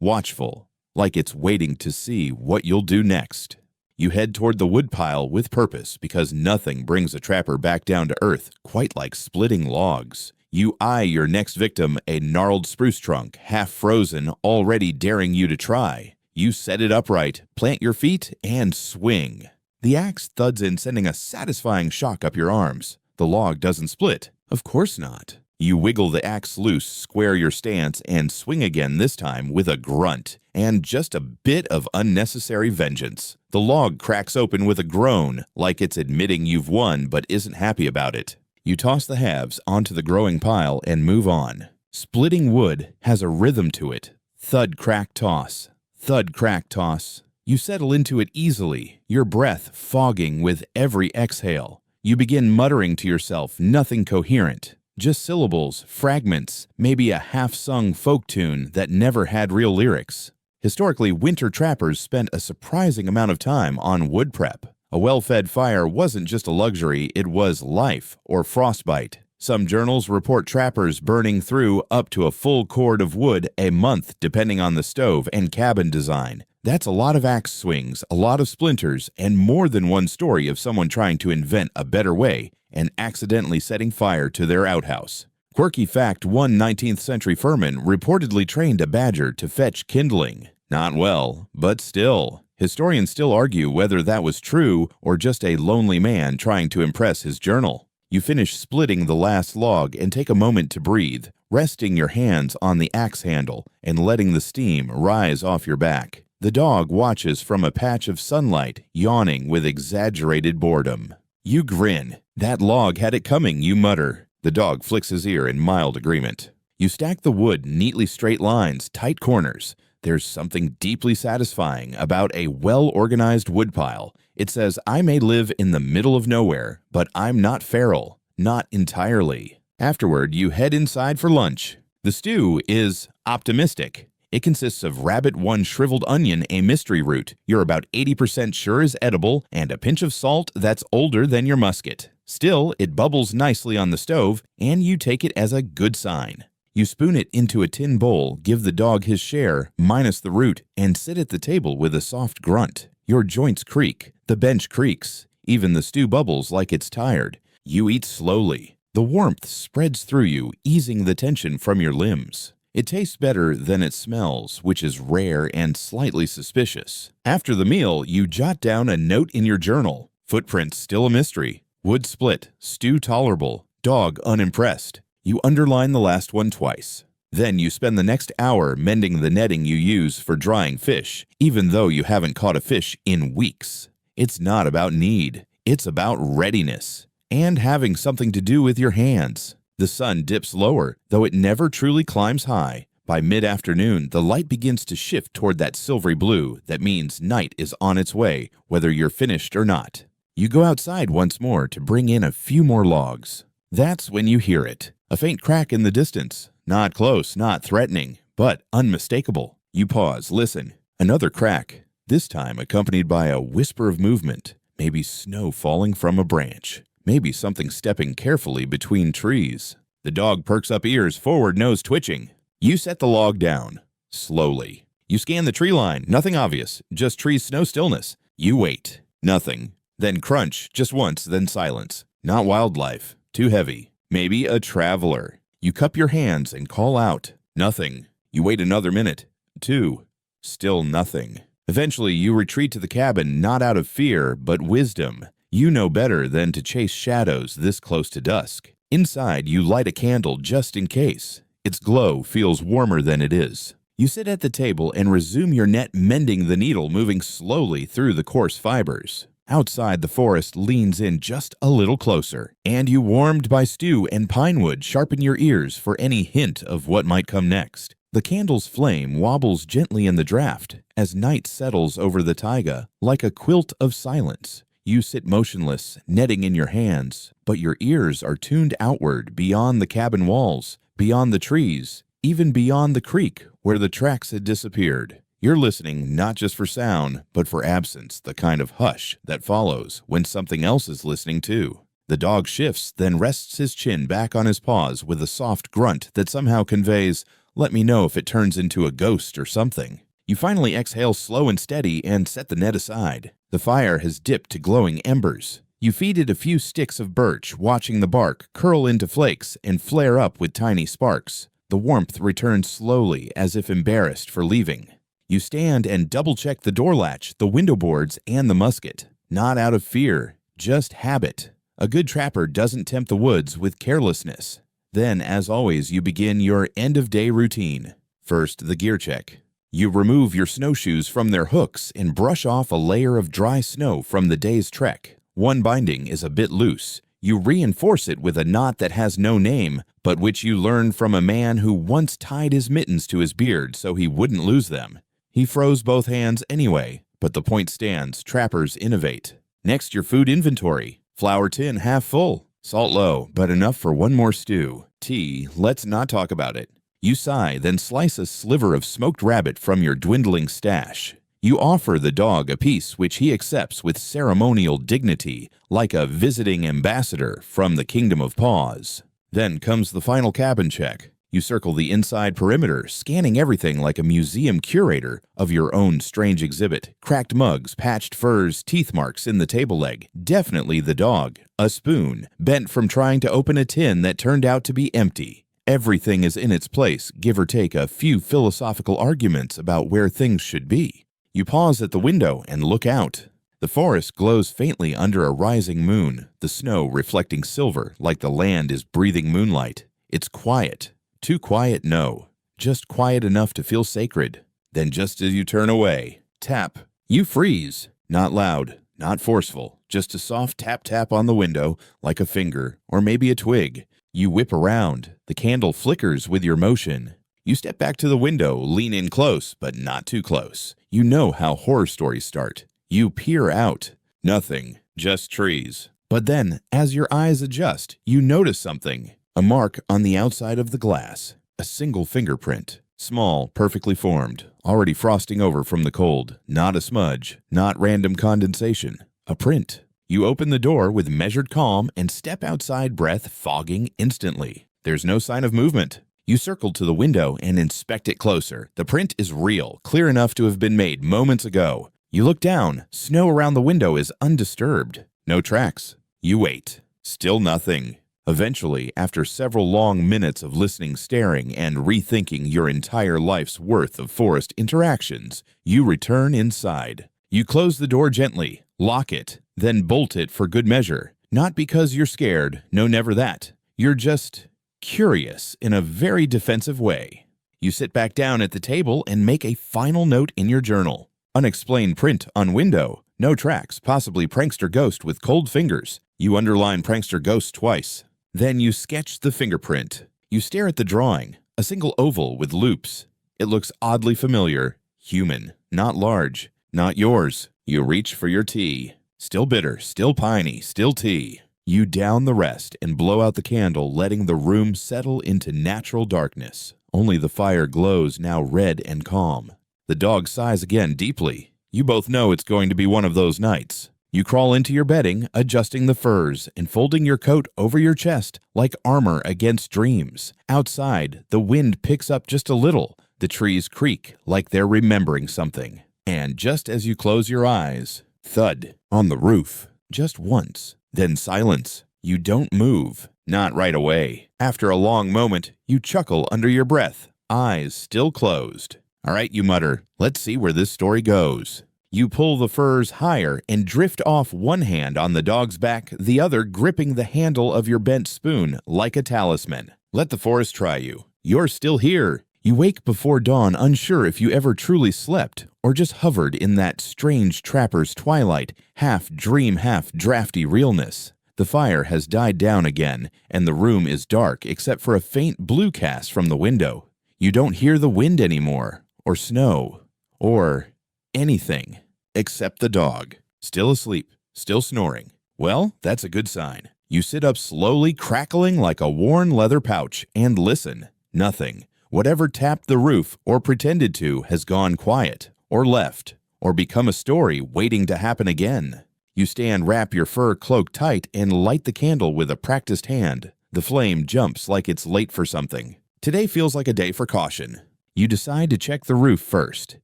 watchful, like it's waiting to see what you'll do next. You head toward the woodpile with purpose because nothing brings a trapper back down to earth quite like splitting logs. You eye your next victim, a gnarled spruce trunk, half frozen, already daring you to try. You set it upright, plant your feet, and swing. The axe thuds in, sending a satisfying shock up your arms. The log doesn't split. Of course not. You wiggle the axe loose, square your stance, and swing again, this time with a grunt and just a bit of unnecessary vengeance. The log cracks open with a groan, like it's admitting you've won but isn't happy about it. You toss the halves onto the growing pile and move on. Splitting wood has a rhythm to it. Thud, crack, toss. Thud, crack, toss. You settle into it easily, your breath fogging with every exhale. You begin muttering to yourself, nothing coherent. Just syllables, fragments, maybe a half-sung folk tune that never had real lyrics. Historically, winter trappers spent a surprising amount of time on wood prep. A well-fed fire wasn't just a luxury, it was life or frostbite. Some journals report trappers burning through up to a full cord of wood a month depending on the stove and cabin design. That's a lot of axe swings, a lot of splinters, and more than one story of someone trying to invent a better way and accidentally setting fire to their outhouse. Quirky fact, one 19th century Furman reportedly trained a badger to fetch kindling. Not well, but still. Historians still argue whether that was true or just a lonely man trying to impress his journal. You finish splitting the last log and take a moment to breathe, resting your hands on the axe handle and letting the steam rise off your back. The dog watches from a patch of sunlight, yawning with exaggerated boredom. You grin. That log had it coming, you mutter. The dog flicks his ear in mild agreement. You stack the wood, neatly straight lines, tight corners. There's something deeply satisfying about a well-organized woodpile. It says, I may live in the middle of nowhere, but I'm not feral. Not entirely. Afterward, you head inside for lunch. The stew is optimistic. It consists of rabbit, one shriveled onion, a mystery root you're about 80% sure is edible, and a pinch of salt that's older than your musket. Still, it bubbles nicely on the stove, and you take it as a good sign. You spoon it into a tin bowl, give the dog his share, minus the root, and sit at the table with a soft grunt. Your joints creak. The bench creaks. Even the stew bubbles like it's tired. You eat slowly. The warmth spreads through you, easing the tension from your limbs. It tastes better than it smells, which is rare and slightly suspicious. After the meal, you jot down a note in your journal. Footprints still a mystery. Wood split. Stew tolerable. Dog unimpressed. You underline the last one twice. Then you spend the next hour mending the netting you use for drying fish, even though you haven't caught a fish in weeks. It's not about need. It's about readiness and having something to do with your hands. The sun dips lower, though it never truly climbs high. By mid-afternoon, the light begins to shift toward that silvery blue. That means night is on its way, whether you're finished or not. You go outside once more to bring in a few more logs. That's when you hear it. A faint crack in the distance. Not close, not threatening, but unmistakable. You pause, listen. Another crack, this time accompanied by a whisper of movement. Maybe snow falling from a branch. Maybe something stepping carefully between trees. The dog perks up ears, forward nose twitching. You set the log down. Slowly. You scan the tree line. Nothing obvious. Just trees, snow, stillness. You wait. Nothing. Then crunch, just once, then silence. Not wildlife. Too heavy. Maybe a traveler. You cup your hands and call out. Nothing. You wait another minute. 2. Still nothing. Eventually, you retreat to the cabin, not out of fear, but wisdom. You know better than to chase shadows this close to dusk. Inside, you light a candle just in case. Its glow feels warmer than it is. You sit at the table and resume your net, mending the needle, moving slowly through the coarse fibers. Outside, the forest leans in just a little closer, and you, warmed by stew and pine wood, sharpen your ears for any hint of what might come next. The candle's flame wobbles gently in the draft as night settles over the taiga like a quilt of silence. You sit motionless, netting in your hands, but your ears are tuned outward beyond the cabin walls, beyond the trees, even beyond the creek where the tracks had disappeared. You're listening not just for sound, but for absence, the kind of hush that follows when something else is listening too. The dog shifts, then rests his chin back on his paws with a soft grunt that somehow conveys, Let me know if it turns into a ghost or something. You finally exhale slow and steady and set the net aside. The fire has dipped to glowing embers. You feed it a few sticks of birch, watching the bark curl into flakes and flare up with tiny sparks. The warmth returns slowly, as if embarrassed for leaving. You stand and double-check the door latch, the window boards, and the musket. Not out of fear, just habit. A good trapper doesn't tempt the woods with carelessness. Then, as always, you begin your end-of-day routine. First, the gear check. You remove your snowshoes from their hooks and brush off a layer of dry snow from the day's trek. One binding is a bit loose. You reinforce it with a knot that has no name, but which you learned from a man who once tied his mittens to his beard so he wouldn't lose them. He froze both hands anyway, but the point stands, trappers innovate. Next, your food inventory. Flour tin half full. Salt low, but enough for one more stew. Tea, let's not talk about it. You sigh, then slice a sliver of smoked rabbit from your dwindling stash. You offer the dog a piece which he accepts with ceremonial dignity, like a visiting ambassador from the Kingdom of Paws. Then comes the final cabin check. You circle the inside perimeter, scanning everything like a museum curator of your own strange exhibit. Cracked mugs, patched furs, teeth marks in the table leg. Definitely the dog. A spoon, bent from trying to open a tin that turned out to be empty. Everything is in its place, give or take a few philosophical arguments about where things should be. You pause at the window and look out. The forest glows faintly under a rising moon, the snow reflecting silver like the land is breathing moonlight. It's quiet. Too quiet, no. Just quiet enough to feel sacred. Then just as you turn away, tap. You freeze. Not loud, not forceful, just a soft tap-tap on the window, like a finger, or maybe a twig. You whip around. The candle flickers with your motion. You step back to the window, lean in close, but not too close. You know how horror stories start. You peer out. Nothing, just trees. But then, as your eyes adjust, you notice something. A mark on the outside of the glass. A single fingerprint. Small, perfectly formed, already frosting over from the cold. Not a smudge, not random condensation. A print. You open the door with measured calm and step outside, breath fogging instantly. There's no sign of movement. You circle to the window and inspect it closer. The print is real, clear enough to have been made moments ago. You look down. Snow around the window is undisturbed. No tracks. You wait. Still nothing. Eventually, after several long minutes of listening, staring, and rethinking your entire life's worth of forest interactions, you return inside. You close the door gently, lock it, then bolt it for good measure. Not because you're scared, no, never that. You're just curious in a very defensive way. You sit back down at the table and make a final note in your journal. Unexplained print on window. No tracks, possibly prankster ghost with cold fingers. You underline prankster ghost twice. Then you sketch the fingerprint. You stare at the drawing, a single oval with loops. It looks oddly familiar. Human, not large, not yours. You reach for your tea. Still bitter, still piney, still tea. You down the rest and blow out the candle, letting the room settle into natural darkness. Only the fire glows, now red and calm. The dog sighs again deeply. You both know it's going to be one of those nights. You crawl into your bedding, adjusting the furs and folding your coat over your chest like armor against dreams. Outside, the wind picks up just a little. The trees creak like they're remembering something. And just as you close your eyes, thud on the roof. Just once. Then silence. You don't move. Not right away. After a long moment, you chuckle under your breath, eyes still closed. All right, you mutter, let's see where this story goes. You pull the furs higher and drift off, one hand on the dog's back, the other gripping the handle of your bent spoon like a talisman. Let the forest try you. You're still here. You wake before dawn, unsure if you ever truly slept or just hovered in that strange trapper's twilight, half dream, half drafty realness. The fire has died down again, and the room is dark except for a faint blue cast from the window. You don't hear the wind anymore, or snow, or anything, except the dog. Still asleep, still snoring. Well, that's a good sign. You sit up slowly, crackling like a worn leather pouch, and listen. Nothing. Whatever tapped the roof or pretended to has gone quiet, or left, or become a story waiting to happen again. You stand, wrap your fur cloak tight, and light the candle with a practiced hand. The flame jumps like it's late for something. Today feels like a day for caution. You decide to check the roof first.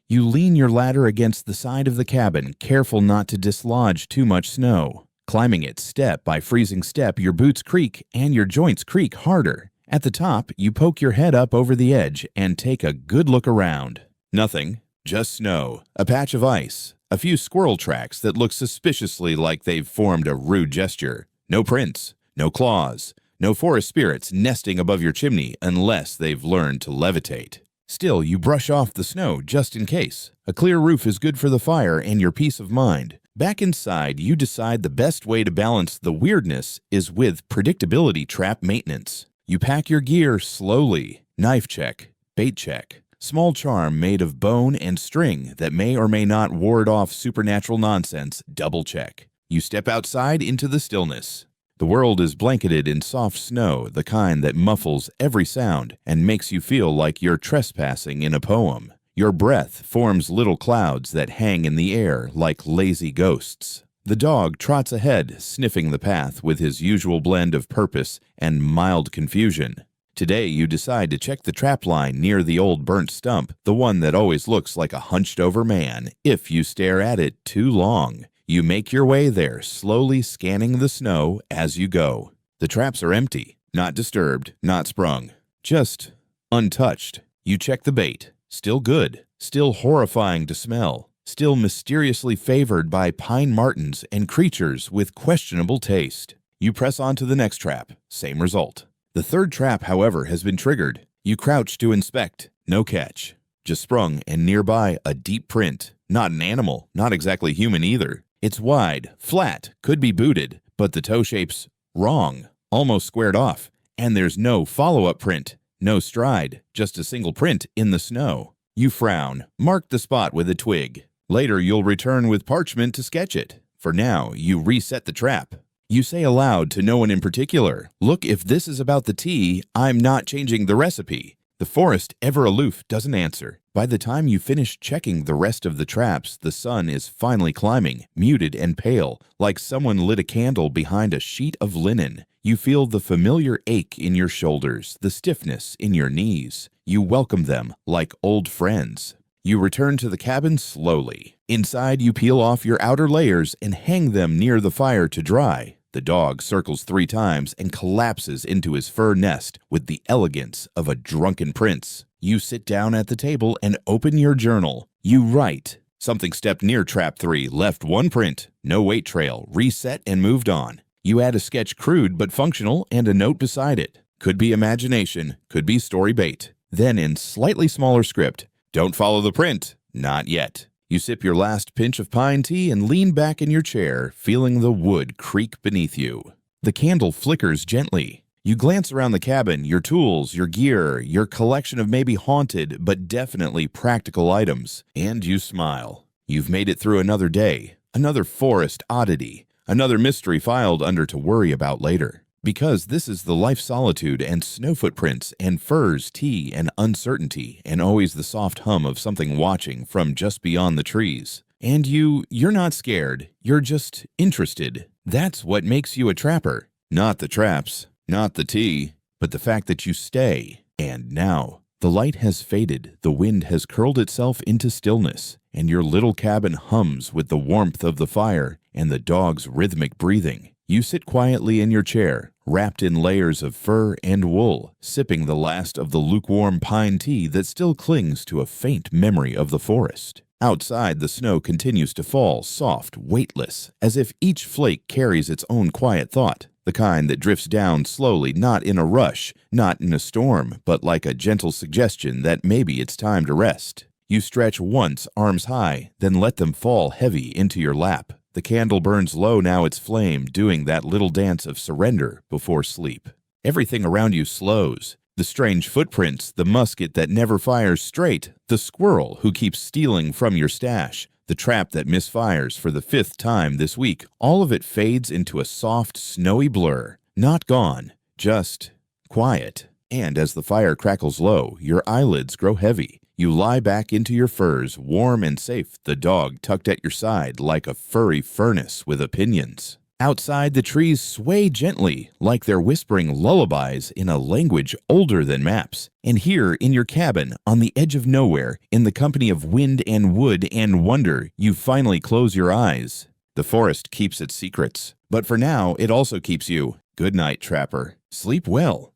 You lean your ladder against the side of the cabin, careful not to dislodge too much snow. Climbing it step by freezing step, your boots creak and your joints creak harder. At the top, you poke your head up over the edge and take a good look around. Nothing, just snow, a patch of ice, a few squirrel tracks that look suspiciously like they've formed a rude gesture. No prints, no claws, no forest spirits nesting above your chimney unless they've learned to levitate. Still, you brush off the snow just in case. A clear roof is good for the fire and your peace of mind. Back inside, you decide the best way to balance the weirdness is with predictability trap maintenance. You pack your gear slowly. Knife check, bait check, small charm made of bone and string that may or may not ward off supernatural nonsense, double check. You step outside into the stillness. The world is blanketed in soft snow, the kind that muffles every sound and makes you feel like you're trespassing in a poem. Your breath forms little clouds that hang in the air like lazy ghosts. The dog trots ahead, sniffing the path with his usual blend of purpose and mild confusion. Today you decide to check the trap line near the old burnt stump, the one that always looks like a hunched-over man if you stare at it too long. You make your way there, slowly scanning the snow as you go. The traps are empty, not disturbed, not sprung, just untouched. You check the bait. Still good, still horrifying to smell, still mysteriously favored by pine martens and creatures with questionable taste. You press on to the next trap, same result. The third trap, however, has been triggered. You crouch to inspect, no catch. Just sprung and nearby a deep print. Not an animal, not exactly human either. It's wide, flat, could be booted, but the toe shape's wrong, almost squared off, and there's no follow-up print. No stride, just a single print in the snow. You frown, mark the spot with a twig. Later you'll return with parchment to sketch it. For now, you reset the trap. You say aloud to no one in particular, "Look, if this is about the tea, I'm not changing the recipe." The forest, ever aloof, doesn't answer. By the time you finish checking the rest of the traps, the sun is finally climbing, muted and pale, like someone lit a candle behind a sheet of linen. You feel the familiar ache in your shoulders, the stiffness in your knees. You welcome them like old friends. You return to the cabin slowly. Inside, you peel off your outer layers and hang them near the fire to dry. The dog circles 3 times and collapses into his fur nest with the elegance of a drunken prince. You sit down at the table and open your journal. You write. Something stepped near trap 3, left 1 print, no weight trail, reset and moved on. You add a sketch crude but functional and a note beside it. Could be imagination, could be story bait. Then in slightly smaller script, don't follow the print, not yet. You sip your last pinch of pine tea and lean back in your chair, feeling the wood creak beneath you. The candle flickers gently. You glance around the cabin, your tools, your gear, your collection of maybe haunted but definitely practical items, and you smile. You've made it through another day, another forest oddity, another mystery filed under to worry about later. Because this is the life solitude and snow footprints and furs, tea and uncertainty, and always the soft hum of something watching from just beyond the trees. And you're not scared, you're just interested. That's what makes you a trapper. Not the traps, not the tea, but the fact that you stay. And now, the light has faded, the wind has curled itself into stillness, and your little cabin hums with the warmth of the fire and the dog's rhythmic breathing. You sit quietly in your chair, wrapped in layers of fur and wool, sipping the last of the lukewarm pine tea that still clings to a faint memory of the forest. Outside, the snow continues to fall, soft, weightless, as if each flake carries its own quiet thought, the kind that drifts down slowly, not in a rush, not in a storm, but like a gentle suggestion that maybe it's time to rest. You stretch once, arms high, then let them fall heavy into your lap. The candle burns low now, its flame doing that little dance of surrender before sleep. Everything around you slows. The strange footprints, the musket that never fires straight, the squirrel who keeps stealing from your stash, the trap that misfires for the 5th time this week, all of it fades into a soft, snowy blur. Not gone, just quiet. And as the fire crackles low, your eyelids grow heavy. You lie back into your furs, warm and safe, the dog tucked at your side like a furry furnace with opinions. Outside, the trees sway gently, like they're whispering lullabies in a language older than maps. And here, in your cabin, on the edge of nowhere, in the company of wind and wood and wonder, you finally close your eyes. The forest keeps its secrets, but for now, it also keeps you. Good night, trapper. Sleep well.